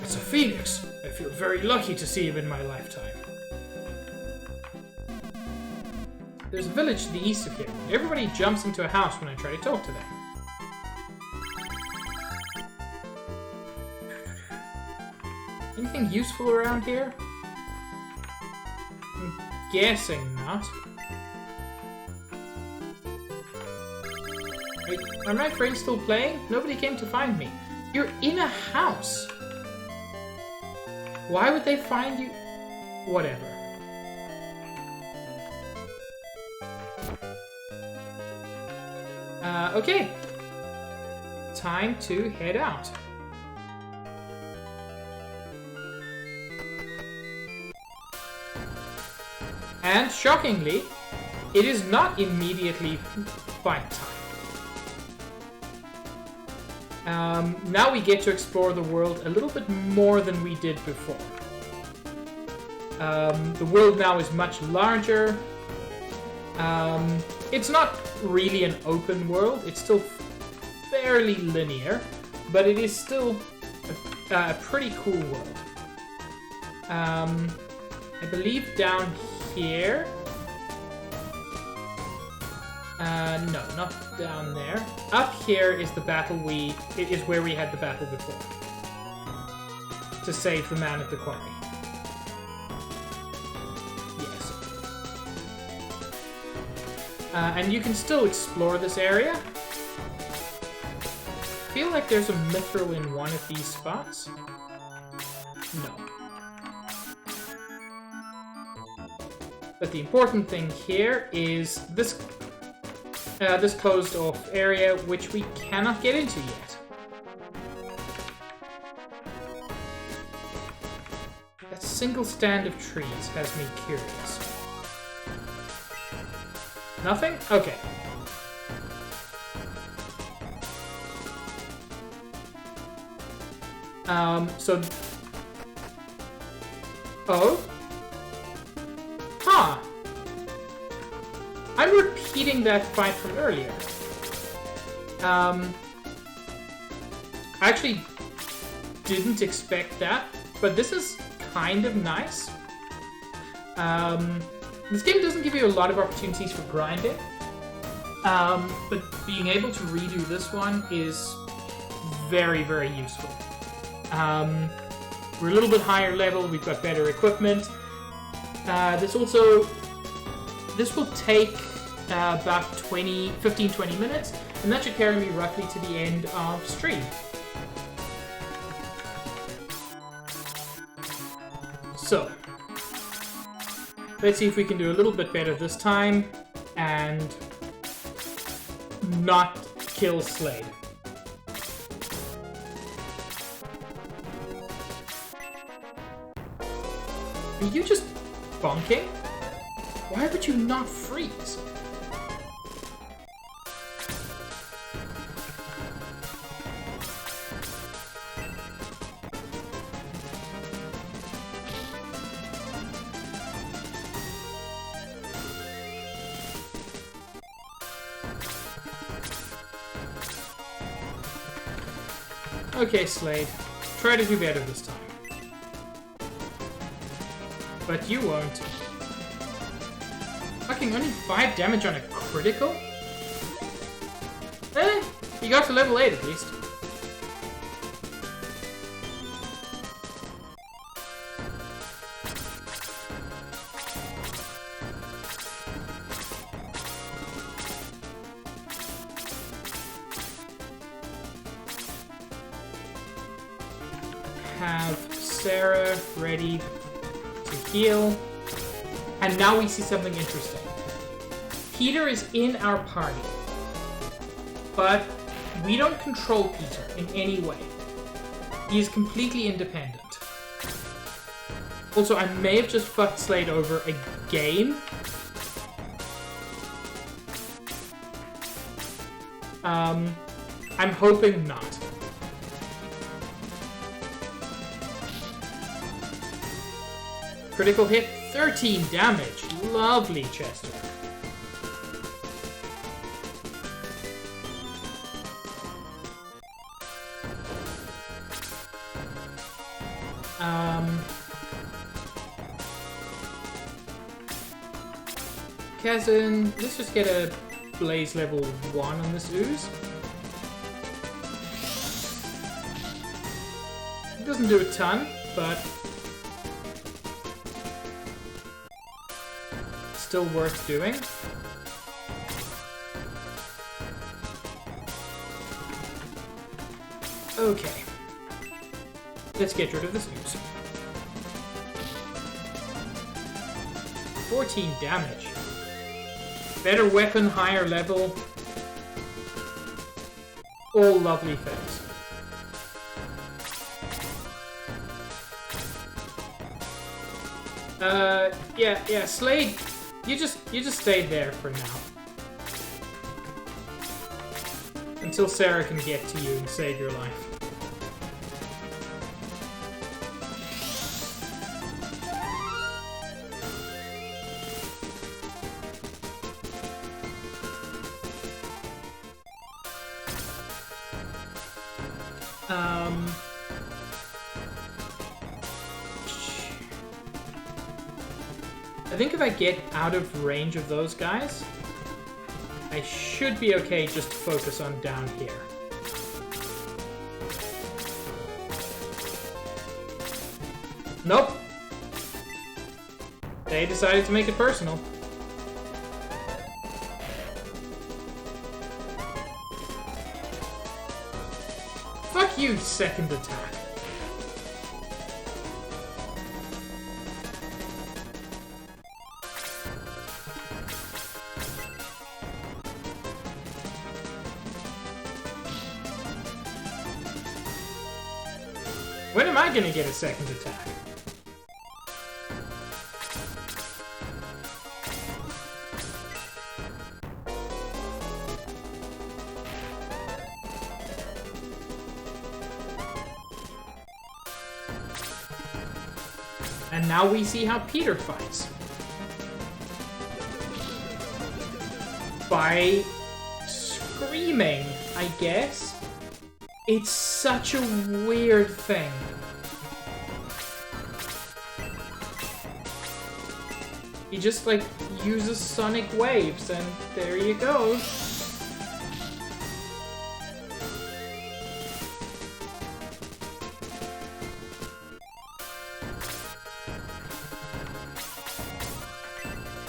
It's a phoenix. I feel very lucky to see him in my lifetime. There's a village to the east of here. Everybody jumps into a house when I try to talk to them. Anything useful around here? I'm guessing not. Are my friends still playing? Nobody came to find me. You're in a house. Why would they find you? Whatever. Okay. Time to head out. And shockingly, it is not immediately fight time. Now we get to explore the world a little bit more than we did before. The world now is much larger. It's not really an open world. It's still fairly linear, but it is still a pretty cool world. I believe down here. No, not down there. Up here is the battle it is where we had the battle before. To save the man at the quarry. Yes. And you can still explore this area. I feel like there's a mithril in one of these spots. No. But the important thing here is this closed off area, which we cannot get into yet. That single stand of trees has me curious. Nothing? Okay. So... Oh? Huh. I'm repeating that fight from earlier. I actually didn't expect that, but this is kind of nice. This game doesn't give you a lot of opportunities for grinding, but being able to redo this one is very, very useful. We're a little bit higher level, we've got better equipment. This will take about 15-20 minutes, and that should carry me roughly to the end of stream. So, let's see if we can do a little bit better this time and not kill Slade. Are you just bonking? Why would you not freeze? Okay, Slade. Try to do better this time. But you won't. Fucking only 5 damage on a critical? Eh, you got to level 8 at least. Have Sarah ready to heal. And now we see something interesting. Peter is in our party, but we don't control Peter in any way. He is completely independent. Also, I may have just fucked Slade over again. I'm hoping not. Critical hit, 13 damage. Lovely, Chester. Kazan, let's just get a Blaze level 1 on this ooze. It doesn't do a ton, but still worth doing. Okay. Let's get rid of this ooze. 14 damage. Better weapon, higher level. All lovely things. Yeah, Slade, you just stay there for now. Until Sarah can get to you and save your life. I think if I get out of range of those guys, I should be okay just to focus on down here. Nope. They decided to make it personal. Fuck you, second attack. When am I gonna get a second attack? And now we see how Peter fights. By screaming, I guess. It's such a weird thing. He just, like, uses sonic waves, and there you go.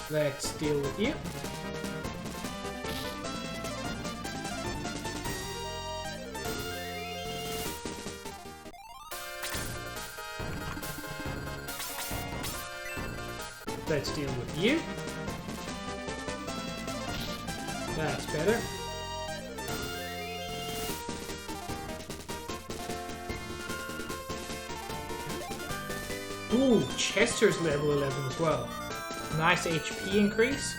Let's deal with you. Let's deal with you. That's better. Ooh, Chester's level 11 as well. Nice HP increase.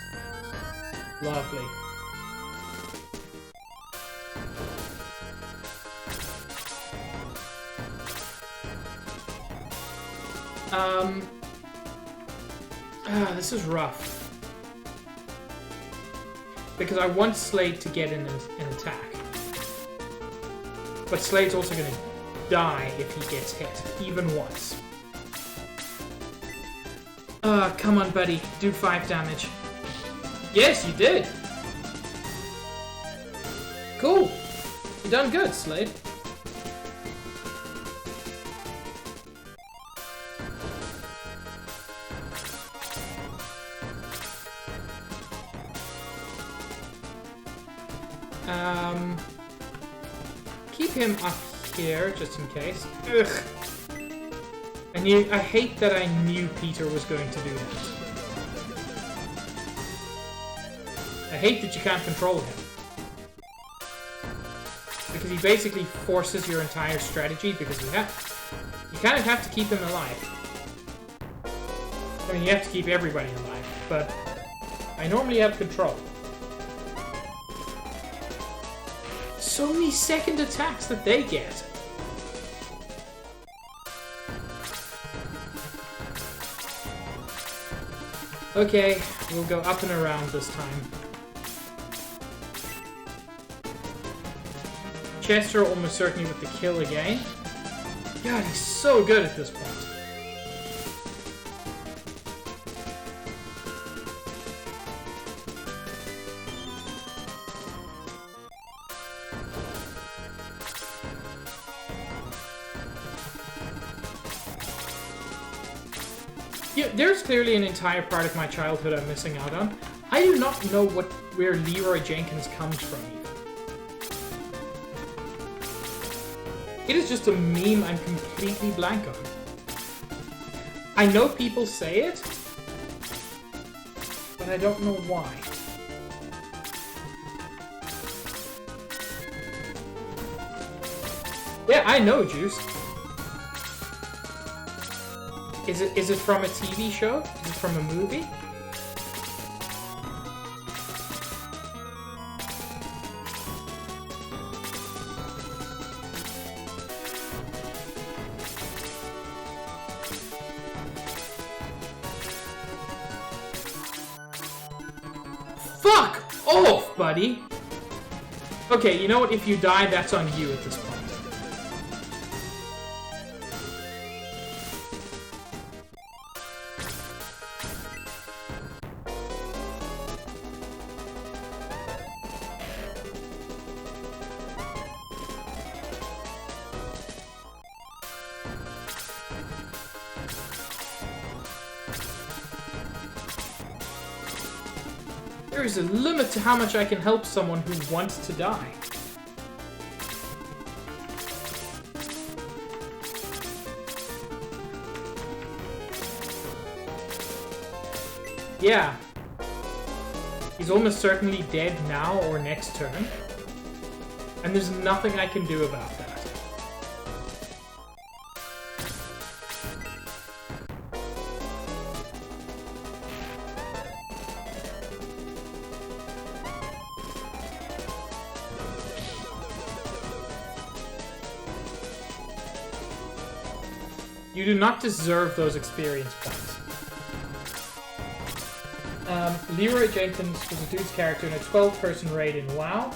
Lovely. This is rough. Because I want Slade to get an attack. But Slade's also gonna die if he gets hit, even once. Come on, buddy. Do 5 damage. Yes, you did! Cool! You done good, Slade. Keep him up here, just in case. Ugh! I hate that I knew Peter was going to do that. I hate that you can't control him. Because he basically forces your entire strategy, because you kind of have to keep him alive. I mean, you have to keep everybody alive, but I normally have control. So many second attacks that they get. Okay, we'll go up and around this time. Chester almost certainly with the kill again. God, he's so good at this point. Yeah, there's clearly an entire part of my childhood I'm missing out on. I do not know where Leroy Jenkins comes from even. It is just a meme I'm completely blank on. I know people say it, but I don't know why. Yeah, I know, Juice. Is it from a TV show? Is it from a movie? Fuck off, buddy! Okay, you know what? If you die, that's on you at this point. There is a limit to how much I can help someone who wants to die. Yeah. He's almost certainly dead now or next turn. And there's nothing I can do about that. You do not deserve those experience points. Leroy Jenkins was a dude's character in a 12-person raid in WoW.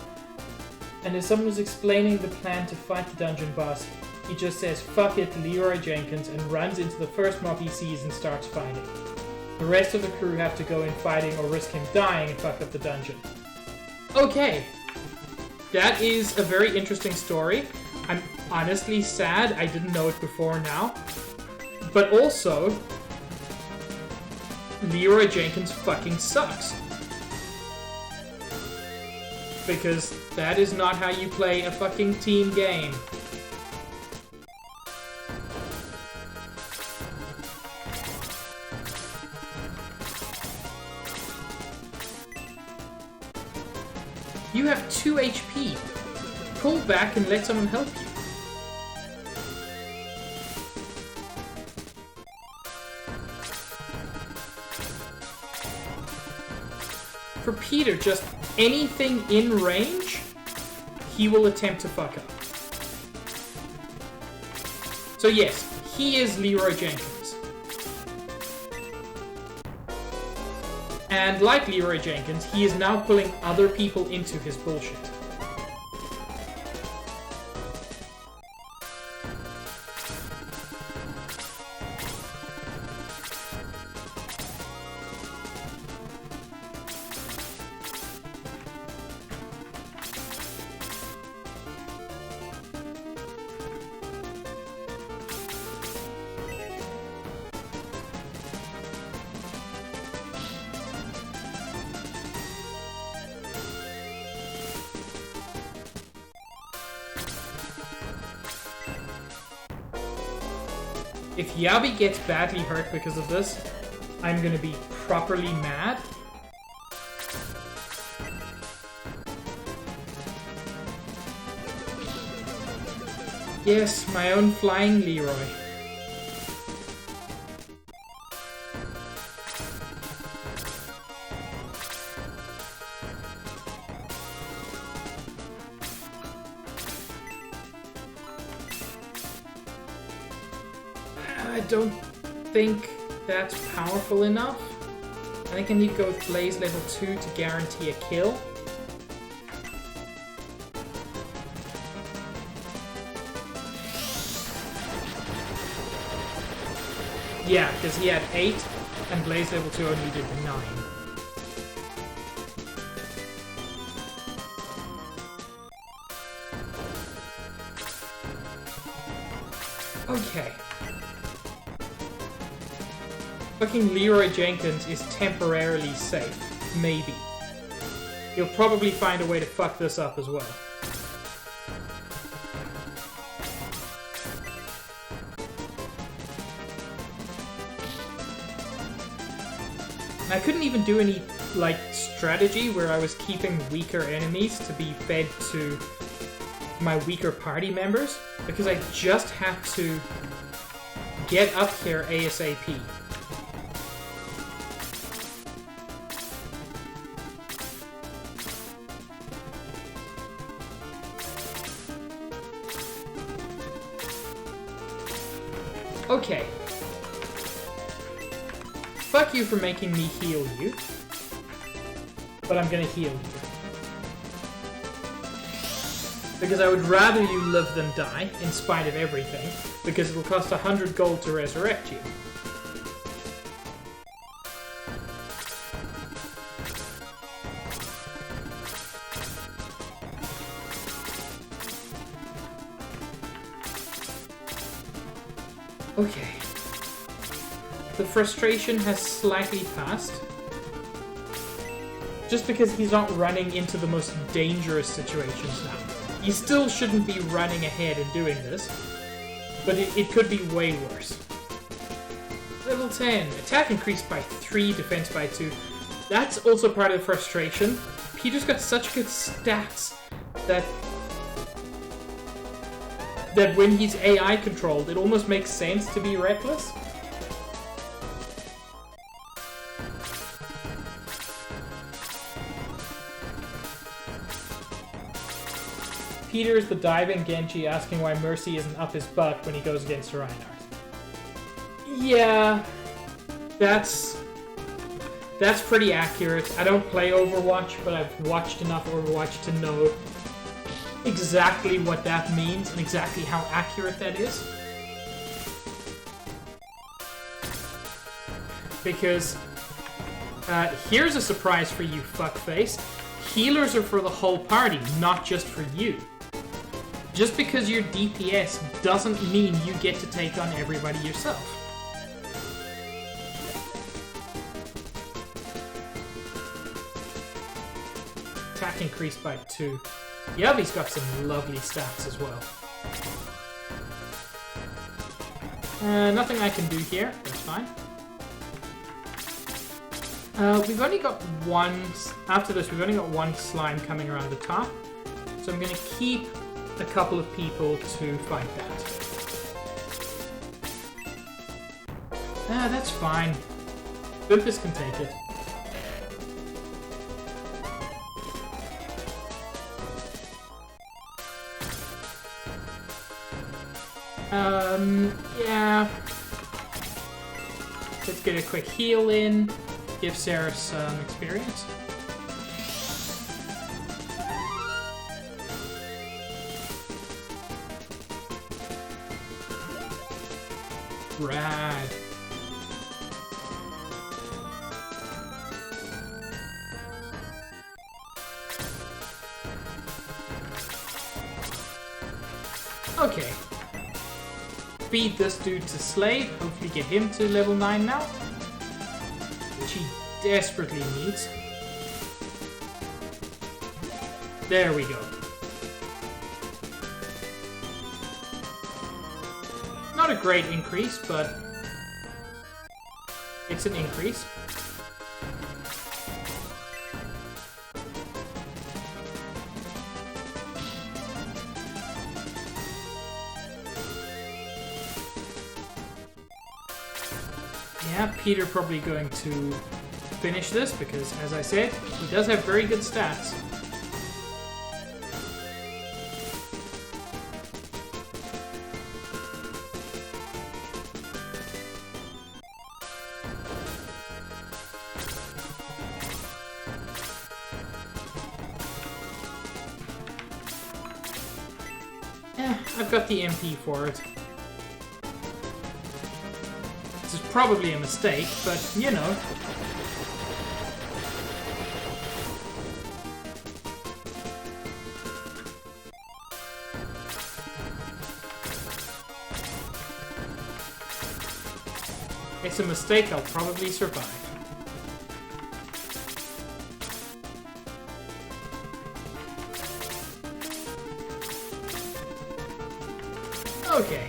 And as someone was explaining the plan to fight the dungeon boss, he just says, "Fuck it, Leroy Jenkins," and runs into the first mob he sees and starts fighting. The rest of the crew have to go in fighting or risk him dying and fuck up the dungeon. Okay. That is a very interesting story. I'm honestly sad I didn't know it before now. But also, Leroy Jenkins fucking sucks. Because that is not how you play a fucking team game. You have 2 HP. Pull back and let someone help you. For Peter, just anything in range, he will attempt to fuck up. So yes, he is Leroy Jenkins. And like Leroy Jenkins, he is now pulling other people into his bullshit. If Yabi gets badly hurt because of this, I'm gonna be properly mad. Yes, my own flying Leroy. I don't think that's powerful enough. I think I need to go with Blaze level 2 to guarantee a kill. Yeah, because he had 8 and Blaze level 2 only did 9. Okay. Fucking Leroy Jenkins is temporarily safe. Maybe. He'll probably find a way to fuck this up as well. And I couldn't even do any, like, strategy where I was keeping weaker enemies to be fed to my weaker party members, because I just had to get up here ASAP. Okay. Fuck you for making me heal you. But I'm gonna heal you. Because I would rather you live than die, in spite of everything, because it will cost 100 gold to resurrect you. Okay. The frustration has slightly passed. Just because he's not running into the most dangerous situations now. He still shouldn't be running ahead and doing this, but it could be way worse. Level 10. Attack increased by 3, defense by 2. That's also part of the frustration. Peter's got such good stats that when he's AI controlled, it almost makes sense to be reckless. Peter is the diving Genji asking why Mercy isn't up his butt when he goes against Reinhardt. Yeah, that's pretty accurate. I don't play Overwatch, but I've watched enough Overwatch to know exactly what that means and exactly how accurate that is. because here's a surprise for you, fuckface. Healers are for the whole party, not just for you. Just because you're DPS doesn't mean you get to take on everybody yourself. Attack increased by 2. Yavi's got some lovely stats as well. Nothing I can do here, that's fine. We've only got one, after this we've only got one slime coming around the top. So I'm going to keep a couple of people to fight that. That's fine. Bumpus can take it. Yeah. Let's get a quick heal in. Give Sarah some experience. Rad. Okay. Feed this dude to Slade. Hopefully get him to level 9 now. Which he desperately needs. There we go. Not a great increase, but it's an increase. Yeah, Peter probably going to finish this because, as I said, he does have very good stats. I've got the MP for it. This is probably a mistake, but you know. It's a mistake I'll probably survive. Okay.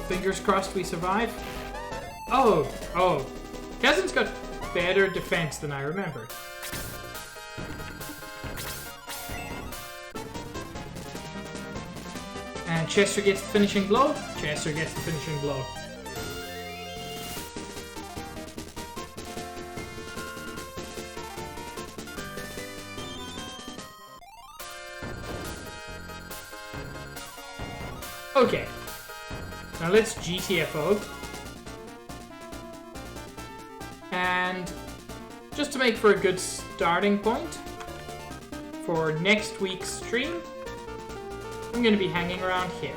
Fingers crossed we survive. Oh. Kezin's got better defense than I remembered. And Chester gets the finishing blow. Chester gets the finishing blow. Okay. Now let's GTFO. And just to make for a good starting point for next week's stream, I'm going to be hanging around here.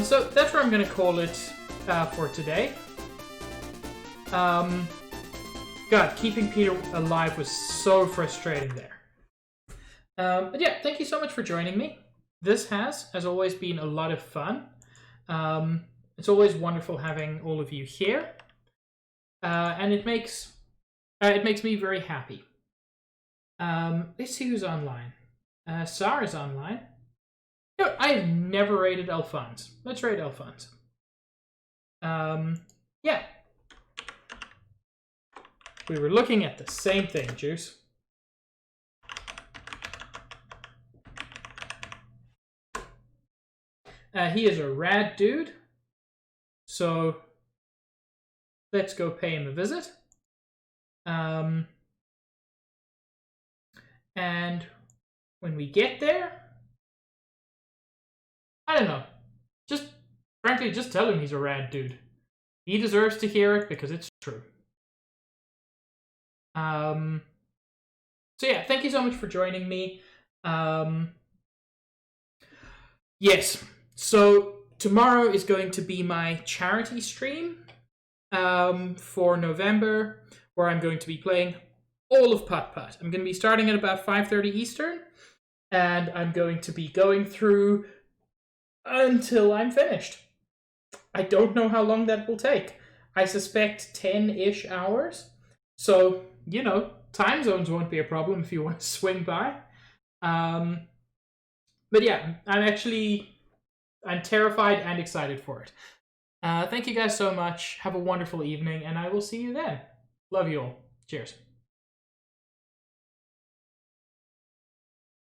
So that's where I'm going to call it for today. God, keeping Peter alive was so frustrating there. But yeah, thank you so much for joining me. This has, as always, been a lot of fun. It's always wonderful having all of you here. And it makes me very happy. Let's see who's online. Sarah's online. No, I have never rated Alphonse. Let's rate Alphonse. Yeah. We were looking at the same thing, Juice. He is a rad dude. So let's go pay him a visit. And when we get there, I don't know. Frankly, just tell him he's a rad dude. He deserves to hear it because it's true. So yeah, thank you so much for joining me. Yes, so tomorrow is going to be my charity stream for November, where I'm going to be playing all of Putt-Putt. I'm going to be starting at about 5:30 Eastern, and I'm going to be going through until I'm finished. I don't know how long that will take. I suspect 10-ish hours. So, you know, time zones won't be a problem if you want to swing by. But yeah, I'm terrified and excited for it. Thank you guys so much. Have a wonderful evening, and I will see you then. Love you all. Cheers.